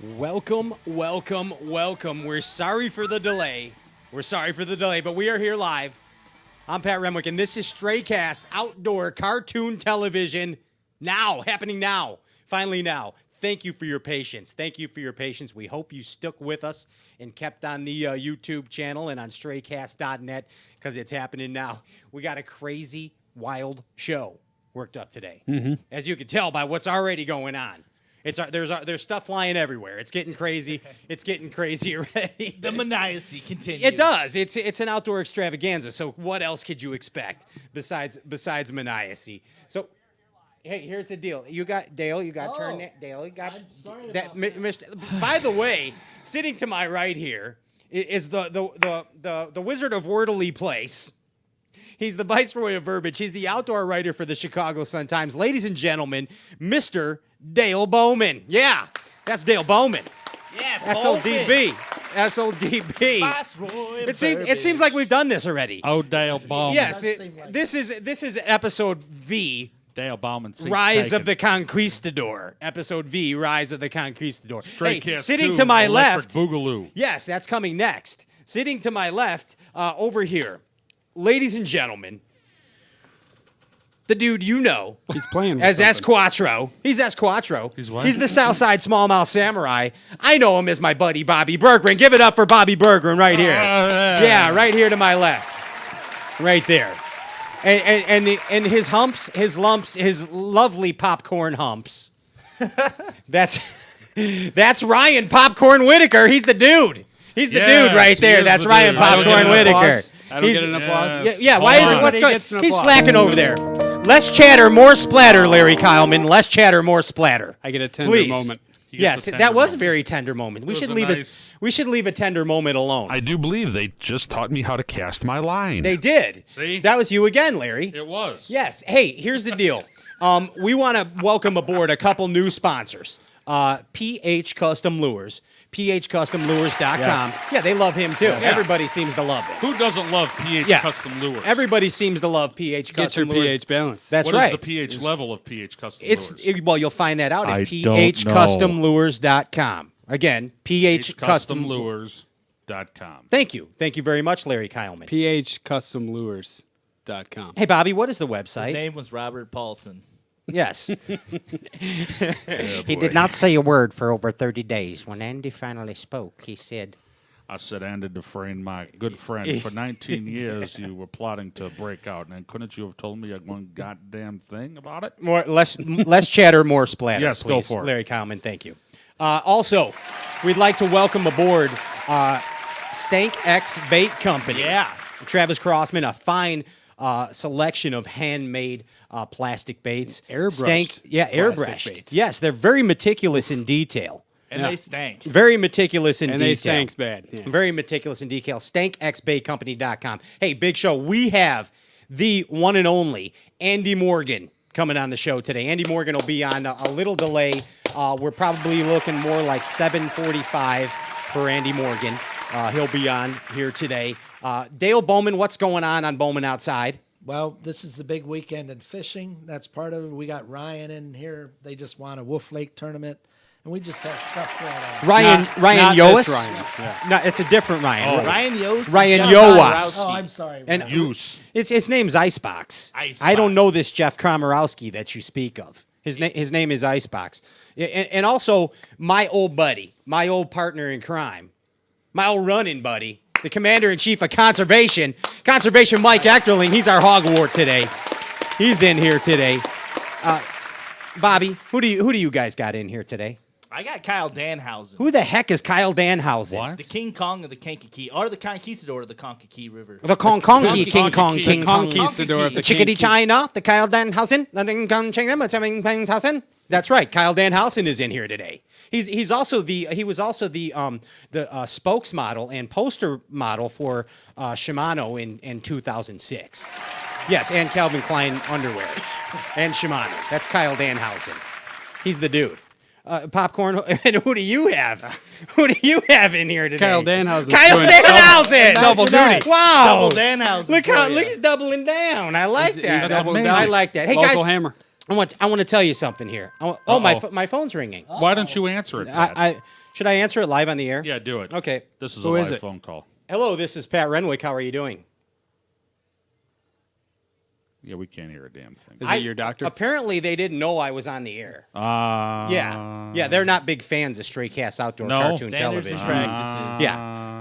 Welcome, welcome, welcome. We're sorry for the delay. But we are here live. I'm Pat Renwick, and this is Straycast Outdoor Cartoon Television happening now. Finally now. Thank you for your patience. We hope you stuck with us and kept on the YouTube channel and on straycast.net because it's happening now. We got a crazy, wild show worked up today. As you can tell by what's already going on. There's stuff flying everywhere. It's getting crazy. It's getting crazy already. The maniacy continues. It does. It's an outdoor extravaganza. So what else could you expect besides maniacy? So, hey, here's the deal. You got Dale. You got turn that. Dale. You got. I'm sorry that. about By the way, sitting to my right here is the Wizard of Wordly Place. He's the Viceroy of Verbiage. He's the outdoor writer for the Chicago Sun-Times. Ladies and gentlemen, Mr. Dale Bowman. Yeah, that's Dale Bowman. Yeah, SODB. SODB. Viceroy. It seems like we've done this already. Oh, Dale Bowman. Yes, this is episode V. Dale Bowman. Rise of the Conquistador. Episode V. Rise of the Conquistador. Straycast sitting 2, to my Electric left. Boogaloo. Yes, that's coming next. Sitting to my left, over here, ladies and gentlemen, the dude you know he's playing as S Quattro. He's S Quattro. He's what? He's the Southside Smallmouth Samurai. I know him as my buddy Bobby Berggren. Give it up for Bobby Berggren right here. Yeah, right here to my left. Right there. And his humps, his lumps, his lovely popcorn humps. That's Ryan Popcorn Whitacre. He's the dude. He's the dude right there. That's Ryan Popcorn Whitacre. I don't get an applause. Yeah, why is it? What's going? He's slacking over there. Less Less chatter, more splatter, Larry Kyleman. Less chatter, more splatter. I get a tender Please. moment. Yes, that was a very tender moment. We should leave we should leave a tender moment alone. I do believe they just taught me how to cast my line. They did. See? That was you again, Larry. It was. Yes. Hey, here's the deal. We want to welcome aboard a couple new sponsors. PH Custom Lures. PHCustomLures.com. Yes. Yeah, they love him too. Yeah. Everybody seems to love it. Who doesn't love PH Custom Lures? Everybody seems to love PH Get Custom your Lures. pH balance. That's What right. is the pH level of PH Custom Lures? Well, you'll find that out at I don't know. PHCustomLures.com. Again, PH Custom Lures. PHCustomLures.com. Thank you. Thank you very much, Larry Kyleman. PHCustomLures.com. Hey, Bobby, what is the His website? name was Robert Paulson. Yes. He did not say a word for over 30 days. When Andy finally spoke, he said, I said, Andy Dufresne, my good friend, for 19 years you were plotting to break out, and couldn't you have told me one goddamn thing about it? less chatter, more splatter. Yes, please. go for it. Larry Kyleman, thank you. Also, we'd like to welcome aboard Stank X Bait Company. Yeah. Travis Crossman, a fine selection of handmade plastic baits. Airbrushed airbrushed. baits. Yes, they're very meticulous in detail. And they stank. Very meticulous in And detail. they stanks bad. Yeah. Very meticulous in detail. StankXBaitCompany.com. Hey, big show. We have the one and only Andy Morgan coming on the show today. Andy Morgan will be on a little delay. We're probably looking more like 7:45 for Andy Morgan. He'll be on here today. Dale Bowman, what's going on Bowman Outside? Well, this is the big weekend in fishing. That's part of it. We got Ryan in here. They just won a Wolf Lake tournament, and we just have stuff going on. Ryan Not Yoos? this Ryan. Yeah. No, it's a different Ryan. Ryan Yoos. Ryan and Yoas. Komoroski. Oh, I'm sorry. And Yoos. His name's Icebox. Icebox. I don't know this Jeff Komoroski that you speak of. His name is Icebox. And also, my old buddy, my old partner in crime, my old running buddy, the Commander-in-Chief of Conservation Mike Echterling. He's our hog wart today. He's in here today. Bobby, who do you guys got in here today? I got Kyle Danhausen. Who the heck is Kyle Danhausen? What? The King Kong of the Kankakee, or the Conquistador of the Kankakee River. The King Kong, King Kong. Conquistador of the Chickadee Kankakee. China, the Kyle Danhausen, nothing can change them. Danhausen. That's right. Kyle Danhausen is in here today. He was also the spokesmodel and poster model for Shimano in 2006. Yes, and Calvin Klein underwear and Shimano. That's Kyle Danhausen. He's the dude. Popcorn. And who do you have? Who do you have in here today? Kyle Danhausen. Kyle Danhausen. Double duty. Wow. Double Danhausen. Look how for ya. he's doubling down. I like that. He's doubling I down. like that. Hey Local guys, Hammer. I want to tell you something here. My phone's ringing. Why don't you answer it, Pat? Should I answer it live on the air? Yeah, do it. Okay. This is Who a is live it? phone call. Hello, this is Pat Renwick. How are you doing? Yeah, we can't hear a damn thing. Is it your doctor? Apparently, they didn't know I was on the air. Yeah, they're not big fans of Stray Cast Outdoor No. Cartoon Standards Television. and practices. Yeah,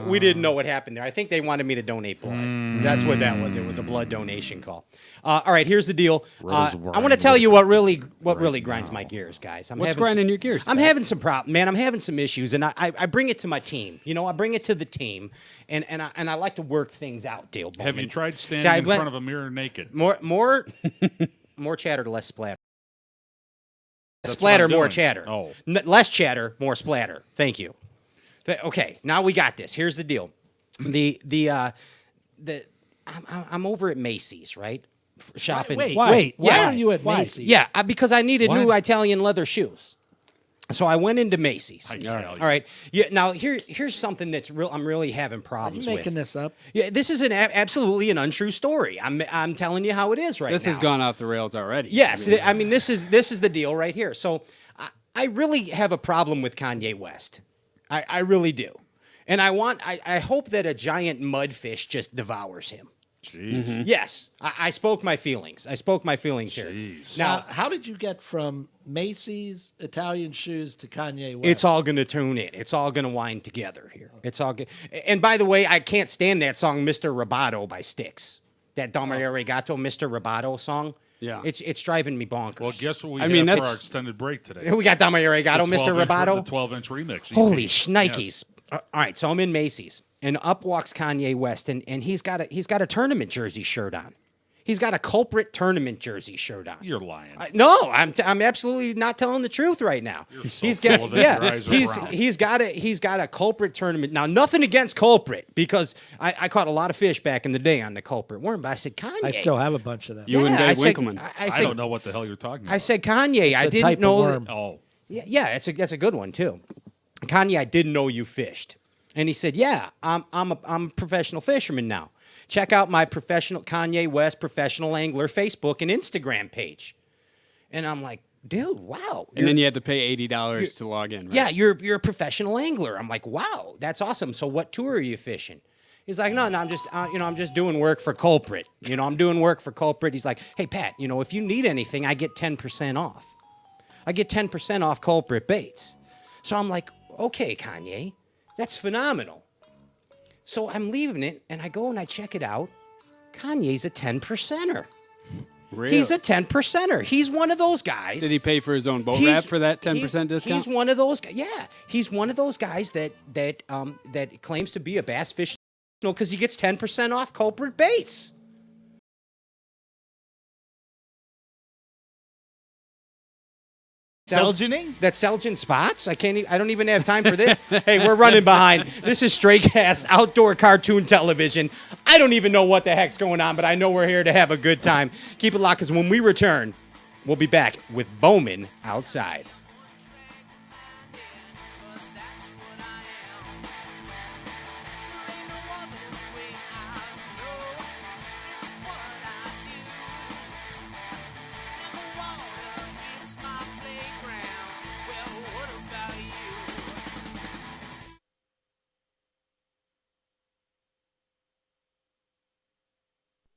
we didn't know what happened there. I think they wanted me to donate blood. That's what that was. It was a blood donation call. All right, here's the deal. I want to tell you what really grinds my gears, guys. What's grinding your gears? I'm having some problems, man. I'm having some issues, and I bring it to my team. You know, I bring it to the team, and I like to work things out. Dale Bowman. Have you tried standing See, I in went- front of a mirror naked? More chatter, less splatter. That's Splatter, what I'm more doing. chatter. Oh. Less chatter, more splatter. Thank you. Okay, now we got this. Here's the deal. I'm over at Macy's, right? Shopping. Wait, Why? why Yeah. are you at Why? Macy's? Yeah, because I needed new Italian leather shoes. So I went into Macy's. Italian. All right. Yeah. Now here's something that's real. I'm really having Are you problems making with. this up? Yeah, this is absolutely an untrue story. I'm telling you how it is right This now. has gone off the rails already. Yes, I mean this is the deal right here. So I really have a problem with Kanye West. I really do, and I hope that a giant mudfish just devours him. Jeez. Yes, I spoke my feelings. I spoke my feelings here. Jeez. Now How did you get from Macy's Italian shoes to Kanye West? it's all going to tune in. It's all going to wind together here. It's all good. And by the way, I can't stand that song "Mr. Roboto" by Styx. That Dama Arigato, Mr. Roboto song. Yeah. It's driving me bonkers. Well, guess what we I have mean, for that's- our extended break today? We got Dama Arigato, The Mr. 12-inch Roboto. The 12-inch remix. Holy EP. shnikes. Yes. All right, so I'm in Macy's, and up walks Kanye West, and he's got a tournament jersey shirt on. He's got a culprit tournament jersey shirt on. You're lying. No, I'm absolutely not telling the truth right now. so He's full got of it, your eyes are round. he's got a culprit tournament. Now, nothing against culprit, because I caught a lot of fish back in the day on the culprit worm, but I said, Kanye. I still have a bunch of them. You and I Dave said- Winkleman. I I said, don't know what the hell you're talking about. I said, Kanye, I a didn't type of know. worm. Oh. Yeah, that's a good one too. Kanye, I didn't know you fished, and he said, "Yeah, I'm a professional fisherman now. Check out my professional Kanye West professional angler Facebook and Instagram page." And I'm like, "Dude, wow!" And then you had to pay $80 to log in, right? Yeah, you're a professional angler. I'm like, "Wow, that's awesome." So, what tour are you fishing? He's like, no, I'm just, I'm just doing work for culprit. I'm doing work for culprit. He's like, "Hey, Pat, if you need anything, I get 10% off. I get 10% off culprit baits." So I'm like, "Okay, Kanye, that's phenomenal." So I'm leaving it, and I go and I check it out. Kanye's a 10%er. Really? He's a 10%er. He's one of those guys. Did he pay for his own boat He's- wrap for that 10% discount? He's one of those. Yeah, he's one of those guys that claims to be a bass fish, because he gets 10% off culprit baits. Selgening? That Selgin spots? I don't even have time for this. Hey, we're running behind. This is Stray Cast Outdoor Cartoon Television. I don't even know what the heck's going on, but I know we're here to have a good time. Keep it locked, because when we return, we'll be back with Bowman Outside.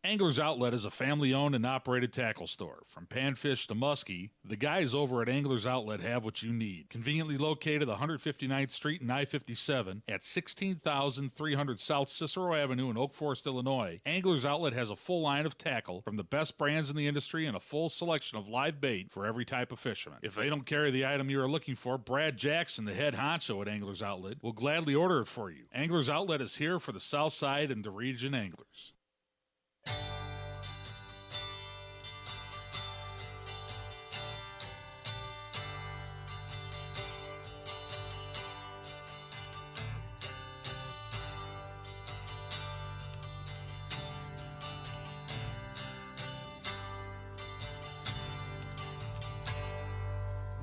Angler's Outlet is a family-owned and operated tackle store. From panfish to muskie, the guys over at Angler's Outlet have what you need. Conveniently located 159th Street and I-57 at 16,300 South Cicero Avenue in Oak Forest, Illinois, Angler's Outlet has a full line of tackle from the best brands in the industry and a full selection of live bait for every type of fisherman. If they don't carry the item you are looking for, Brad Jackson, the head honcho at Angler's Outlet, will gladly order it for you. Angler's Outlet is here for the South Side and the region anglers.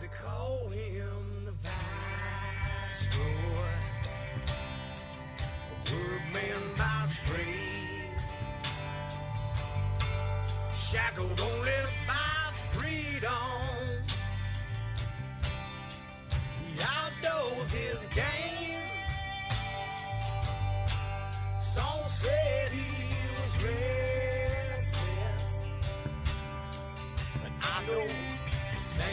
They call him the Viceroy, a wordman by trade, shackled only by freedom. The outdoors go the same.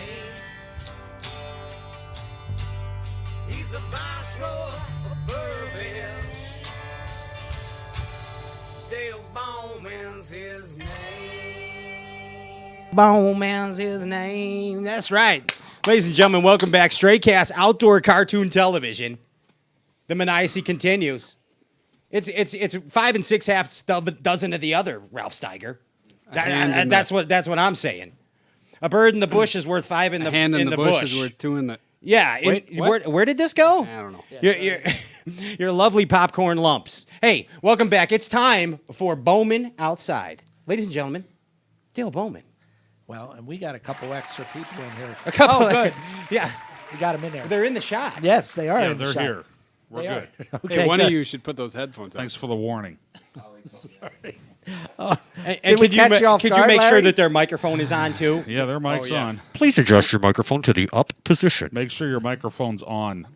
He's the Viceroy of Verbiage. Dale Bowman's his name. Bowman's his name. That's right. Ladies and gentlemen, welcome back. Straycast Outdoor Cartoon Television. The Maniacy continues. It's 5 and 6/2 dozen of the other, Ralph Steiger. That's what I'm saying. A bird in the bush is worth 5 in the hand in the bush is worth 2 in the. Yeah. Wait, what? Where did this go? I don't know. Your lovely popcorn lumps. Hey, welcome back. It's time for Bowman Outside. Ladies and gentlemen, Dale Bowman. Well, and we got a couple extra people in here. A couple. Oh, good. Yeah. We got them in there. They're in the shot. Yes, they are. Yeah, in the they're shop. here. We're They good. are. Okay, Hey, one good. of you should put those headphones on. Thanks for the warning. And Did we could catch you off could you guard, make sure Larry? that their microphone is on too? Yeah, their mic's on. Please adjust your microphone to the up position. Make sure your microphone's on.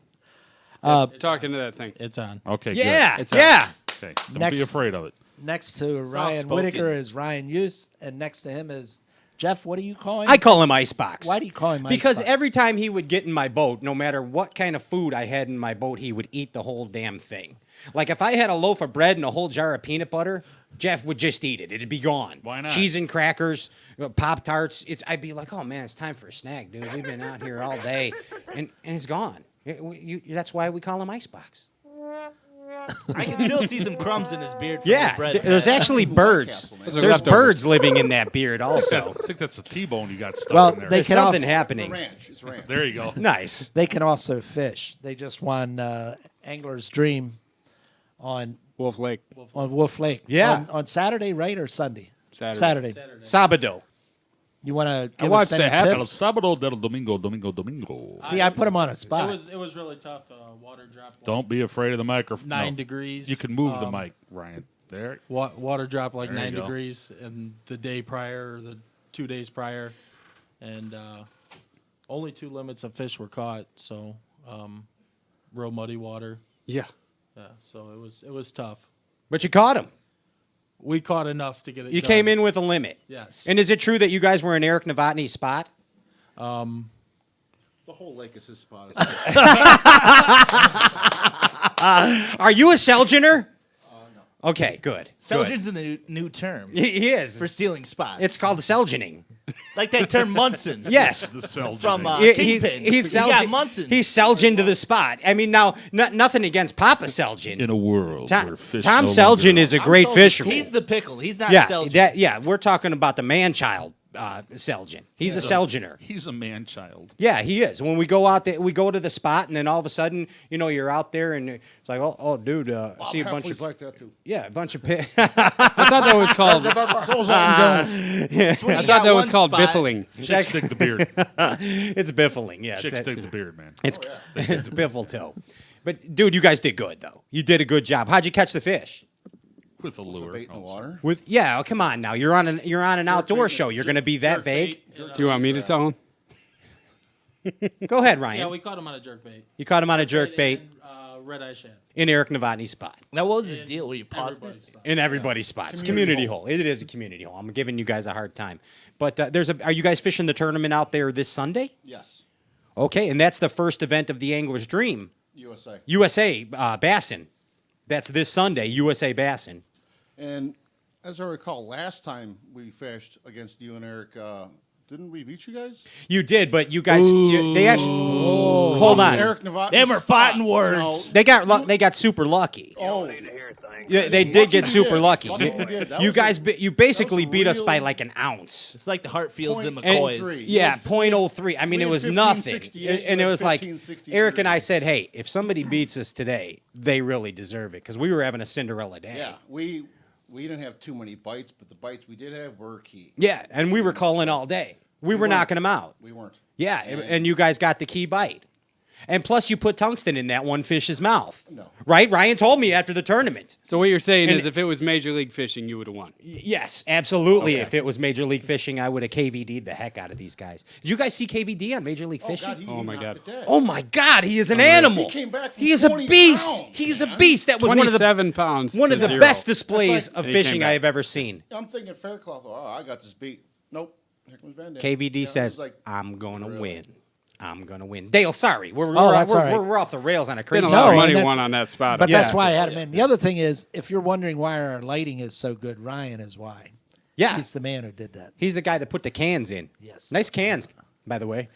Talking to that thing. It's on. Okay, Yeah. good. Yeah. Okay, don't Next- be afraid of it. Next to Ryan spoken. Whitacre is Ryan Yoos, and next to him is Jeff. What do you call him? I call him Icebox. Why do you call him Because Icebox? every time he would get in my boat, no matter what kind of food I had in my boat, he would eat the whole damn thing. Like if I had a loaf of bread and a whole jar of peanut butter, Jeff would just eat it. It'd be gone. Why not? Cheese and crackers, Pop-Tarts. I'd be like, oh man, it's time for a snack, dude. We've been out here all day, and it's gone. That's why we call him Icebox. I can still see some crumbs in his beard. From Yeah, the bread. there's actually birds. Those are There's leftovers. birds living in that beard also. I think that's a T-bone you got stuck Well, in there. they There's can something also, happening. Ranch. It's ranch. There you go. Nice. They can also fish. They just won Angler's Dream on Wolf Lake. Wolf Lake. Yeah. On Saturday, right, or Sunday? Saturday. Sabado. You want to I give watched us the any happen. El tips? sábado del domingo. See, I put him on a spot. It was really tough. Water dropped. Don't be afraid of the microphone. 9 No. degrees. You can move the mic, Ryan. There. Water dropped like There you 9 go. degrees in the day prior, or the 2 days prior, and only 2 limits of fish were caught. So, real muddy water. Yeah. Yeah, so it was tough. But you caught him. We caught enough to get it. You done. came in with a limit. Yes. And is it true that you guys were in Eric Novotny's spot? The whole lake is his spot. Are you a Selgener? No. Okay, good. Selgin's in the new term He is. for stealing spots. It's called Selgening. like that term Munson. Yes. The cell From He's Kingpin. he's You got Selgin. Munson. He's Selgin to the spot. I mean, now nothing against Papa Selgin. in a world Tom, where fish Tom no Selgin longer- is a great Selgin. fisherman. He's the pickle. He's not yeah, Selgin. we're talking about the man-child Selgin. He's a Selginer. He's a man-child. Yeah, he is. When we go out there, we go to the spot, and then all of a sudden, you're out there, and it's like, oh, dude, see a bunch of like that too. a bunch of pit. I thought that was called. So's Elton Jones. I thought that was called biffling. Chicks dig the beard. It's biffling, yes. Chicks That- dig the beard, man. It's it's biffle toe. But dude, you guys did good though. You did a good job. How'd you catch the fish? With a lure. Bait in the water. Oh, come on now. You're on an outdoor show. You're gonna be that vague. Do you want me to tell him? Go ahead, Ryan. Yeah, we caught him on a jerkbait. You caught him on a jerk bait And, red eye shad. in Eric Novotny's spot. Now, what was the deal? Were you pausing Everybody's it? spot. In everybody's spots. Community hole. It is a community hole. I'm giving you guys a hard time. But are you guys fishing the tournament out there this Sunday? Yes. Okay, and that's the first event of the Angler's Dream. USA. USA Bassin. That's this Sunday, USA Bassin. And as I recall, last time we fished against you and Eric, didn't we beat you guys? You did, but you guys, they actually, hold on. Eric Novotny. Them are fighting words. They got super lucky. Oh, Yeah, they did get super lucky. Lucky we did. That You was guys, you basically that was beat us by real- like an ounce. It's like the Hartfields and Point- McCoys. 0.3. Yeah, .03. I mean, We it had was 15, nothing. 68, And you it had was like, 15, 63. Eric and I said, hey, if somebody beats us today, they really deserve it because we were having a Cinderella day. Yeah, we didn't have too many bites, but the bites we did have were key. Yeah, and we were calling all day. We were weren't. knocking them out. We weren't. Yeah, and you guys got the key bite. And plus, you put tungsten in that one fish's mouth. No. Right? Ryan told me after the tournament. So what you're saying And- is, if it was Major League Fishing, you would have won. Yes, absolutely. Okay. If it was Major League Fishing, I would have KVD'd the heck out of these guys. Did you guys see KVD on Major League Fishing? he Oh, my knocked God. it dead. Oh my God, he is an animal. He came back from He is a 20 beast. pounds, He's a man. beast. That was one of the 27 pounds. one to of the 0. best displays That's like- of He came fishing back. I have ever seen. I'm thinking Faircloth. Oh, I got this beat. Nope. Here comes Van Dam. KVD Yeah, says, it's like, I'm going to win. I'm going to win. Dale, sorry. We're that's all right. we're off the rails on a Been crazy a lot of No, money and won on that spot. But Yeah. that's why I had him in. The other thing is, if you're wondering why our lighting is so good, Ryan is why. Yeah. He's the man who did that. He's the guy that put the cans in. Yes. Nice cans, by the way.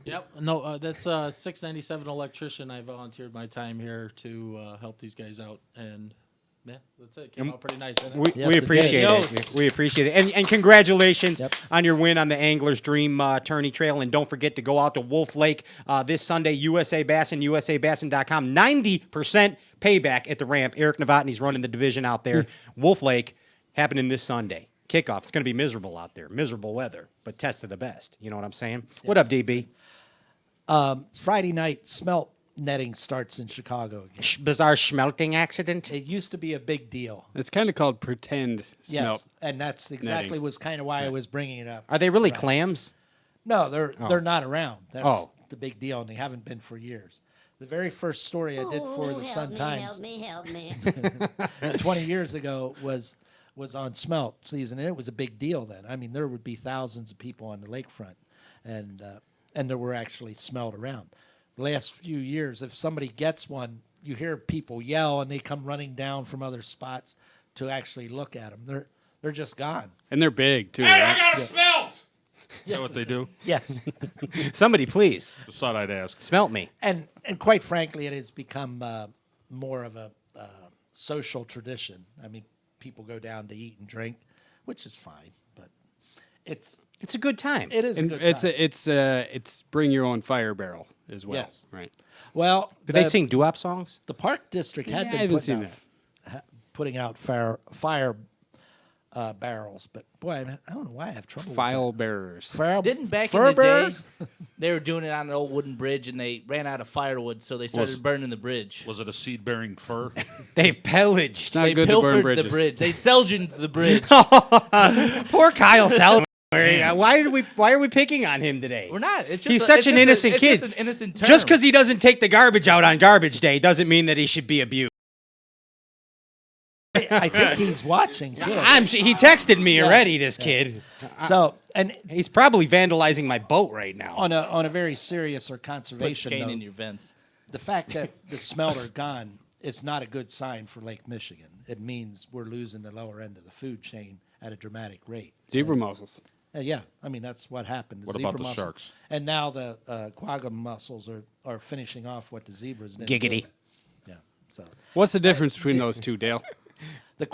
Yep. No, that's $6.97 electrician. I volunteered my time here to help these guys out, and yeah, that's it. Came out pretty nice. Didn't it? Yes, We it appreciate did. it. We appreciate it. And congratulations Yep. on your win on the Angler's Dream Tourney Trail. And don't forget to go out to Wolf Lake this Sunday, USA Bassin, usabassin.com. 90% payback at the ramp. Eric Novotny's running the division out there. Wolf Lake happening this Sunday. Kickoff. It's going to be miserable out there. Miserable weather, but test of the best. You know what I'm saying? What up, DB? Friday night smelt netting starts in Chicago again. Bizarre schmelting accident? It used to be a big deal. It's kind of called pretend smelt. Yes, and that's exactly netting. was kind of why I was bringing it up. Are they really clams? No, they're not around. That's Oh. the big deal, and they haven't been for years. The very first story I did for the Sun Times Help me. 20 years ago was on smelt season, and it was a big deal then. I mean, there would be thousands of people on the lakefront, and there were actually smelt around. The last few years, if somebody gets one, you hear people yell, and they come running down from other spots to actually look at them. They're just gone. And they're big, too. Right? got a smelt! Is that what they do? Yes, Somebody, please, Just thought I'd ask. smelt me. and quite frankly, it has become more of a social tradition. I mean, people go down to eat and drink, which is fine, but it's It's a good time. it is a And good it's time. it's bring your own fire barrel as well. Yes. Right. Well, Do they sing doo-wop songs? the park district had Yeah, I been haven't seen putting out fire barrels, but boy, I don't know why I have trouble. File bearers. Fire, Didn't back fur in the day, bearers? they were doing it on an old wooden bridge, and they ran out of firewood, so they started burning the bridge. Was it a seed-bearing fur? They pillaged. Not They good to burn pilfered bridges. the bridge. They selged the bridge. Poor Kyle Salvatore. Why are we picking on him today? We're not. It's just He's such an innocent it's kid. Just an innocent term. Just because he doesn't take the garbage out on garbage day doesn't mean that he should be abused. I think he's watching too. He texted me already. This kid. So, and He's probably vandalizing my boat right now. on a very serious or put conservation cane note, in your vents. the fact that the smelt are gone is not a good sign for Lake Michigan. It means we're losing the lower end of the food chain at a dramatic rate. Zebra mussels. Yeah, I mean that's what happened. What zebra about the mussel- sharks? And now the quagga mussels are finishing off what the zebras did. Giggity. Yeah. So What's the difference between those two, Dale? the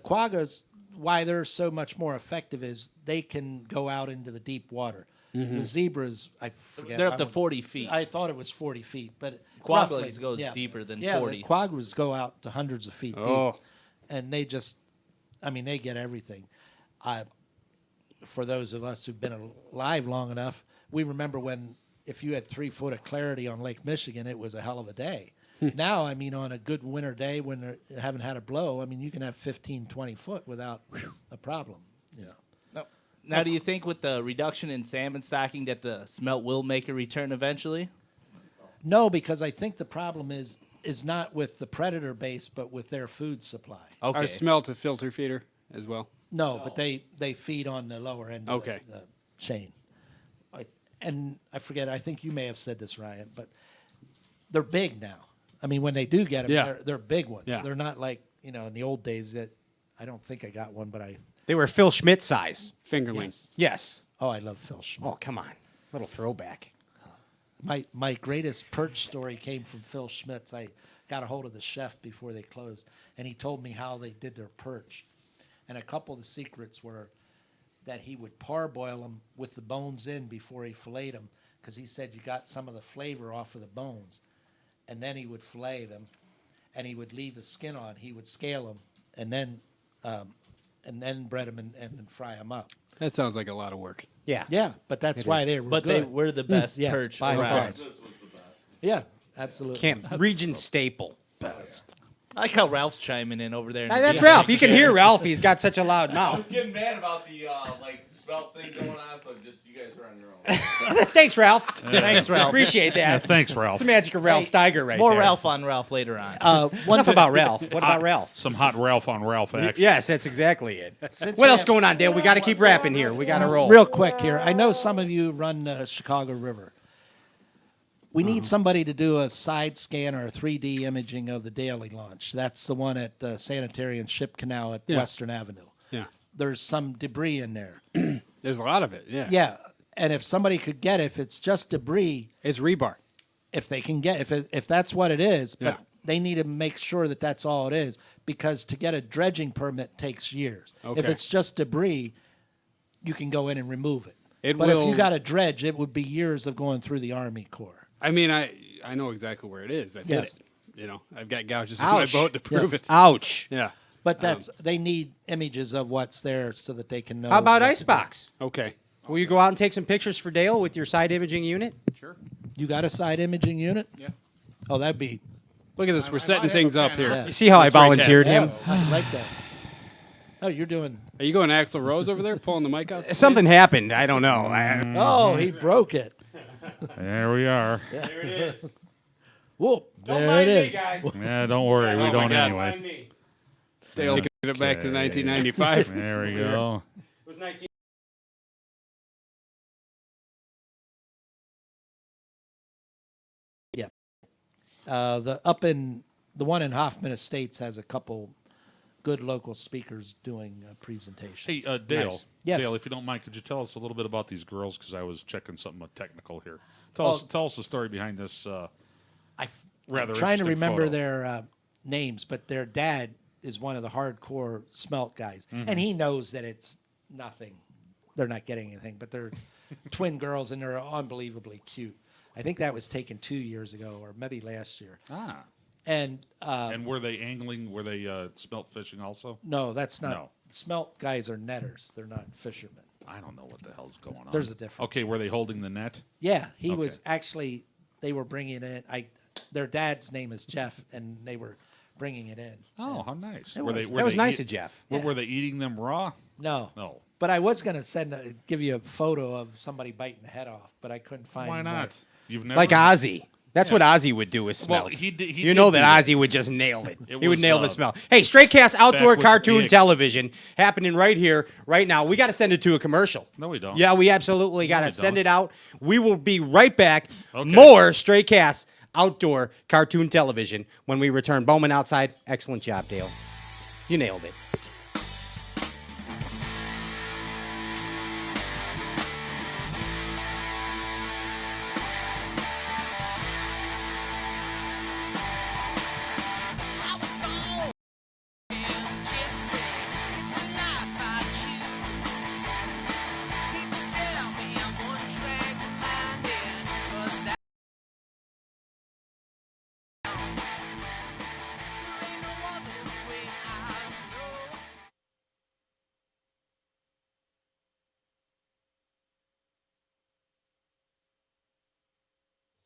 quaggas, why they're so much more effective is they can go out into the deep water. The zebras, I forget. They're up I to don't- 40 feet. I thought it was 40 feet, but Quaggas roughly, goes deeper than yeah, 40. the quaggas go out to hundreds of feet Oh. deep, and they just, I mean, they get everything. For those of us who've been alive long enough, we remember when if you had 3 foot of clarity on Lake Michigan, it was a hell of a day. Now, I mean, on a good winter day when they haven't had a blow, I mean, you can have 15, 20 foot without a problem. Yeah. Now, do you think with the reduction in salmon stocking that the smelt will make a return eventually? No, because I think the problem is not with the predator base, but with their food supply. Okay. Are smelt a filter feeder as well? No, but they feed on the lower end of Okay. the chain. And I forget, I think you may have said this, Ryan, but they're big now. I mean, when they do get them, Yeah. they're big ones. Yeah. They're not like, in the old days that I don't think I got one, but They were Phil Schmidt size. Fingerlings. Yes. oh, I love Phil Schmidt. Oh, come on. Little throwback. My greatest perch story came from Phil Schmidt's. I got a hold of the chef before they closed, and he told me how they did their perch. And a couple of the secrets were that he would parboil them with the bones in before he filleted them, because he said you got some of the flavor off of the bones. And then he would fillet them, and he would leave the skin on. He would scale them, and then bread them and fry them up. That sounds like a lot of work. Yeah. Yeah, but that's why they were But good. they were the best Yes, perch by around. far. Yeah, absolutely. Camp Region staple. I like how Ralph's chiming in over there. That's Ralph. You can hear Ralph. He's got such a loud I mouth. was getting mad about the smelt thing going on, so just you guys were on your own. Thanks, Ralph. Thanks, Ralph. Appreciate Yeah, that. thanks, Ralph. It's the magic of Ralph Steiger right More there. Ralph on Ralph later on. Enough about Ralph. What about Ralph? Some hot Ralph on Ralph action. Yes, that's exactly it. Since What we else have- going on, Dale? We got to keep rapping here. We got to roll. Real quick here. I know some of you run the Chicago River. We need somebody to do a side scan or a 3D imaging of the daily launch. That's the one at Sanitary and Ship Canal at Yeah. Western Avenue. Yeah. There's some debris in there. There's a lot of it. Yeah. Yeah, and if somebody could get, if it's just debris, It's rebar. if they can get, if that's what it is, but Yeah. they need to make sure that that's all it is, because to get a dredging permit takes years. If Okay. it's just debris, you can go in and remove it. It But if will- you got a dredge, it would be years of going through the Army Corps. I mean, I know exactly where it is. I've Yes. hit it. You know, I've got gouges on my Ouch. boat to prove it. Ouch. Yeah. But that's they need images of what's there so that they can know. How about what to Icebox? Okay. Will you go out and take some pictures for Dale with your side imaging unit? do. You got a side imaging unit? Yeah. Oh, that'd be. Look at this. We're I setting might things have a up pan here. out. Yeah. You see how I That's right, volunteered Cass. him? I like that. Oh, you're doing. Are you going Axl Rose over there, pulling the mic out? Something happened. I don't know. Oh, he broke it. There we are. There it is. Whoop! Don't There mind it me, is. guys. Yeah, don't worry. We Oh, my don't God. anyway. Mind me. Dale taking it back to 1995. There we go. It was 19. The one in Hoffman Estates has a couple good local speakers doing presentations. Hey, Dale. Nice. Yes. Dale, if you don't mind, could you tell us a little bit about these girls? Because I was checking something technical here. Oh. Tell us the story behind this. I'm rather trying to interesting remember photo. their names, but their dad is one of the hardcore smelt guys, Mm-hmm. and he knows that it's nothing. They're not getting anything, but they're twin girls, and they're unbelievably cute. I think that was taken 2 years ago, or maybe last year. And And were they angling? Were they smelt fishing also? no, that's not. No. Smelt guys are netters. They're not fishermen. I don't know what the hell's going on. There's a difference. Okay, were they holding the net? Yeah, he Okay. was actually. They were bringing it in. Their dad's name is Jeff, and they were bringing it in. Oh, how nice. That Were was, they, that was they nice eat- of Jeff. Were they eating them raw? No, No. But I was gonna give you a photo of somebody biting the head off, but I couldn't find. Why where. not? You've never Like Ozzy. That's whatOzzy would do with Well, smelt. he you know did that do Ozzy would just nail it. It He would was, nail the smell. Hey, Stray Cast outdoor backwoods cartoon gig. television happening right here, right now. We got to send it to a commercial. No, we don't. Yeah, we absolutely got to we send don't. it out. We will be right back. Okay. More Stray Cast outdoor cartoon television when we return. Bowman outside. Excellent job, Dale. You nailed it.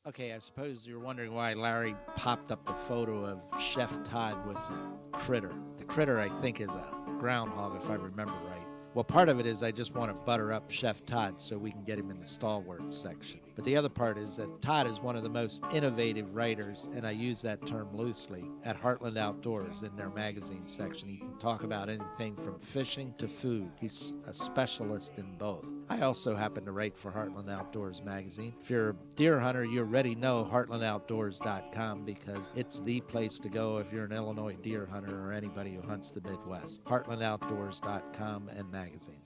Okay, I suppose you're wondering why Larry popped up the photo of Chef Todd with a critter. The critter, I think, is a groundhog, if I remember right. Well, part of it is I just want to butter up Chef Todd so we can get him in the Stalwart section. But the other part is that Todd is one of the most innovative writers, and I use that term loosely, at Heartland Outdoors in their magazine section. He can talk about anything from fishing to food. He's a specialist in both. I also happen to write for Heartland Outdoors magazine. If you're a deer hunter, you already know heartlandoutdoors.com because it's the place to go if you're an Illinois deer hunter or anybody who hunts the Midwest. heartlandoutdoors.com and magazine.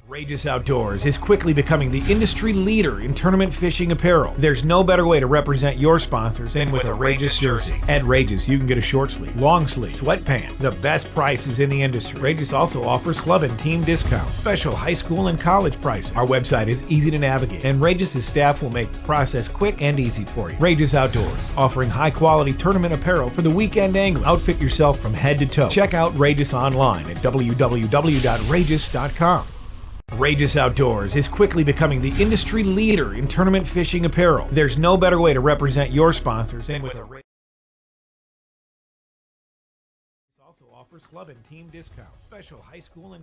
Rageous Outdoors is quickly becoming the industry leader in tournament fishing apparel. There's no better way to represent your sponsors than with a Rageous jersey. At Rageous, you can get a short sleeve, long sleeve, sweatpants, the best prices in the industry. Rageous also offers club and team discounts, special high school and college prices. Our website is easy to navigate, and Rageous' staff will make the process quick and easy for you. Rageous Outdoors, offering high-quality tournament apparel for the weekend angler. Outfit yourself from head to toe. Check out Rageous online at www.rageous.com. Rageous Outdoors is quickly becoming the industry leader in tournament fishing apparel. There's no better way to represent your sponsors than with a Rageous. Also offers club and team discounts, special high school and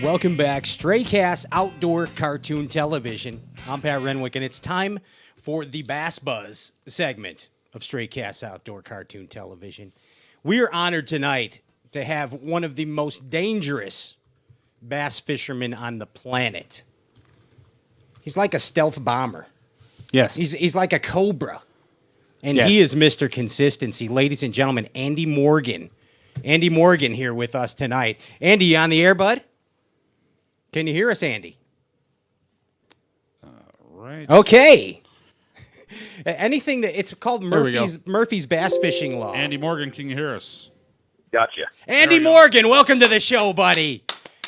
Welcome back. Straycast Outdoor Cartoon Television. I'm Pat Renwick, and it's time for the Bass Buzz segment of Straycast Outdoor Cartoon Television. We are honored tonight to have one of the most dangerous bass fishermen on the planet. He's like a stealth bomber. Yes. He's like a cobra. And Yes. he is Mr. Consistency. Ladies and gentlemen, Andy Morgan. Andy Morgan here with us tonight. Andy, you on the air, bud? Can you hear us, Andy? Right. Okay. Anything that it's called There we Murphy's Bass Fishing Law. Andy Morgan, can you hear us? Gotcha. Andy Morgan, welcome to the show, buddy.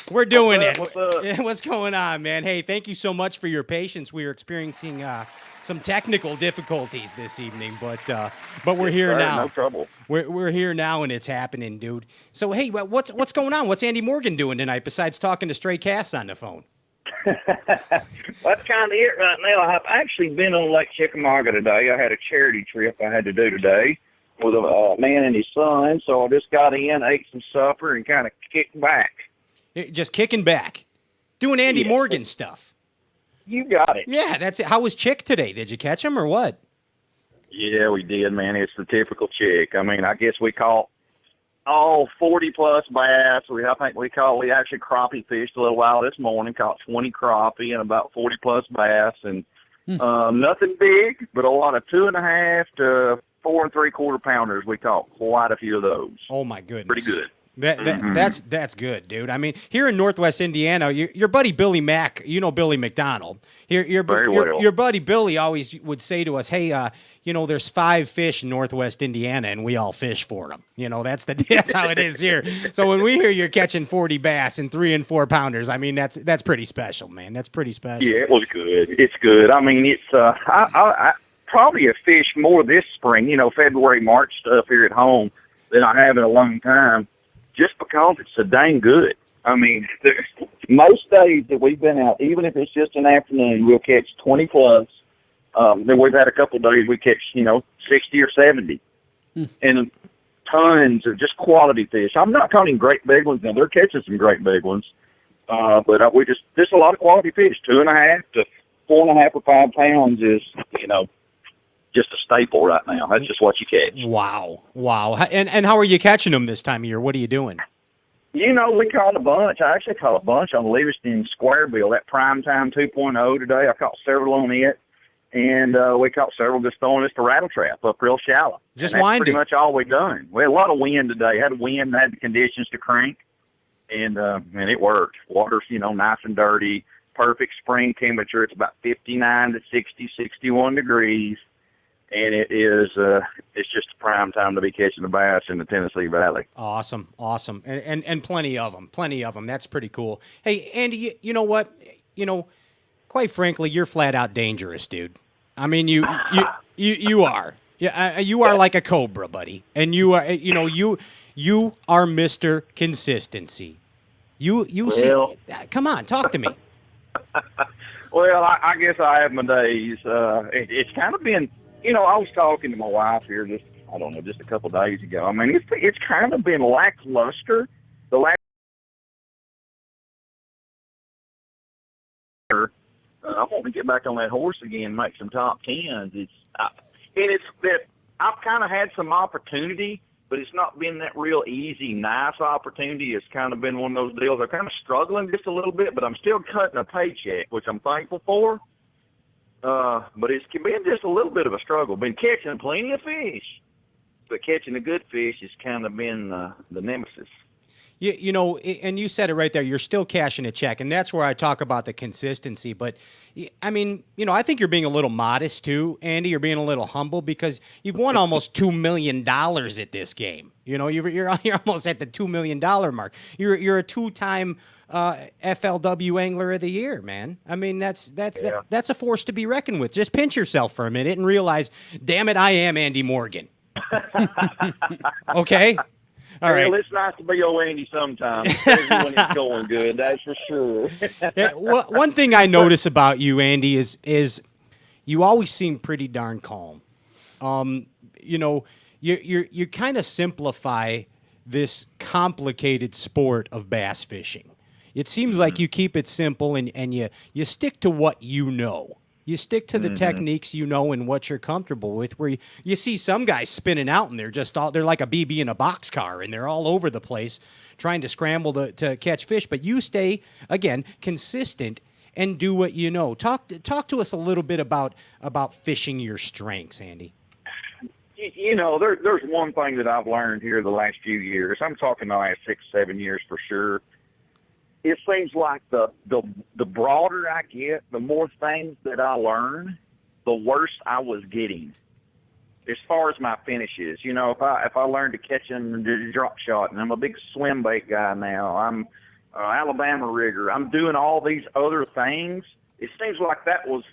We're doing it. What's up? Yeah, what's going on, man? Hey, thank you so much for your patience. We are experiencing some technical difficulties this evening, but we're here Sir, now. No trouble. We're here now, and it's happening, dude. So, hey, what's going on? What's Andy Morgan doing tonight besides talking to stray casts on the phone? That's kind of it right now. I've actually been on Lake Chickamauga today. I had a charity trip I had to do today with a man and his son, so I just got in, ate some supper, and kind of kicked back. Just kicking back, doing Andy Yeah. Morgan stuff. You got it. Yeah, that's it. How was Chick today? Did you catch him or what? Yeah, we did, man. It's the typical chick. I mean, I guess we caught all 40-plus bass. We actually crappie fished a little while this morning, caught 20 crappie and about 40-plus bass, and nothing big, but a lot of 2.5 to 4 3/4 pounders. We caught quite a few of those. Oh my goodness, Pretty good. That's good, dude. I mean, here in Northwest Indiana, your buddy Billy Mack, you know Billy McDonald. Your buddy Billy always would say to us, "Hey, there's 5 fish in Northwest Indiana, and we all fish for them." That's how it is here. So when we hear you're catching 40 bass and 3 and 4 pounders, I mean that's pretty special, man. That's pretty special. Yeah, it was good. It's good. I mean, it's I probably have fished more this spring, February, March stuff here at home than I have in a long time. Just because it's so dang good. I mean, most days that we've been out, even if it's just an afternoon, we'll catch 20 plus. Then we've had a couple of days we catch, 60 or 70. And tons of just quality fish. I'm not counting great big ones now. They're catching some great big ones. But we just a lot of quality fish. 2.5 to 4.5 or 5 pounds is, just a staple right now. That's just what you catch. Wow. And how are you catching them this time of year? What are you doing? We caught a bunch. I actually caught a bunch on Livingston Square Bill, that Primetime 2.0 today. I caught several on it, and we caught several just throwing us to rattle trap up real shallow. Just and that's winding. pretty much all we done. We had a lot of wind today. Had wind, had the conditions to crank, and it worked. Water's, nice and dirty, perfect spring temperature. It's about 59 to 60, 61 degrees. And it is, it's just a prime time to be catching the bass in the Tennessee Valley. Awesome. And plenty of them. That's pretty cool. Hey, Andy, you know what? Quite frankly, you're flat out dangerous, dude. I mean, you are. Yeah, you are like a cobra, buddy. And you are, you are Mr. Consistency. Come on, talk to me. Well, I guess I have my days. It's kind of been, I was talking to my wife here just a couple of days ago. I mean, it's kind of been lackluster. The last I want to get back on that horse again, make some top tens. It's that I've kind of had some opportunity, but it's not been that real easy, nice opportunity. It's kind of been one of those deals. I'm kind of struggling just a little bit, but I'm still cutting a paycheck, which I'm thankful for. But it's been just a little bit of a struggle. Been catching plenty of fish, but catching the good fish has kind of been the nemesis. And you said it right there. You're still cashing a check, and that's where I talk about the consistency. But, I mean, I think you're being a little modest too, Andy. You're being a little humble because you've won almost $2 million at this game. You're almost at the $2 million mark. You're a 2-time FLW Angler of the Year, man. I mean, that's a force to be reckoned with. Just pinch yourself for a minute and realize, damn it, I am Andy Morgan. Okay. All right. Well, it's nice to be old Andy sometimes, especially when it's going good. That's for sure. One thing I notice about you, Andy, is you always seem pretty darn calm. You kind of simplify this complicated sport of bass fishing. It seems like you keep it simple and you stick to what you know. You stick to the techniques you know and what you're comfortable with. Where you see some guys spinning out and they're like a BB in a boxcar and they're all over the place trying to scramble to catch fish. But you stay, again, consistent and do what you know. Talk to us a little bit about fishing your strengths, Andy. You know, there's one thing that I've learned here the last few years. I'm talking the last 6-7 years for sure. It seems like the broader I get, the more things that I learn, the worse I was getting. As far as my finishes, you know, if I learned to catch and drop shot, and I'm a big swim bait guy now, I'm Alabama rigger, I'm doing all these other things. It seems like that was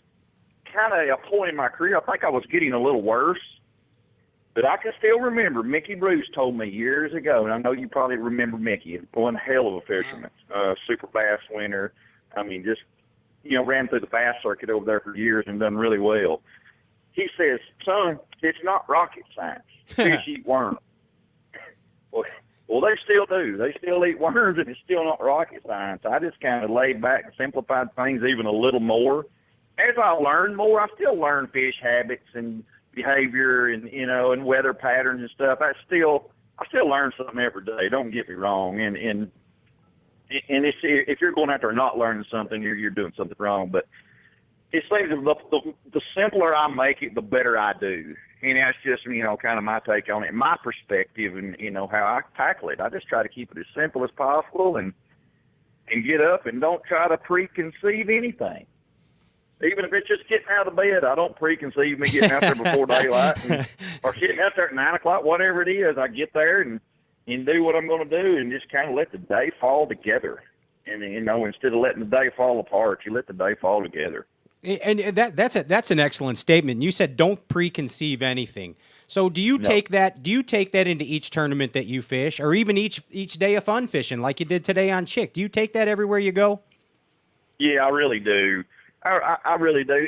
kind of a point in my career. I think I was getting a little worse. But I can still remember Mickey Bruce told me years ago, and I know you probably remember Mickey, one hell of a fisherman, super bass winner. I mean, just, you know, ran through the bass circuit over there for years and done really well. He says, son, it's not rocket science. Fish eat worms. Well, they still do. They still eat worms, and it's still not rocket science. I just kind of laid back and simplified things even a little more. As I learned more, I still learn fish habits and behavior and, you know, and weather patterns and stuff. I still learn something every day. Don't get me wrong. And it's, if you're going out there not learning something, you're doing something wrong. But it seems the simpler I make it, the better I do. And that's just, you know, kind of my take on it, my perspective, and, you know, how I tackle it. I just try to keep it as simple as possible and get up and don't try to preconceive anything. Even if it's just getting out of bed, I don't preconceive me getting out there before daylight or getting out there at 9 o'clock, whatever it is. I get there and do what I'm going to do and just kind of let the day fall together. And, you know, instead of letting the day fall apart, you let the day fall together. And that's an excellent statement. You said don't preconceive anything. So do you take that into each tournament that you fish, or even each day of fun fishing like you did today on Chick? Do you take that everywhere you go? Yeah, I really do. I really do,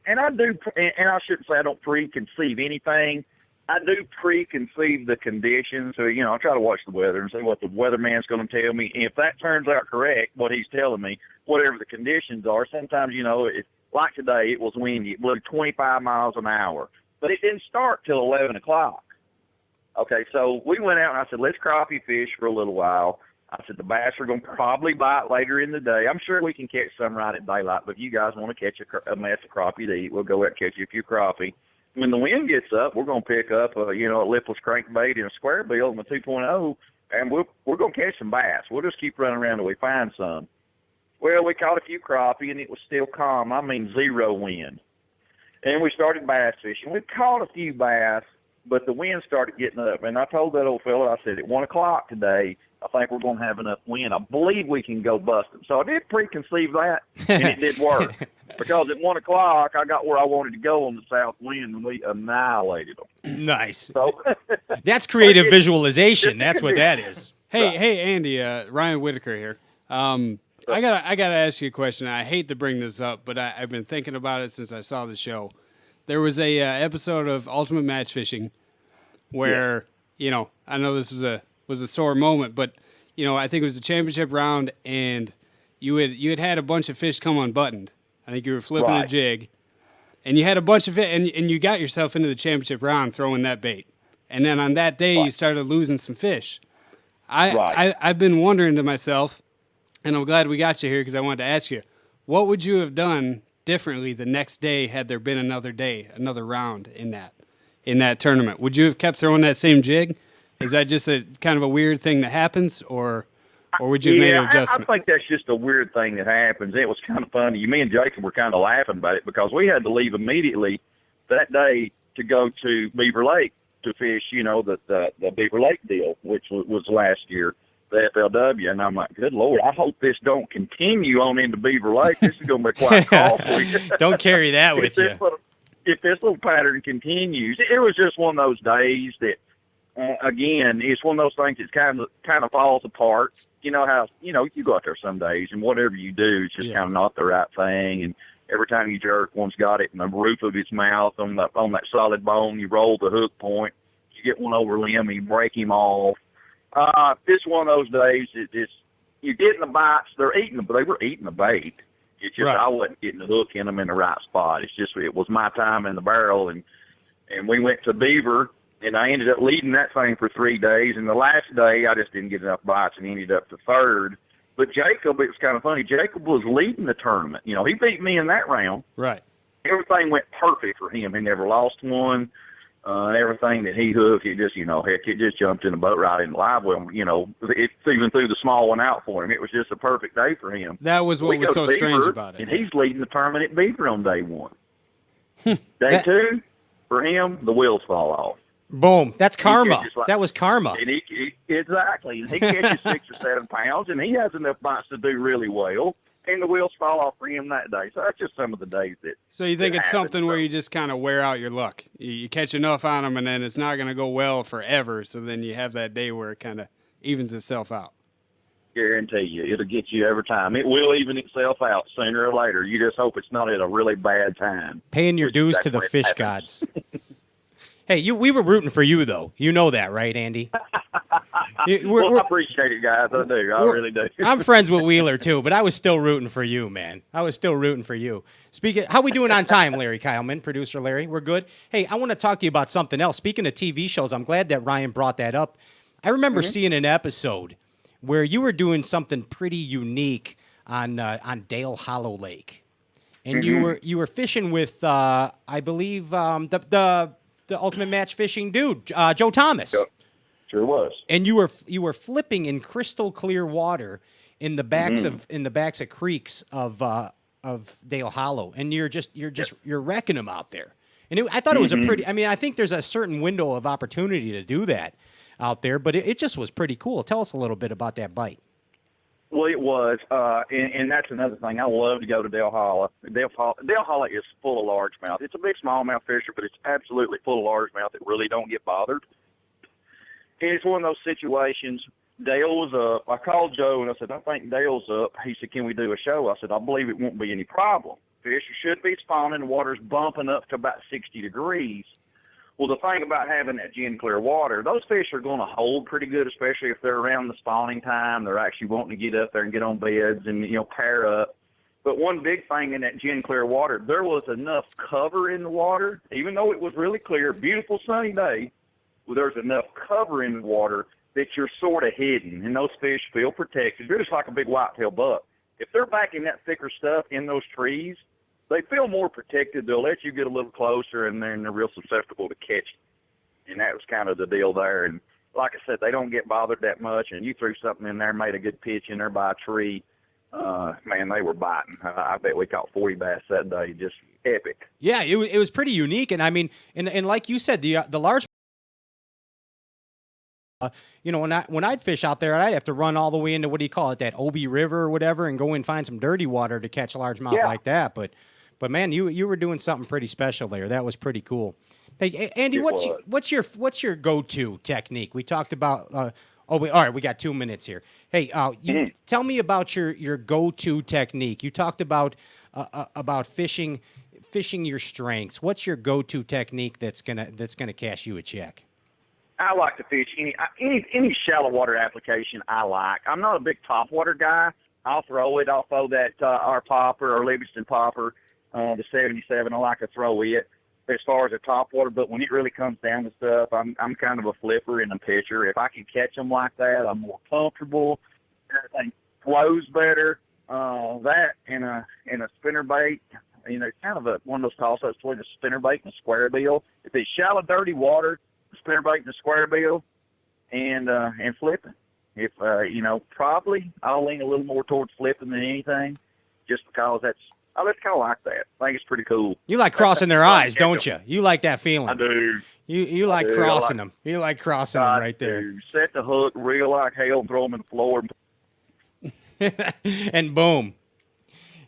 and I do, and I shouldn't say I don't preconceive anything. I do preconceive the conditions. So, you know, I try to watch the weather and see what the weatherman's going to tell me. And if that turns out correct, what he's telling me, whatever the conditions are, sometimes, you know, like today, it was windy. It blew 25 miles an hour, but it didn't start till 11 o'clock. Okay, so we went out and I said, let's crappie fish for a little while. I said, the bass are going to probably bite later in the day. I'm sure we can catch some right at daylight, but if you guys want to catch a mess of crappie to eat, we'll go out and catch you a few crappie. When the wind gets up, we're going to pick up, you know, a lipless crankbait and a square bill and a 2.0, and we're going to catch some bass. We'll just keep running around until we find some. Well, we caught a few crappie, and it was still calm. I mean, zero wind. And we started bass fishing. We caught a few bass, but the wind started getting up. And I told that old fella, I said, at 1 o'clock today, I think we're going to have enough wind. I believe we can go busting. So I did preconceive that, and it did work. Because at 1 o'clock, I got where I wanted to go on the south wind, and we annihilated them. Nice. So that's creative visualization. That's what that is. Hey, Andy, Ryan Whitacre here. I gotta ask you a question. I hate to bring this up, but I've been thinking about it since I saw the show. There was a episode of Ultimate Match Fishing where, you know, I know this was a sore moment, but, you know, I think it was the championship round, and you had a bunch of fish come unbuttoned. I think you were flipping a jig, and you had a bunch of fish, and you got yourself into the championship round throwing that bait. And then on that day, you started losing some fish. I've been wondering to myself, and I'm glad we got you here because I wanted to ask you, what would you have done differently the next day had there been another day, another round in that tournament? Would you have kept throwing that same jig? Is that just a kind of a weird thing that happens, or would you have made an adjustment? I think that's just a weird thing that happens. It was kind of funny. Me and Jacob were kind of laughing about it because we had to leave immediately that day to go to Beaver Lake to fish, you know, the Beaver Lake deal, which was last year, the FLW. And I'm like, good Lord, I hope this don't continue on into Beaver Lake. This is going to be quite costly. Don't carry that with you. If this little pattern continues, it was just one of those days that, again, it's one of those things that kind of falls apart. You know how, you know, you go out there some days and whatever you do, it's just kind of not the right thing. And every time you jerk, one's got it in the roof of its mouth on that solid bone. You roll the hook point, you get one over limb, and you break him off. It's one of those days that you're getting the bites. They were eating the bait. It's just Right. I wasn't getting the hook in them in the right spot. It's just it was my time in the barrel, and we went to beaver, and I ended up leading that thing for 3 days. And the last day, I just didn't get enough bites, and ended up to third. But Jacob, it was kind of funny. Jacob was leading the tournament. You know, he beat me in that round. Right. Everything went perfect for him. He never lost one. Everything that he hooked, it just, heck, it just jumped in the boat right in live well. It even threw the small one out for him. It was just a perfect day for him. That was what was so strange about it. And he's leading the tournament at Beaver on day one. Day two, for him, the wheels fall off. Boom. That's karma. That was karma. And exactly. And he catches 6 or 7 pounds, and he has enough bites to do really well. And the wheels fall off for him that day. So that's just some of the days that. So you think that it's happens. something where you just kind of wear out your luck. You catch enough on them, and then it's not going to go well forever. So then you have that day where it kind of evens itself out. Guarantee you, it'll get you every time. It will even itself out sooner or later. You just hope it's not at a really bad time. Paying your dues to the fish gods. Hey, we were rooting for you, though. You know that, right, Andy? I appreciate it, guys. I do. I really do. I'm friends with Wheeler, too, but I was still rooting for you, man. I was still rooting for you. Speaking, how we doing on time, Larry Kyleman, producer Larry? We're good? Hey, I want to talk to you about something else. Speaking of TV shows, I'm glad that Ryan brought that up. I remember seeing an episode where you were doing something pretty unique on Dale Hollow Lake. And you were fishing with, I believe, the ultimate match fishing dude, Joe Thomas. Yep. Sure was. And you were flipping in crystal clear water in the backs of creeks of Dale Hollow, and you're wrecking them out there. And I thought it was a pretty. I mean, I think there's a certain window of opportunity to do that out there, but it just was pretty cool. Tell us a little bit about that bite. Well, it was, and that's another thing. I love to go to Dale Hollow. Dale Hollow is full of largemouth. It's a big smallmouth fisher, but it's absolutely full of largemouth that really don't get bothered. And it's one of those situations. Dale was up. I called Joe and I said, I think Dale's up. He said, can we do a show? I said, I believe it won't be any problem. Fish should be spawning. The water's bumping up to about 60 degrees. Well, the thing about having that gin clear water, those fish are going to hold pretty good, especially if they're around the spawning time. They're actually wanting to get up there and get on beds and, pair up. But one big thing in that gin clear water, there was enough cover in the water, even though it was really clear, beautiful sunny day, well, there's enough cover in the water that you're sort of hidden, and those fish feel protected. They're just like a big whitetail buck. If they're back in that thicker stuff in those trees, they feel more protected. They'll let you get a little closer, and then they're real susceptible to catch. And that was kind of the deal there. And like I said, they don't get bothered that much, and you threw something in there, made a good pitch in there by a tree. Man, they were biting. I bet we caught 40 bass that day. Just epic. Yeah, it was pretty unique. And I mean, and like you said, the large, when I'd fish out there, I'd have to run all the way into, what do you call it, that Obi River or whatever, and go and find some dirty water to catch largemouth like that. But man, you were doing something pretty special there. That was pretty cool. Hey, Andy, what's your go-to technique? We talked about. All right, we got 2 minutes here. Hey, tell me about your go-to technique. You talked about fishing your strengths. What's your go-to technique that's gonna cash you a check? I like to fish any shallow water application. I like. I'm not a big topwater guy. I'll throw that our popper or Livingston popper, the 77. I like to throw it as far as a topwater. But when it really comes down to stuff, I'm kind of a flipper and a pitcher. If I can catch them like that, I'm more comfortable. Everything flows better. That and a spinnerbait. Kind of one of those toss-ups between a spinnerbait and a square bill. If it's shallow, dirty water, spinnerbait and a square bill, and flipping. If probably I'll lean a little more towards flipping than anything, just because I just kind of like that. I think it's pretty cool. You like crossing their eyes, don't you? You like that feeling. I do. You like crossing them. You like crossing them right there. Set the hook, reel like hell, and throw them in the floor. And boom.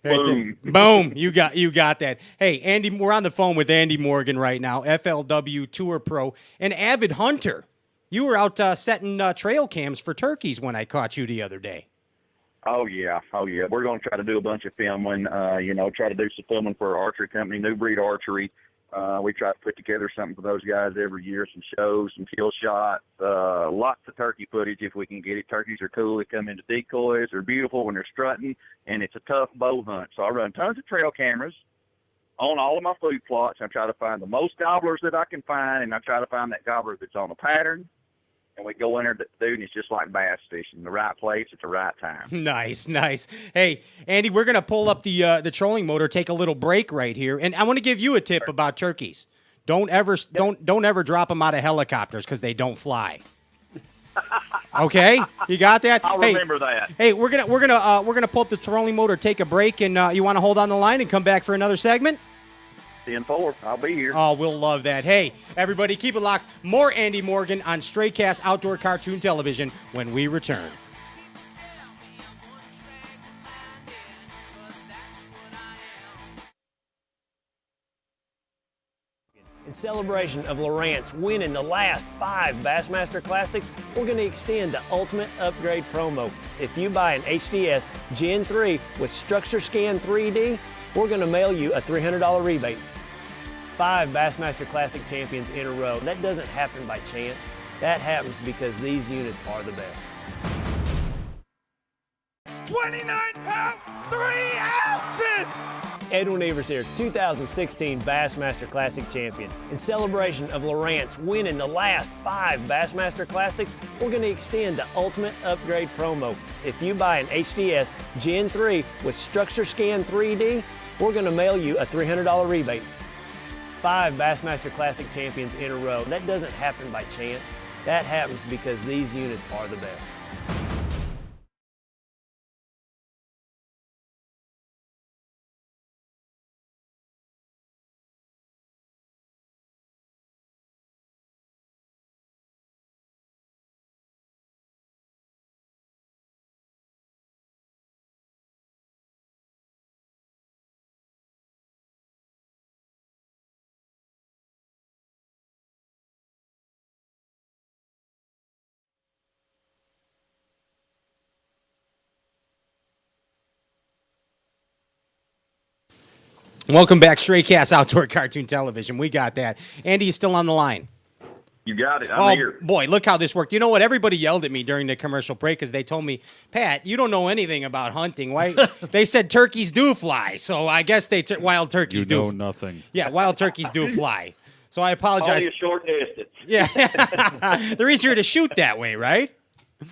Right boom, you got that. Hey, Andy, we're on the phone with Andy Morgan right now, FLW Tour Pro, an avid hunter. You were out setting trail cams for turkeys when I caught you the other day. Oh yeah. We're going to try to do a bunch of filming. Try to do some filming for our archery company, New Breed Archery. We try to put together something for those guys every year, some shows, some kill shots, lots of turkey footage if we can get it. Turkeys are cool. They come into decoys. They're beautiful when they're strutting, and it's a tough bow hunt. So I run tons of trail cameras on all of my food plots. I try to find the most gobblers that I can find, and I try to find that gobbler that's on a pattern. And we go in there, dude, and it's just like bass fishing. The right place at the right time. Nice, nice. Hey, Andy, we're gonna pull up the trolling motor, take a little break right here, and I want to give you a tip about turkeys. Don't ever drop them out of helicopters because they don't fly. Okay, you got that? I'll remember that. Hey, we're gonna pull up the trolling motor, take a break, and you want to hold on the line and come back for another segment? 10-4. I'll be here. Oh, we'll love that. Hey, everybody, keep it locked. More Andy Morgan on Straycast Outdoor Cartoon Television when we return. In celebration of Lowrance winning the last 5 Bassmaster Classics, we're going to extend the Ultimate Upgrade promo. If you buy an HDS Gen 3 with Structure Scan 3D, we're going to mail you a $300 rebate. 5 Bassmaster Classic champions in a row. That doesn't happen by chance. That happens because these units are the best. 29 pounds, 3 ounces! Edwin Evers here, 2016 Bassmaster Classic champion. In celebration of Lowrance winning the last 5 Bassmaster Classics, we're going to extend the Ultimate Upgrade promo. If you buy an HDS Gen 3 with Structure Scan 3D, we're going to mail you a $300 rebate. 5 Bassmaster Classic champions in a row. That doesn't happen by chance. That happens because these units are the best. Welcome back, Straycast Outdoor Cartoon Television. We got that. Andy is still on the line. You got it. I'm here. Boy, look how this worked. You know what? Everybody yelled at me during the commercial break because they told me, Pat, you don't know anything about hunting. Why? They said turkeys do fly, so I guess wild turkeys do. You know nothing. Yeah, wild turkeys do fly. So I apologize. Only a short distance. Yeah. They're easier to shoot that way, right?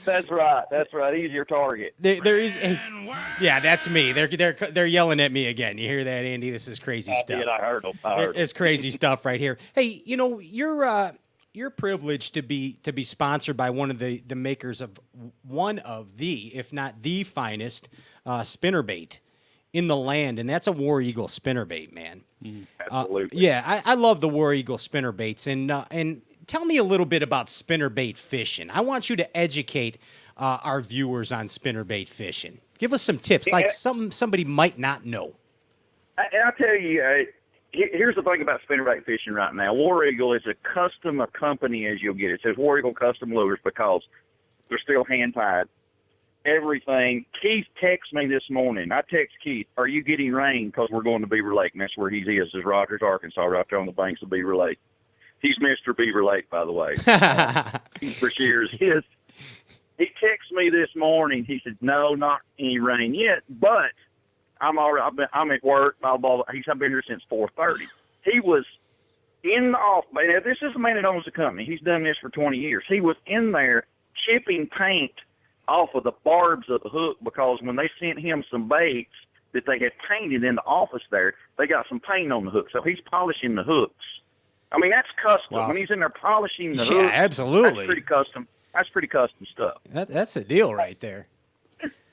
That's right. That's right. Easier target. Yeah, that's me. They're yelling at me again. You hear that, Andy? This is crazy stuff. I heard them. It's crazy stuff right here. Hey, you know, you're privileged to be sponsored by one of the makers of one of the, if not the finest, spinnerbait in the land, and that's a War Eagle spinnerbait, man. Absolutely. Yeah, I love the War Eagle spinnerbaits, and tell me a little bit about spinnerbait fishing. I want you to educate our viewers on spinnerbait fishing. Give us some tips, like somebody might not know. And I'll tell you, here's the thing about spinnerbait fishing right now. War Eagle is a custom company as you'll get. It says War Eagle Custom Lures because they're still hand-tied. Everything. Keith texted me this morning. I text Keith, are you getting rain? Because we're going to Beaver Lake, and that's where he is Rogers, Arkansas, right there on the banks of Beaver Lake. He's Mr. Beaver Lake, by the way. He for sure is. He texted me this morning. He said, no, not any rain yet, but I'm at work. Blah, blah, blah. I've been here since 4:30. He was in the office. Now, this is a man that owns the company. He's done this for 20 years. He was in there chipping paint off of the barbs of the hook because when they sent him some baits that they had painted in the office there, they got some paint on the hook. So he's polishing the hooks. I mean, that's custom. Wow. When he's in there polishing the hook, absolutely. That's pretty custom. That's pretty custom stuff. That's a deal right there.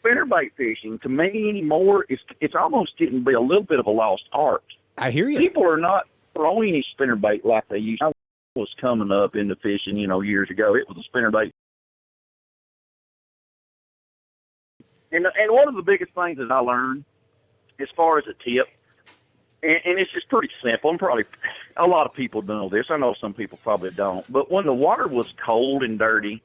Spinnerbait fishing, to me anymore, it's almost getting to be a little bit of a lost art. I hear you. People are not throwing any spinnerbait like they used to. I was coming up into fishing, years ago. It was a spinnerbait. And one of the biggest things that I learned, as far as a tip, and it's just pretty simple, and probably a lot of people know this. I know some people probably don't. But when the water was cold and dirty,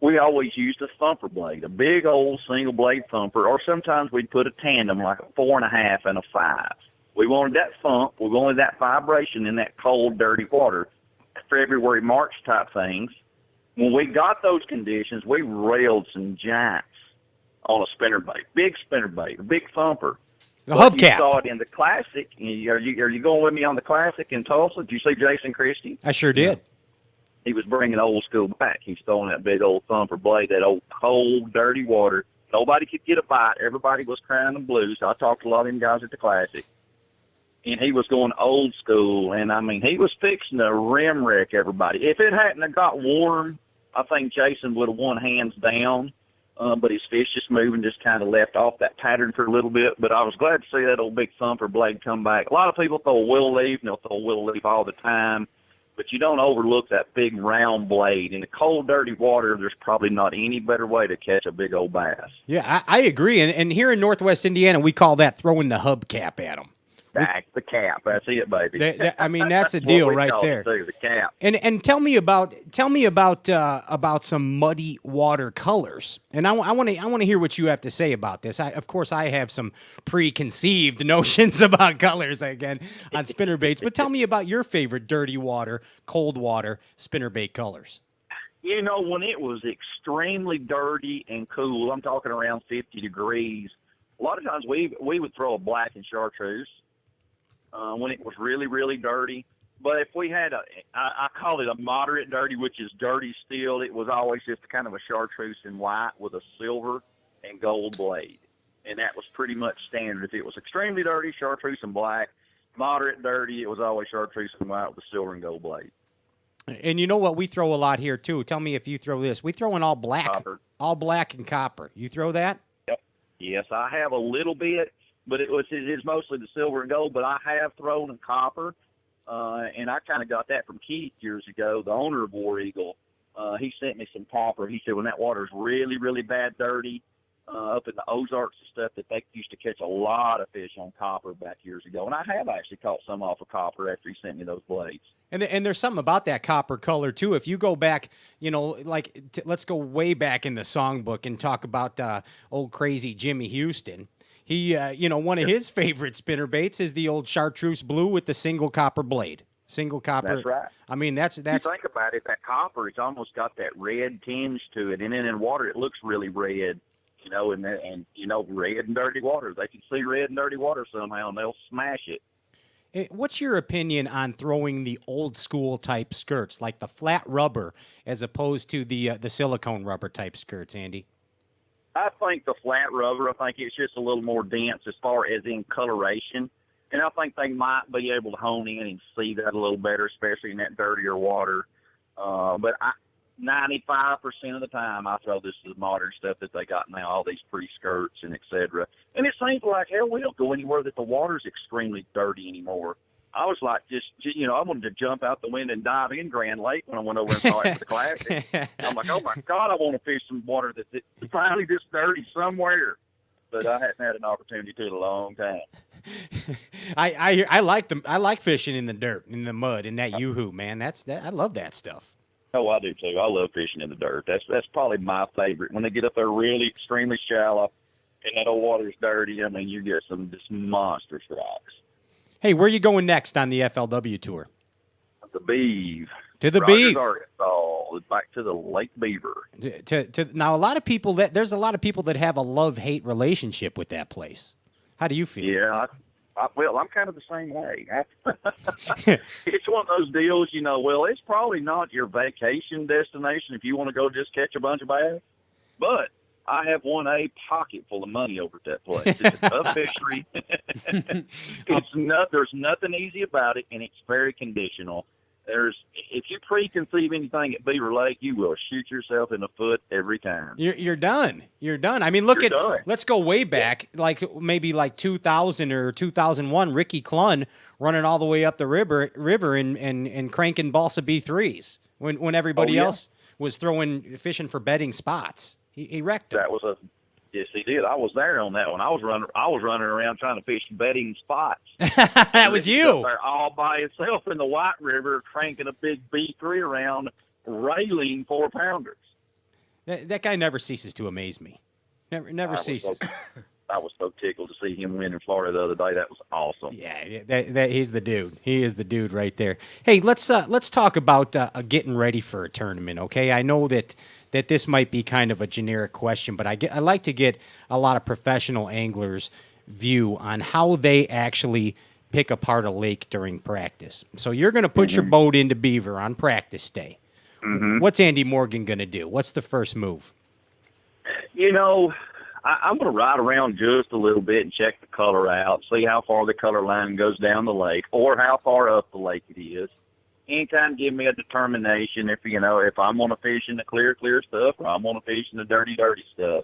we always used a thumper blade, a big old single blade thumper, or sometimes we'd put a tandem like a 4.5 and a 5 We wanted that thump. We wanted that vibration in that cold, dirty water. February, March type things. When we got those conditions, we railed some giants on a spinnerbait, big spinnerbait, a big thumper. The But you hubcap. saw it in the Classic. Are you going with me on the Classic in Tulsa? Did you see Jason Christie? I sure did. He was bringing old school back. He's throwing that big old thumper blade, that old cold, dirty water. Nobody could get a bite. Everybody was crying the blues. I talked to a lot of them guys at the Classic. And he was going old school. And, I mean, he was fixing to rim wreck everybody. If it hadn't have got warm, I think Jason would have won hands down. But his fish just moving, just kind of left off that pattern for a little bit. But I was glad to see that old big thumper blade come back. A lot of people throw a willow leaf, and they'll throw a willow leaf all the time. But you don't overlook that big round blade. In the cold, dirty water, there's probably not any better way to catch a big old bass. Yeah, I agree. And here in Northwest Indiana, we call that throwing the hubcap at them. That's the cap. That's it, baby. I mean, that's the deal what we right call there. it, too, the cap. And tell me about some muddy water colors. And I want to hear what you have to say about this. Of course, I have some preconceived notions about colors again on spinnerbaits. But tell me about your favorite dirty water, cold water spinnerbait colors. You know, when it was extremely dirty and cool, I'm talking around 50 degrees. A lot of times we would throw a black and chartreuse. When it was really, really dirty. But if we had I call it a moderate dirty, which is dirty still, it was always just kind of a chartreuse and white with a silver and gold blade. And that was pretty much standard. If it was extremely dirty, chartreuse and black. Moderate dirty, it was always chartreuse and white with a silver and gold blade. And you know what we throw a lot here, too? Tell me if you throw this. We throw in all black. Copper. All black and copper. You throw that? Yep. Yes, I have a little bit. But it's mostly the silver and gold. But I have thrown in copper, and I kind of got that from Keith years ago, the owner of War Eagle. He sent me some copper. He said when that water's really, really bad dirty, up in the Ozarks and stuff, that they used to catch a lot of fish on copper back years ago. And I have actually caught some off of copper after he sent me those blades. And there's something about that copper color, too. If you go back, you know, let's go way back in the songbook and talk about old crazy Jimmy Houston. He, one of his favorite spinnerbaits is the old chartreuse blue with the single copper blade. Single copper. That's right. I mean, that's. You think about it, that copper, it's almost got that red tinge to it. And then in water, it looks really red, you know, and red and dirty water. They can see red and dirty water somehow, and they'll smash it. What's your opinion on throwing the old school type skirts, like the flat rubber, as opposed to the silicone rubber type skirts, Andy? I think the flat rubber, I think it's just a little more dense as far as in coloration. And I think they might be able to hone in and see that a little better, especially in that dirtier water. But 95% of the time, I throw this is modern stuff that they got now, all these pre-skirts and et cetera. And it seems like, hell, we don't go anywhere that the water's extremely dirty anymore. I was like, I wanted to jump out the window and dive in Grand Lake when I went over and saw it for the Classic. I'm like, oh, my God, I want to fish some water that's finally this dirty somewhere. But I hadn't had an opportunity to in a long time. I like them. I like fishing in the dirt, in the mud, in that yoo-hoo, man. I love that stuff. Oh, I do too. I love fishing in the dirt. That's probably my favorite. When they get up there really extremely shallow and that old water's dirty, I mean, you get some just monster strikes. Hey, where are you going next on the FLW tour? The Beeve. To the Rogers, Beeve. Arkansas, back to the Lake Beaver. Now, there's a lot of people that have a love-hate relationship with that place. How do you feel? Yeah, I'm kind of the same way. It's one of those deals, it's probably not your vacation destination if you want to go just catch a bunch of bass, but I have won a pocket full of money over at that place. It's a tough fishery. There's nothing easy about it, and it's very conditional. If you preconceive anything at Beaver Lake, you will shoot yourself in the foot every time. You're done. You're done. I mean, let's go way back, maybe 2000 or 2001. Ricky Clunn running all the way up the river and cranking balsa B3s when everybody else was fishing for bedding spots. He wrecked them. Yes, he did. I was there on that one. I was running around trying to fish bedding spots. That was you. Up there all by himself in the White River, cranking a big B3 around, railing 4-pounders. That guy never ceases to amaze me. Never ceases. was so tickled to see him win in Florida the other day. That was awesome. Yeah, that he's the dude. He is the dude right there. Hey, let's talk about getting ready for a tournament. Okay, I know that this might be kind of a generic question, but I like to get a lot of professional anglers' view on how they actually pick apart a lake during practice. So you're going to put your boat into Beaver on practice day. What's Andy Morgan going to do? What's the first move? You know, I'm going to ride around just a little bit and check the color out, see how far the color line goes down the lake or how far up the lake it is. Anytime give me a determination if I'm going to fish in the clear stuff or I'm going to fish in the dirty stuff.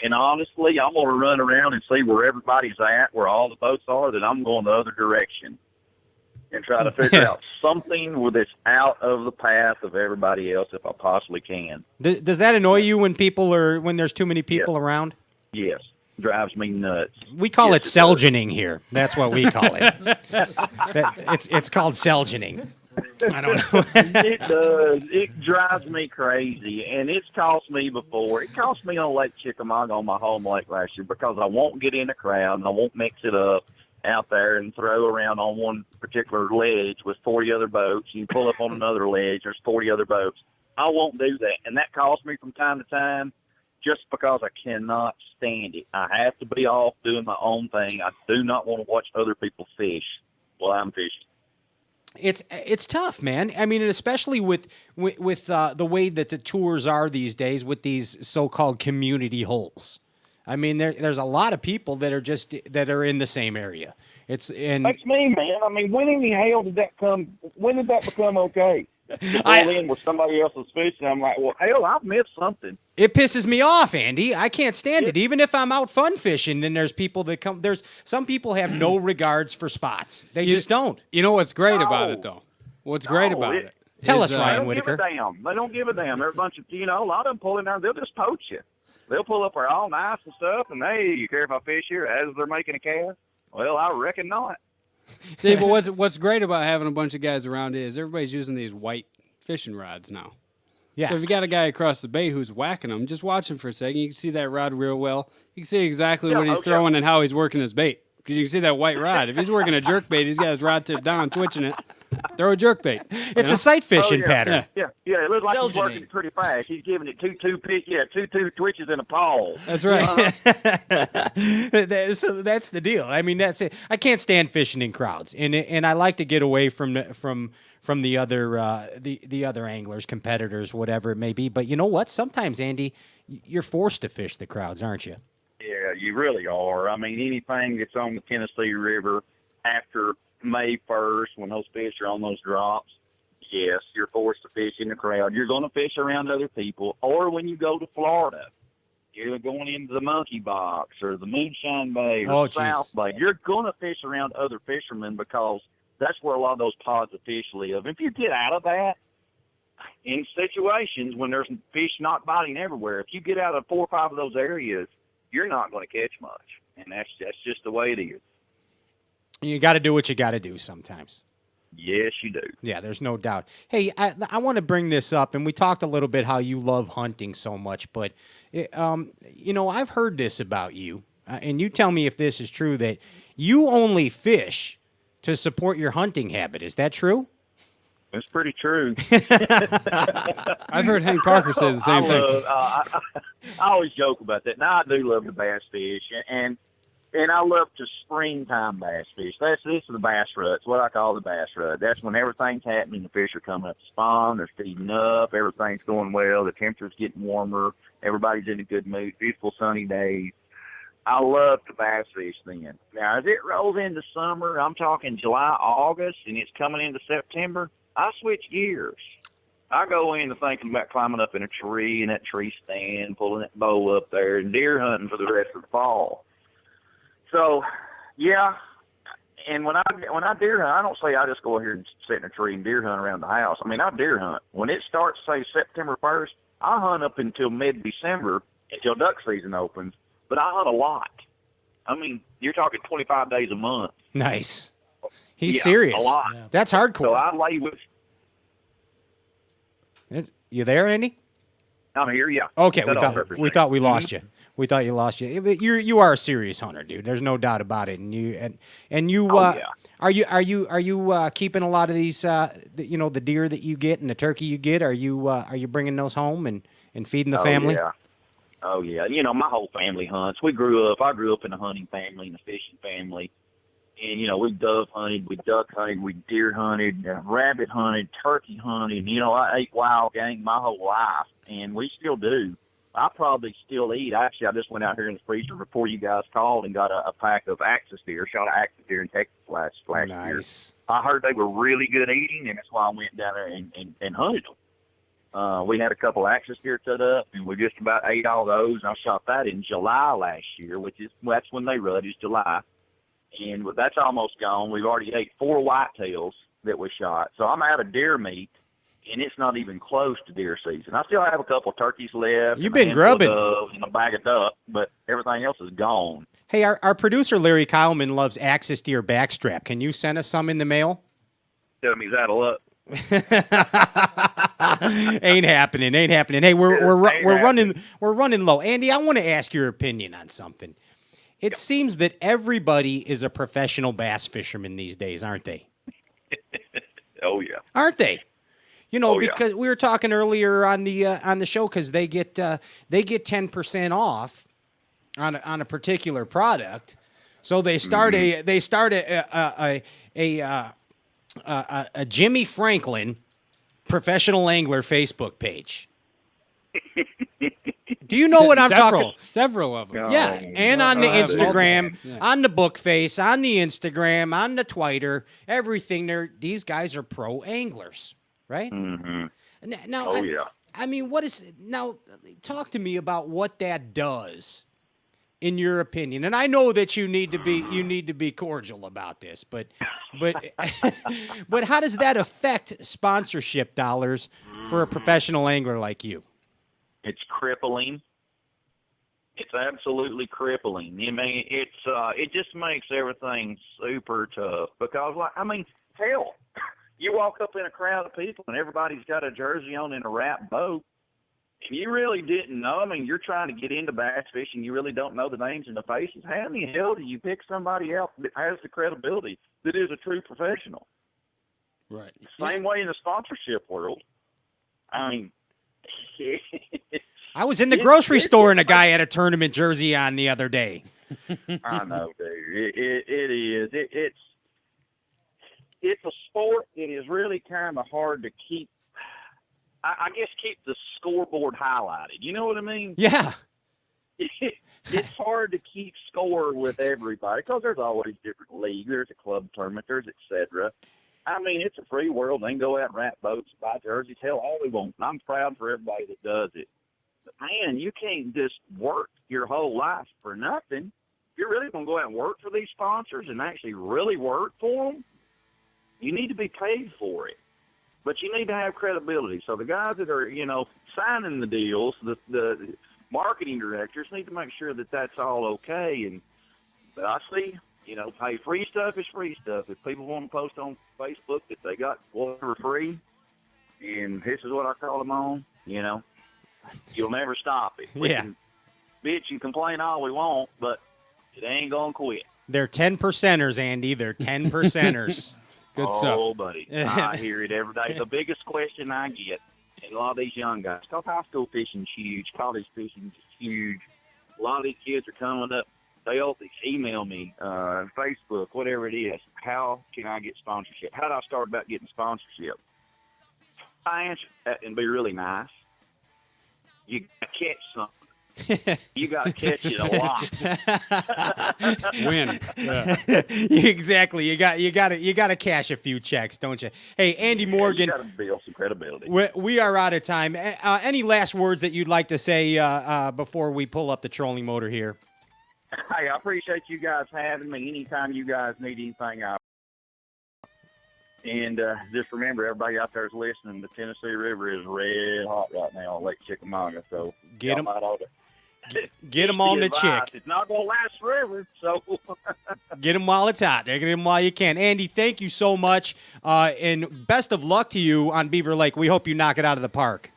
And honestly, I'm going to run around and see where everybody's at, where all the boats are, that I'm going the other direction and try to figure out something that's out of the path of everybody else if I possibly can. Does that annoy you when there's too many people around? Yes. Drives me nuts. We call it selgening here. That's what we call it. It's called selgening. I don't know. It does. It drives me crazy, and it's cost me before. It cost me on Lake Chickamauga on my home lake last year because I won't get in a crowd and I won't mix it up out there and throw around on one particular ledge with 40 other boats. You pull up on another ledge, there's 40 other boats. I won't do that, and that costs me from time to time just because I cannot stand it. I have to be off doing my own thing. I do not want to watch other people fish while I'm fishing. It's tough, man. I mean, and especially with the way that the tours are these days with these so-called community holes. I mean, there's a lot of people that are in the same area. That's me, man. I mean, when in the hell did that come? When did that become okay? I in with somebody else's fishing. I'm like, well, hell, I've missed something. It pisses me off, Andy. I can't stand it. Even if I'm out fun fishing, then there's people that come. There's some people have no regards for spots. They just don't. You know what's great about it, though? What's great about it? Tell us, Ryan Whitacre. They don't give a damn. They're a bunch of, a lot of them pull in there. They'll just poach you. They'll pull up there all nice and stuff, and hey, you care if I fish here as they're making a cast? Well, I reckon not. See, but what's great about having a bunch of guys around is everybody's using these white fishing rods now. Yeah. So if you got a guy across the bay who's whacking them, just watch him for a second. You can see that rod real well. You can see exactly what he's throwing and how he's working his bait. Because you can see that white rod. If he's working a jerk bait, he's got his rod tip down, twitching it. Throw a jerk bait. It's a sight fishing pattern. Yeah. It looks like he's working it pretty fast. He's giving it two twitches and a pause. That's right. So that's the deal. I mean, that's it. I can't stand fishing in crowds, and I like to get away from the other anglers, competitors, whatever it may be. But you know what? Sometimes, Andy, you're forced to fish the crowds, aren't you? Yeah, you really are. I mean, anything that's on the Tennessee River after May 1st, when those fish are on those drops, yes, you're forced to fish in the crowd. You're going to fish around other people. Or when you go to Florida, you're going into the Monkey Box or the Moonshine Bay or South Bay. You're going to fish around other fishermen because that's where a lot of those pods of fish live. If you get out of that, in situations when there's fish not biting everywhere, if you get out of 4 or 5 of those areas, you're not going to catch much. And that's just the way it is. You got to do what you got to do sometimes. Yes, you do. Yeah, there's no doubt. Hey, I want to bring this up, and we talked a little bit how you love hunting so much, but, I've heard this about you, and you tell me if this is true, that you only fish to support your hunting habit. Is that true? It's pretty true. I've heard Hank Parker say the same thing. I always joke about that. Now, I do love to bass fish, and I love to springtime bass fish. This is the bass rut. It's what I call the bass rut. That's when everything's happening. The fish are coming up to spawn. They're feeding up. Everything's going well. The temperature's getting warmer. Everybody's in a good mood. Beautiful sunny days. I love to bass fish then. Now, as it rolls into summer, I'm talking July, August, and it's coming into September, I switch gears. I go into thinking about climbing up in a tree and that tree stand, pulling that bow up there, and deer hunting for the rest of the fall. So, yeah, and when I deer hunt, I don't say I just go here and sit in a tree and deer hunt around the house. I mean, I deer hunt. When it starts, say, September 1st, I hunt up until mid-December, until duck season opens, but I hunt a lot. I mean, you're talking 25 days a month. Nice. He's serious. A lot. Yeah. That's hardcore. So I lay with... You there, Andy? I'm here, yeah. Okay, Cut off for a we second. thought we lost you. We thought you lost you. But you are a serious hunter, dude. There's no doubt about it. And you Oh, yeah. are you keeping a lot of these the deer that you get and the turkey you get? Are you bringing those home and feeding the family? Yeah. Oh yeah. You know, my whole family hunts. I grew up in a hunting family and a fishing family. And, you know, we dove hunted, we duck hunted, we deer hunted, rabbit hunted, turkey hunted. You know, I ate wild game my whole life, and we still do. I probably still eat. Actually, I just went out here in the freezer before you guys called and got a pack of axis deer, shot an axis deer in Texas last year. Nice. I heard they were really good eating, and that's why I went down there and hunted them. We had a couple axis deer cut up, and we just about ate all those. And I shot that in July last year, that's when they rut, is July. And that's almost gone. We've already ate 4 whitetails that we shot. So I'm out of deer meat, and it's not even close to deer season. I still have a couple of turkeys left. You've been grubbing. And a bag of duck, but everything else is gone. Hey, our producer Larry Kyleman loves axis deer backstrap. Can you send us some in the mail? Tell me, is that a luck? Ain't happening. Hey, we're running low. Andy, I want to ask your opinion on something. It seems that everybody is a professional bass fisherman these days, aren't they? Oh yeah. Aren't they? You know, Oh, yeah. because we were talking earlier on the show because they get 10% off on a particular product, so they start a Jimmy Franklin professional angler Facebook page. Do you know what I'm talking? Several of them. Yeah, and on the Instagram, Yeah. on the Bookface, on the Instagram, on the Twitter, everything. These guys are pro anglers, right? Mm-hmm. Now, Oh, yeah. I mean, talk to me about what that does, in your opinion. And I know that you need to be cordial about this, but but how does that affect sponsorship dollars for a professional angler like you? It's crippling. It's absolutely crippling. I mean, it just makes everything super tough because, hell, you walk up in a crowd of people and everybody's got a jersey on in a wrap boat, and you really didn't know. I mean, you're trying to get into bass fishing. You really don't know the names and the faces. How in the hell do you pick somebody else that has the credibility that is a true professional? Right. Same way in the sponsorship world. I mean, I was in the grocery store and a guy had a tournament jersey on the other day. I know, dude. It is. It's a sport that is really kind of hard to keep. I guess keep the scoreboard highlighted. You know what I mean? Yeah. It's hard to keep score with everybody because there's always different leagues. There's a club tournament. There's etc. I mean, it's a free world. They can go out and wrap boats, buy jerseys, hell, all they want. And I'm proud for everybody that does it. But, man, you can't just work your whole life for nothing. If you're really going to go out and work for these sponsors and actually really work for them, you need to be paid for it. But you need to have credibility. So the guys that are, signing the deals, the marketing directors need to make sure that that's all okay. But I see, hey, free stuff is free stuff. If people want to post on Facebook that they got whatever free, and this is what I call them on, you'll never stop it. We can bitch and complain all we want, but it ain't going to quit. They're 10%ers, Andy. They're 10%ers. Good stuff. Oh, buddy. I hear it every day. The biggest question I get, and a lot of these young guys, because high school fishing's huge, college fishing's huge. A lot of these kids are coming up. They always email me, Facebook, whatever it is. How can I get sponsorship? How do I start about getting sponsorship? I answer that and be really nice. You got to catch something. You got to catch it a lot. Win. Yeah. Exactly. You got to cash a few checks, don't you? Hey, Andy Morgan. You got to build some credibility. We are out of time. Any last words that you'd like to say before we pull up the trolling motor here? Hey, I appreciate you guys having me. Anytime you guys need anything, and just remember, everybody out there is listening. The Tennessee River is red hot right now on Lake Chickamauga, so get them on the advice. chick. It's not going to last forever, so get them while it's hot. Get them while you can. Andy, thank you so much, and best of luck to you on Beaver Lake. We hope you knock it out of the park.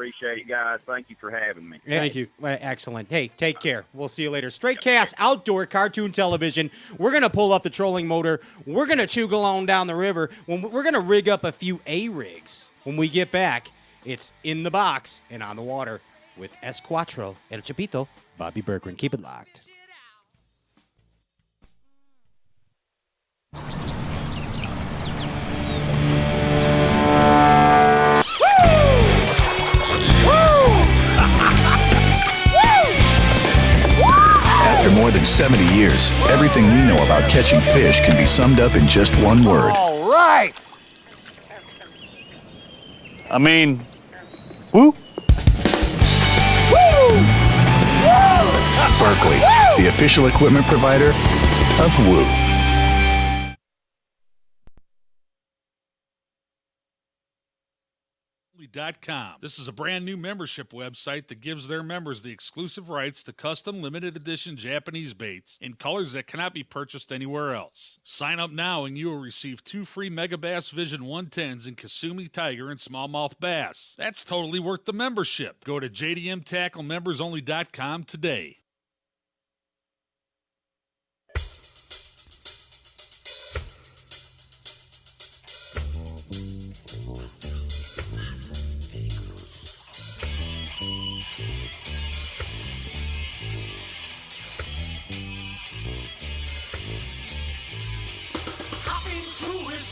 appreciate it, guys. Thank you for having me. Thank you. Excellent. Hey, take care. We'll see you later. Straight Cast Outdoor Cartoon Television. We're going to pull up the trolling motor. We're going to chug along down the river. We're going to rig up a few A-rigs. When we get back, it's In the Box and On the Water with S. Cuatro, El Chapito, Bobby Bergren. Keep it locked. After more than 70 years, everything we know about catching fish can be summed up in just one word. All right. I mean, woo. Berkeley, the official equipment provider of Woo. .com. This is a brand new membership website that gives their members the exclusive rights to custom limited edition Japanese baits in colors that cannot be purchased anywhere else. Sign up now and you will receive 2 free Megabass Vision 110s in Kasumi Tiger and Smallmouth Bass. That's totally worth the membership. Go to JDMTackleMembersOnly.com today.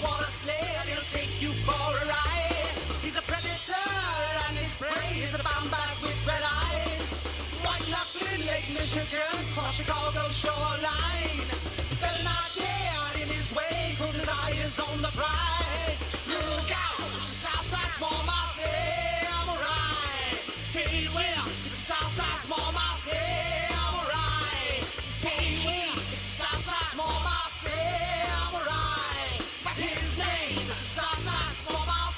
Water sled, he'll take you for a ride. He's a predator and his prey is a bombast with red eyes. White knuckling Lake Michigan, cross Chicago shoreline. Better not get in his way, cause his eye is on the prize. Look out, it's a Southside smallmouth samurai. Take well, it's a Southside smallmouth samurai. Take well, it's a Southside smallmouth samurai. His name is Southside Smallmouth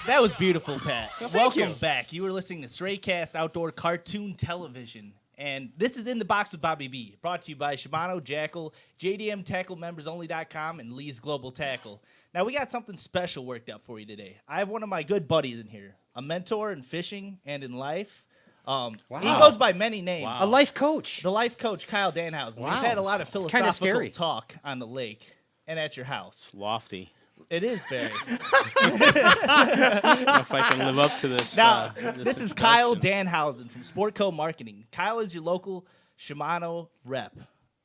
That was beautiful, Pat. Well, Welcome you. back. You were listening to Stray Cast Outdoor Cartoon Television. And this is In the Box with Bobby B. Brought to you by Shimano, Jackal, JDM TackleMembersOnly.com, and Lee's Global Tackle. Now, we got something special worked up for you today. I have one of my good buddies in here, a mentor in fishing and in life. He goes by many names. Wow. A life coach. The life coach, Kyle Danhausen. Wow. We've had a lot of It's kinda philosophical scary. talk on the lake and at your house. Lofty. It is very. I don't know if I can live up to this. Now, this is Kyle Danhausen from Sportco Marketing. Kyle is your local Shimano rep.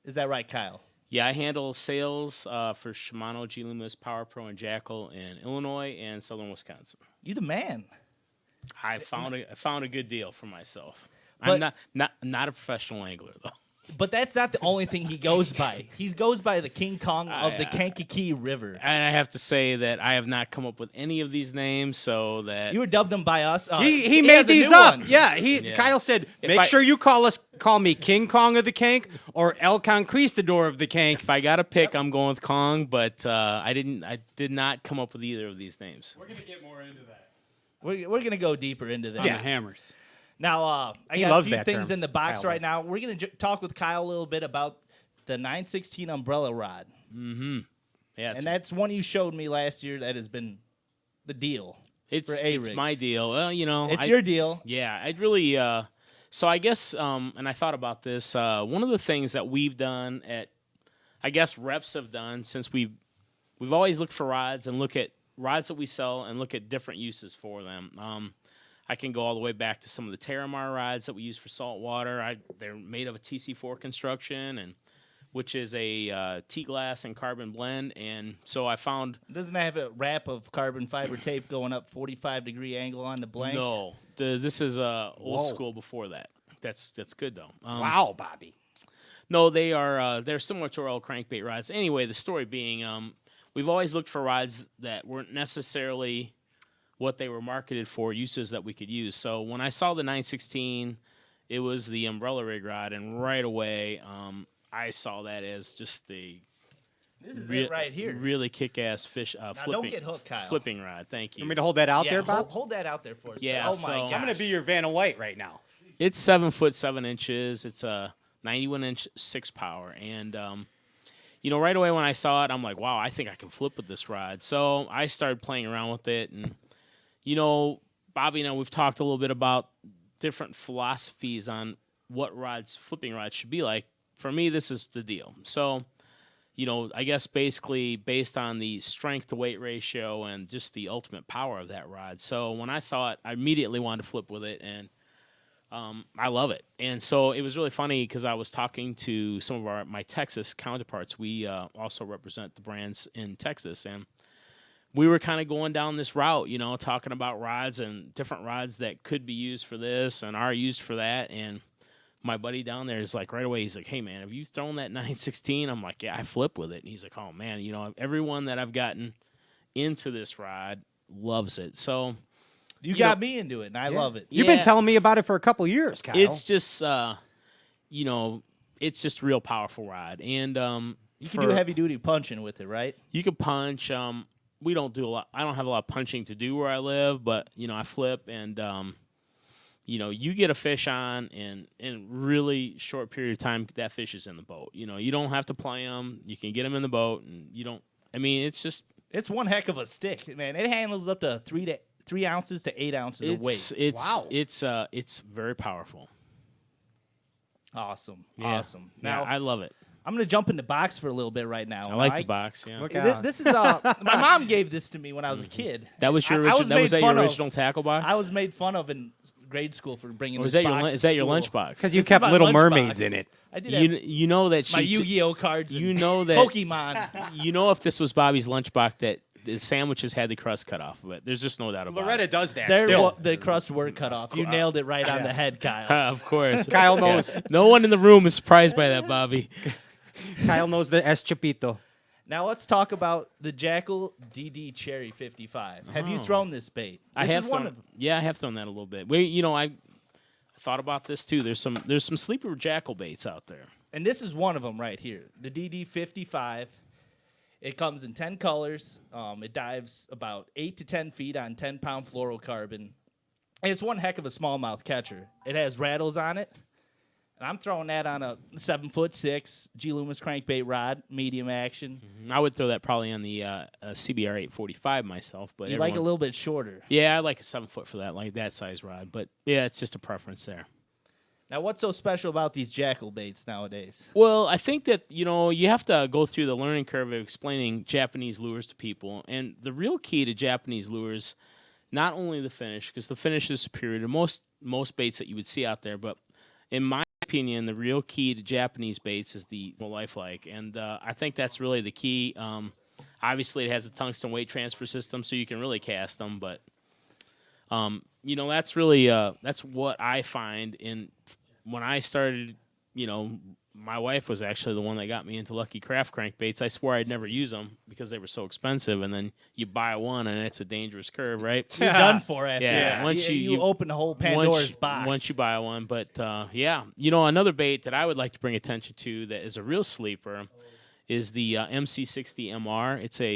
Is that right, Kyle? Yeah, I handle sales for Shimano, G. Loomis, Power Pro, and Jackal in Illinois and southern Wisconsin. You the man. I found a good deal for myself. But- I'm not a professional angler though. But that's not the only thing he goes by. He goes by the King Kong of the Kankakee River. And I have to say that I have not come up with any of these names, so that You were dubbed them by us. He has made a these new up. one. Yeah, Kyle said, make sure you call me King Kong of the Kank or El Conquistador of the Kank. If I got to pick, I'm going with Kong, but I did not come up with either of these names. We're gonna get more into that. We're gonna go deeper into that. On the hammers. Now, I He got loves a few that things term. in the box Kyle right does. now. We're going to talk with Kyle a little bit about the 916 umbrella rod. Mm-hmm. Yeah, And that's one you showed me last year that has been the deal it's for A-rigs. my deal. Well, you know, It's your deal. Yeah, I'd really. So I guess, and I thought about this. One of the things that we've done I guess reps have done since we've always looked for rods and look at rods that we sell and look at different uses for them. I can go all the way back to some of the Terramar rods that we use for saltwater. They're made of a TC4 construction, which is a T-glass and carbon blend. And so I found... Doesn't that have a wrap of carbon fiber tape going up 45-degree angle on the blank? No. This is old school before that. That's good, though. Wow, Bobby. No, they're similar to our old crankbait rods. Anyway, the story being, we've always looked for rods that weren't necessarily what they were marketed for, uses that we could use. So when I saw the 916, it was the umbrella rig rod, and right away I saw that as just the This is it right here. really kick-ass fish flipping, don't get hooked, Kyle. flipping rod. Thank you. You want me to hold that out there, Bob? Hold that out there for us. Yeah, Oh, so- my gosh. I'm going to be your Vanna White right now. It's 7 foot 7 inches. It's a 91-inch 6-power, and right away when I saw it, I'm like, wow, I think I can flip with this rod. So I started playing around with it, and Bobby and I, we've talked a little bit about different philosophies on what flipping rods should be like. For me, this is the deal. So, I guess basically based on the strength to weight ratio and just the ultimate power of that rod. So when I saw it, I immediately wanted to flip with it, and I love it. And so it was really funny because I was talking to some of my Texas counterparts. We also represent the brands in Texas, and we were kind of going down this route, talking about rods and different rods that could be used for this and are used for that. And my buddy down there is like, right away, he's like, hey, man, have you thrown that 916? I'm like, yeah, I flip with it. And he's like, oh, man, everyone that I've gotten into this rod loves it. So you got me into it, and I love it. You've been telling me about it for a couple years, Kyle. It's just, it's just a real powerful rod. And you can do heavy-duty punching with it, right? You can punch. We don't do a lot. I don't have a lot of punching to do where I live, but, I flip, and you get a fish on, and in a really short period of time, that fish is in the boat. You don't have to play them. You can get them in the boat, and it's just. It's one heck of a stick, man. It handles up to 3 ounces to 8 ounces of weight. Wow. It's very powerful. Awesome. Yeah. Awesome. Now, I love it. I'm going to jump in the box for a little bit right now. I like the box, yeah. This is my mom gave this to me when I was a kid. That was your original tackle box? I was made fun of in grade school for bringing this box. Is that your lunchbox? Because you kept Little Mermaids in it. I did. You know that she my Yu-Gi-Oh cards. You know that Pokemon. If this was Bobby's lunchbox, that the sandwiches had the crust cut off of it. There's just no doubt about Loretta it. does that still. The crust were cut off. You nailed it right on the head, Kyle. Of course. Kyle knows. No one in the room is surprised by that, Bobby. Kyle knows the Es Chapito. Now let's talk about the Jackal DD Cherry 55. Have you thrown this bait? I have thrown. Yeah, I have thrown that a little bit. I thought about this too. There's some sleeper Jackal baits out there, and this is one of them right here. The DD 55. It comes in 10 colors. It dives about 8 to 10 feet on 10-pound fluorocarbon. And it's one heck of a smallmouth catcher. It has rattles on it. And I'm throwing that on a 7'6" G. Loomis crankbait rod, medium action. I would throw that probably on the CBR 845 myself. But you like a little bit shorter. Yeah, I like a 7 foot for that, like that size rod. But yeah, it's just a preference there. Now, what's so special about these Jackal baits nowadays? Well, I think that, you have to go through the learning curve of explaining Japanese lures to people. And the real key to Japanese lures, not only the finish, because the finish is superior to most baits that you would see out there, but in my opinion, the real key to Japanese baits is the lifelike. And I think that's really the key. Obviously, it has a tungsten weight transfer system, so you can really cast them. But, that's really that's what I find when I started, my wife was actually the one that got me into Lucky Craft crankbaits. I swore I'd never use them because they were so expensive, and then you buy one, and it's a dangerous curve, right? You're done for after that. Yeah, once you open the whole Pandora's box. Once you buy one. But, another bait that I would like to bring attention to that is a real sleeper is the MC60MR. It's a...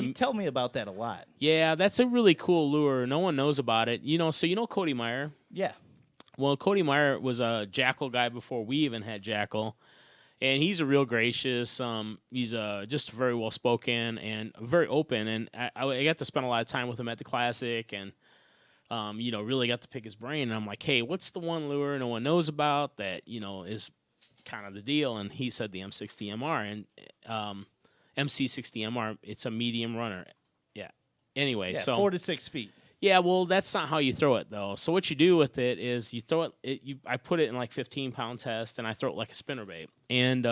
you tell me about that a lot. Yeah, that's a really cool lure. No one knows about it. So Cody Meyer? Yeah. Well, Cody Meyer was a Jackal guy before we even had Jackal, and he's a real gracious. He's just very well spoken and very open, and I got to spend a lot of time with him at the Classic, and really got to pick his brain. And I'm like, hey, what's the one lure no one knows about that is kind of the deal? And he said the M60MR, and MC60MR. It's a medium runner. Yeah. Anyway, so 4 to 6 feet. Yeah, well, that's not how you throw it, though. So what you do with it is you throw it. I put it in like 15-pound test, and I throw it like a spinnerbait, and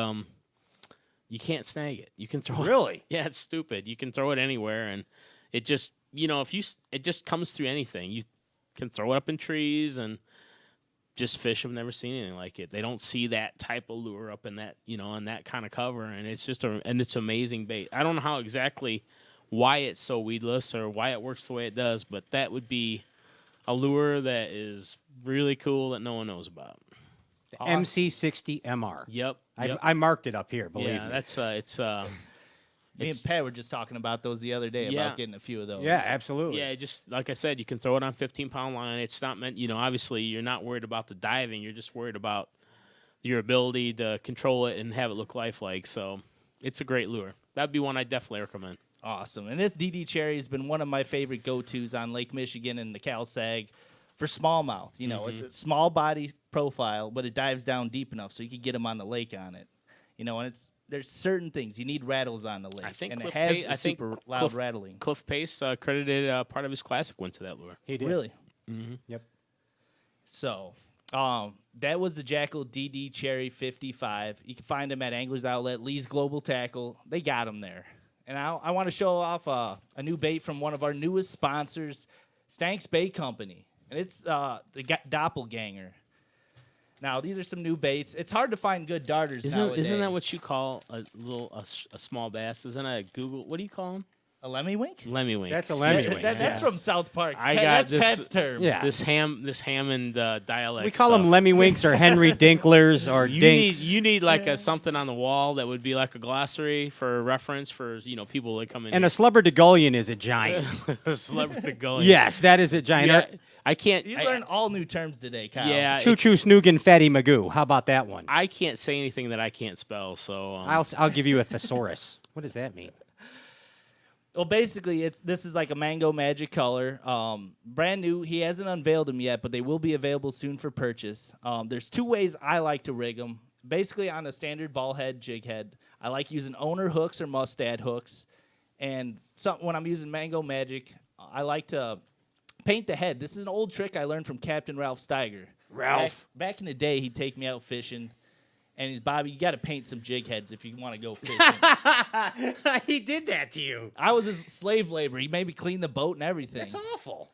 you can't snag it. You can throw it. Really? Yeah, it's stupid. You can throw it anywhere, and it just it just comes through anything. You can throw it up in trees, and just fish have never seen anything like it. They don't see that type of lure up in that on that kind of cover, and it's it's amazing bait. I don't know how exactly why it's so weedless or why it works the way it does, but that would be a lure that is really cool that no one knows about. The MC60MR. Yep. I marked it up here, believe me. Yeah, that's it's Me and Pat were just talking about those the other day about getting a few of those. Yeah, absolutely. Yeah, just like I said, you can throw it on 15-pound line. It's not meant, obviously you're not worried about the diving. You're just worried about your ability to control it and have it look lifelike. So it's a great lure. That'd be one I definitely recommend. Awesome. And this DD Cherry has been one of my favorite go-tos on Lake Michigan and the Cal Sag for smallmouth. It's a small body profile, but it dives down deep enough so you can get them on the lake on it. And there's certain things. You need rattles on the lake. I think and Cliff it has Pace, a super loud rattling. Cliff Pace credited part of his classic went to that lure. He did. Really? Mm-hmm. Yep. So that was the Jackal DD Cherry 55. You can find them at Anglers Outlet, Lee's Global Tackle. They got them there. And I want to show off a new bait from one of our newest sponsors, Stank's Bait Company. And it's the Doppelganger. Now, these are some new baits. It's hard to find good darters nowadays. Isn't that what you call a small bass? Isn't that a Google? What do you call them? A lemmy-wink? Lemmy-wink. That's a lemmy-wink. That's from South Park. That's Pat's term. Yeah. This Hammond dialect. We call them lemmy-winks or Henry Dinklers or dinks. You need like something on the wall that would be like a glossary for reference for people that come in. And a Slubberdigullion is a giant. Slubberdigullion. Yes, that is a giant. Yeah, I can't. You learned all new terms today, Kyle. Yeah. Choo-choo Snoogan Fatty Magoo. How about that one? I can't say anything that I can't spell, so I'll give you a thesaurus. What does that mean? Well, basically, this is like a mango magic color. Brand new. He hasn't unveiled them yet, but they will be available soon for purchase. There's two ways I like to rig them. Basically, on a standard ball head, jig head, I like using owner hooks or mustad hooks. And when I'm using mango magic, I like to paint the head. This is an old trick I learned from Captain Ralph Steiger. Back in the day, he'd take me out fishing. And he's, Bobby, you got to paint some jig heads if you want to go fishing. He did that to you. I was his slave labor. He made me clean the boat and everything. That's awful.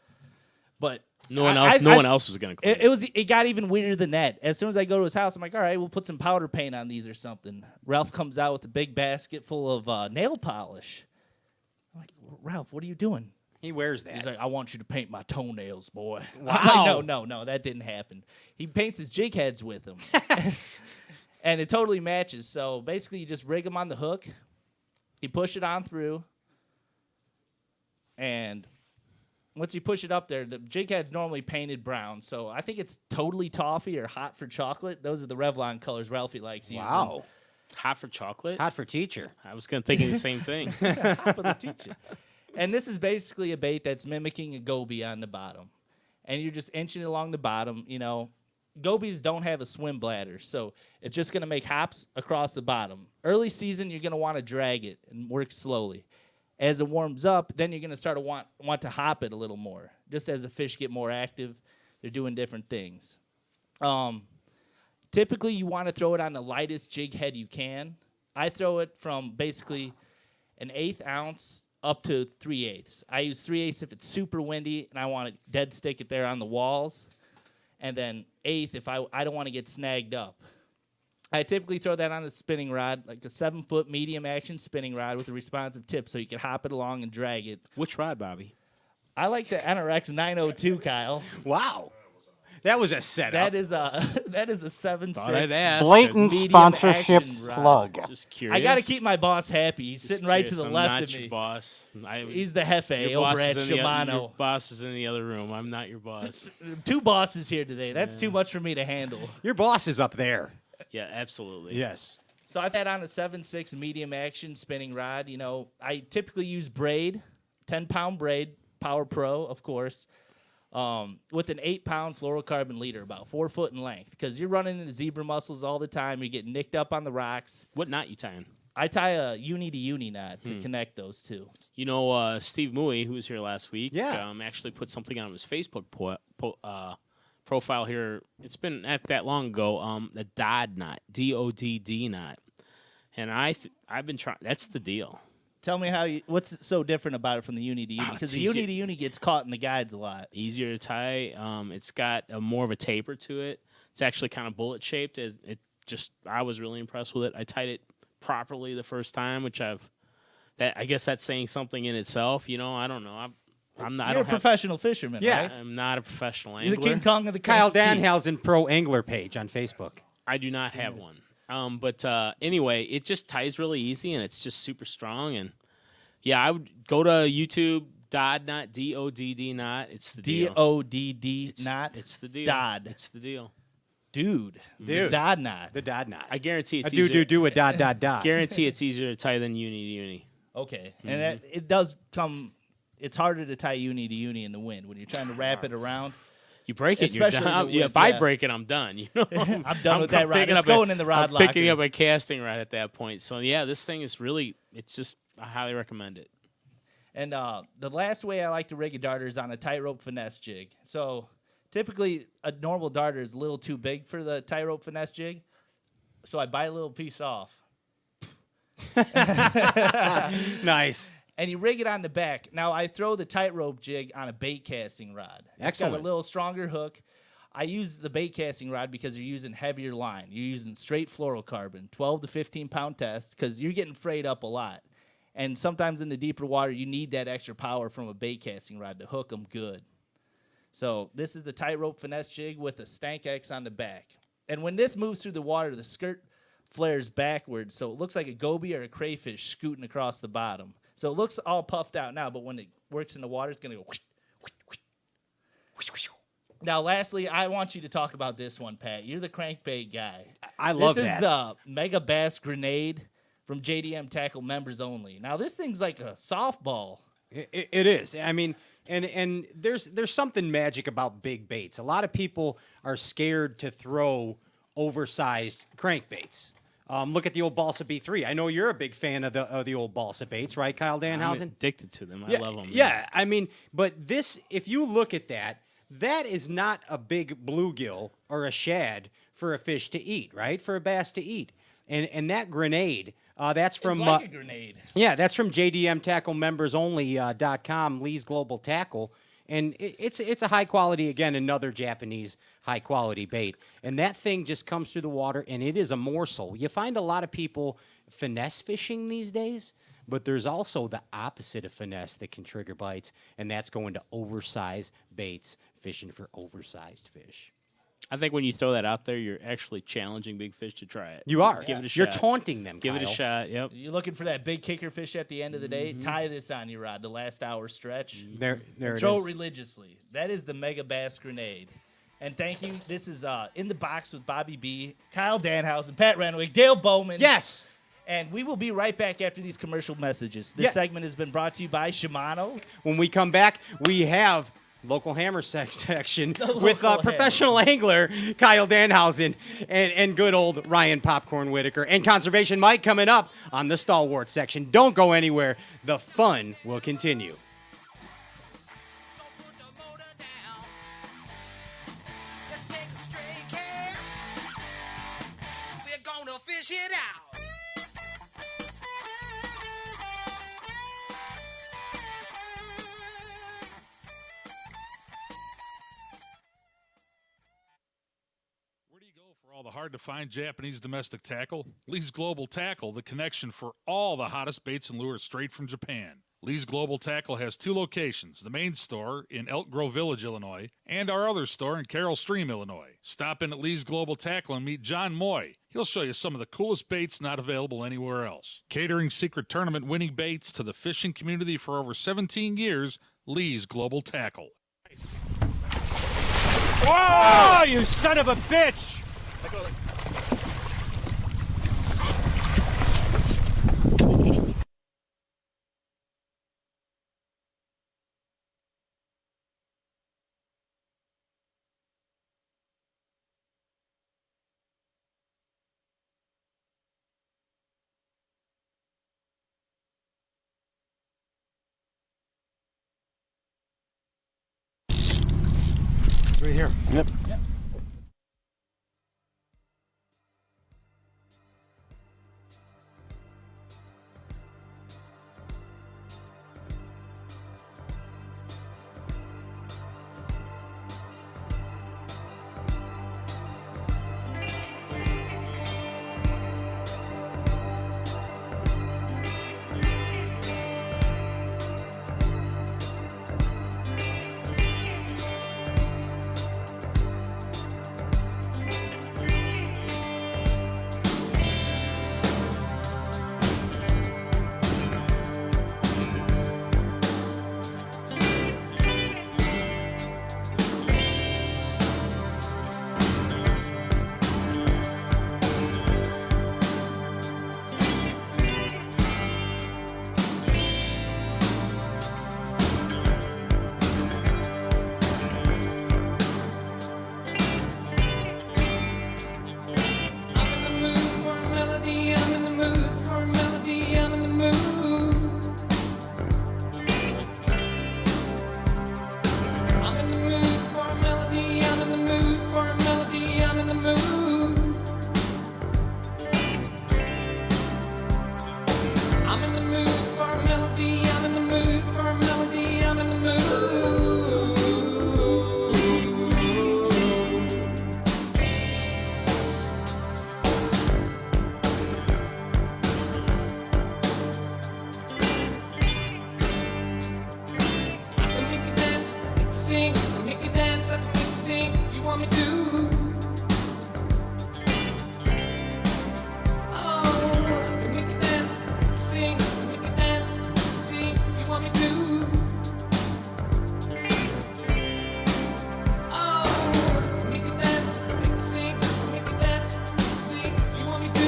But no one else was going to clean it got even weirder than that. As soon as I go to his house, I'm like, all right, we'll put some powder paint on these or something. Ralph comes out with a big basket full of nail polish. I'm like, Ralph, what are you doing? He wears that. He's like, I want you to paint my toenails, boy. Wow. I'm like, no, that didn't happen. He paints his jig heads with them. And it totally matches. So basically, you just rig them on the hook. You push it on through. And once you push it up there, the jig head's normally painted brown. So I think it's totally toffee or hot for chocolate. Those are the Revlon colors Ralphie likes using. Wow. Hot for chocolate? Hot for teacher. I was going to think of the same thing. Hot for the teacher. And this is basically a bait that's mimicking a goby on the bottom. And you're just inching it along the bottom, Gobies don't have a swim bladder, so it's just going to make hops across the bottom. Early season, you're going to want to drag it and work slowly. As it warms up, then you're going to start to want to hop it a little more. Just as the fish get more active, they're doing different things. Typically, you want to throw it on the lightest jig head you can. I throw it from basically an 1/8 ounce up to 3/8. I use 3/8 if it's super windy and I want to dead stick it there on the walls. And then 1/8 if I don't want to get snagged up. I typically throw that on a spinning rod, like a 7-foot medium action spinning rod with a responsive tip so you can hop it along and drag it. Which rod, Bobby? I like the NRX 902, Kyle. Wow. That was a setup. That is a 7.6 blatant medium sponsorship action rod. plug. Just curious. I got to keep my boss happy. He's sitting right to the I'm left not of your me. boss. He's the Hefe Your over boss at is in the Shimano. your boss is in the other room. I'm not your boss. Two bosses here today. That's too much for me to handle. Your boss is up there. Yeah, absolutely. Yes. So I've had on a 7.6 medium action spinning rod. I typically use braid, 10-pound braid, Power Pro, of course, with an 8-pound fluorocarbon leader, about 4 foot in length, because you're running into zebra mussels all the time. You're getting nicked up on the rocks. What knot you tying? I tie a uni-to-uni knot to connect those two. Steve Mui, who was here last week, Yeah. actually put something on his Facebook profile here. It's been not that long ago. The Dodd knot, DODD knot, and I've been trying. That's the deal. Tell me what's so different about it from the uni-to-uni? Because the uni-to-uni gets caught in the guides a lot. Easier to tie. It's got more of a taper to it. It's actually kind of bullet shaped. I was really impressed with it. I tied it properly the first time, which I guess that's saying something in itself. I don't know. I'm not. You're a professional fisherman, right? I'm not a professional You're angler. the King Kong of the Kyle Country. Danhausen Pro Angler page on Facebook. I do not have one. But anyway, it just ties really easy, and it's just super strong. And yeah, I would go to YouTube. Dodd knot, DODD knot. It's the deal. DODD knot. It's the deal. Dodd. It's the deal. Dude. The Dodd knot. The Dodd knot. I guarantee it's a easier. do a dot. Guarantee it's easier to tie than uni to uni. Okay, and it does come. It's harder to tie uni to uni in the wind when you're trying to wrap it around. You break it, you're Especially done. the Yeah, wind, if I yeah. break it, I'm done. You know, I'm done with that rod. picking It's up going in the rod I'm locker. picking up a casting rod at that point. So yeah, this thing is really. It's just I highly recommend it. And the last way I like to rig a darter is on a tightrope finesse jig. So typically a normal darter is a little too big for the tightrope finesse jig. So I bite a little piece off. Nice. And you rig it on the back. Now I throw the tightrope jig on a bait casting rod. It's got Excellent. a little stronger hook. I use the bait casting rod because you're using heavier line. You're using straight fluorocarbon, 12 to 15 pound test, because you're getting frayed up a lot. And sometimes in the deeper water, you need that extra power from a bait casting rod to hook them good. So this is the tightrope finesse jig with a Stank X on the back. And when this moves through the water, the skirt flares backwards, so it looks like a goby or a crayfish scooting across the bottom. So it looks all puffed out now, but when it works in the water, it's going to go whoosh, whoosh, whoosh, whoosh, whoosh. Now, lastly, I want you to talk about this one, Pat. You're the crankbait guy. I love that. This that. is the Mega Bass Grenade from JDM Tackle members only. Now, this thing's like a softball. It is. I mean, and there's something magic about big baits. A lot of people are scared to throw oversized crankbaits. Look at the old Balsa B3. I know you're a big fan of the old Balsa baits, right, Kyle Danhausen? I'm addicted to them. I love them. Yeah, I mean, but this, if you look at that, that is not a big bluegill or a shad for a fish to eat, right? For a bass to eat. And that grenade, that's from It's like a grenade. Yeah, that's from JDM Tackle members only.com, Lee's Global Tackle. And it's a high quality, again, another Japanese high quality bait. And that thing just comes through the water, and it is a morsel. You find a lot of people finesse fishing these days, but there's also the opposite of finesse that can trigger bites, and that's going to oversized baits, fishing for oversized fish. I think when you throw that out there, you're actually challenging big fish to try it. You are. Give it a shot. You're taunting them, Give it a Kyle. shot. Yep. You're looking for that big kicker fish at the end of the day. Tie this on your rod, the last hour stretch. There and it throw is. it religiously. That is the Mega Bass Grenade. And thank you. This is In the Box with Bobby B, Kyle Danhausen, Pat Renwick, Dale Bowman. Yes. And we will be right back after these commercial messages. This segment has been brought to you by Shimano. When we come back, we have local hammer section with local professional angler Kyle Danhausen and good old Ryan Popcorn Whitacre and Conservation Mike coming up on the Stalwart section. Don't go anywhere. The fun will continue. Let's take a stray cast. We're gonna fish it out. For all the hard-to-find Japanese domestic tackle, Lee's Global Tackle, the connection for all the hottest baits and lures straight from Japan. Lee's Global Tackle has two locations, the main store in Elk Grove Village, Illinois, and our other store in Carroll Stream, Illinois. Stop in at Lee's Global Tackle and meet John Moy. He'll show you some of the coolest baits not available anywhere else. Catering secret tournament winning baits to the fishing community for over 17 years, Lee's Global Tackle. Whoa, you son of a bitch! Right here. Yep. sing, you want me to. Oh, can make you dance, sing, make you dance, sing, you want me to. Oh, make you dance, make you sing, make you dance, sing, you want me to.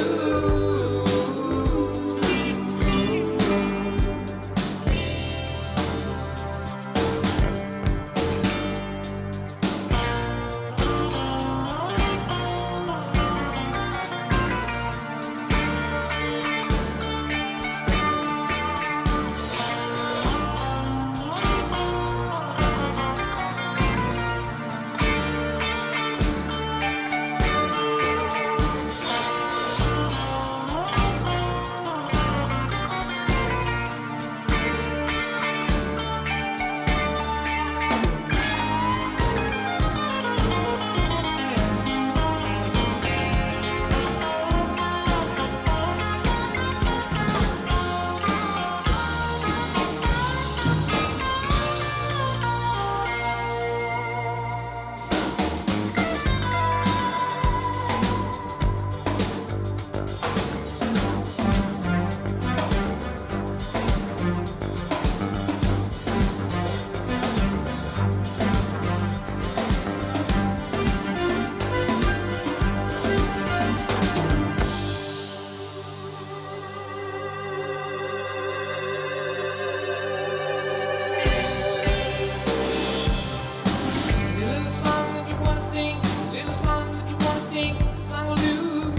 Little song that you wanna sing, little song that you wanna sing, song will do.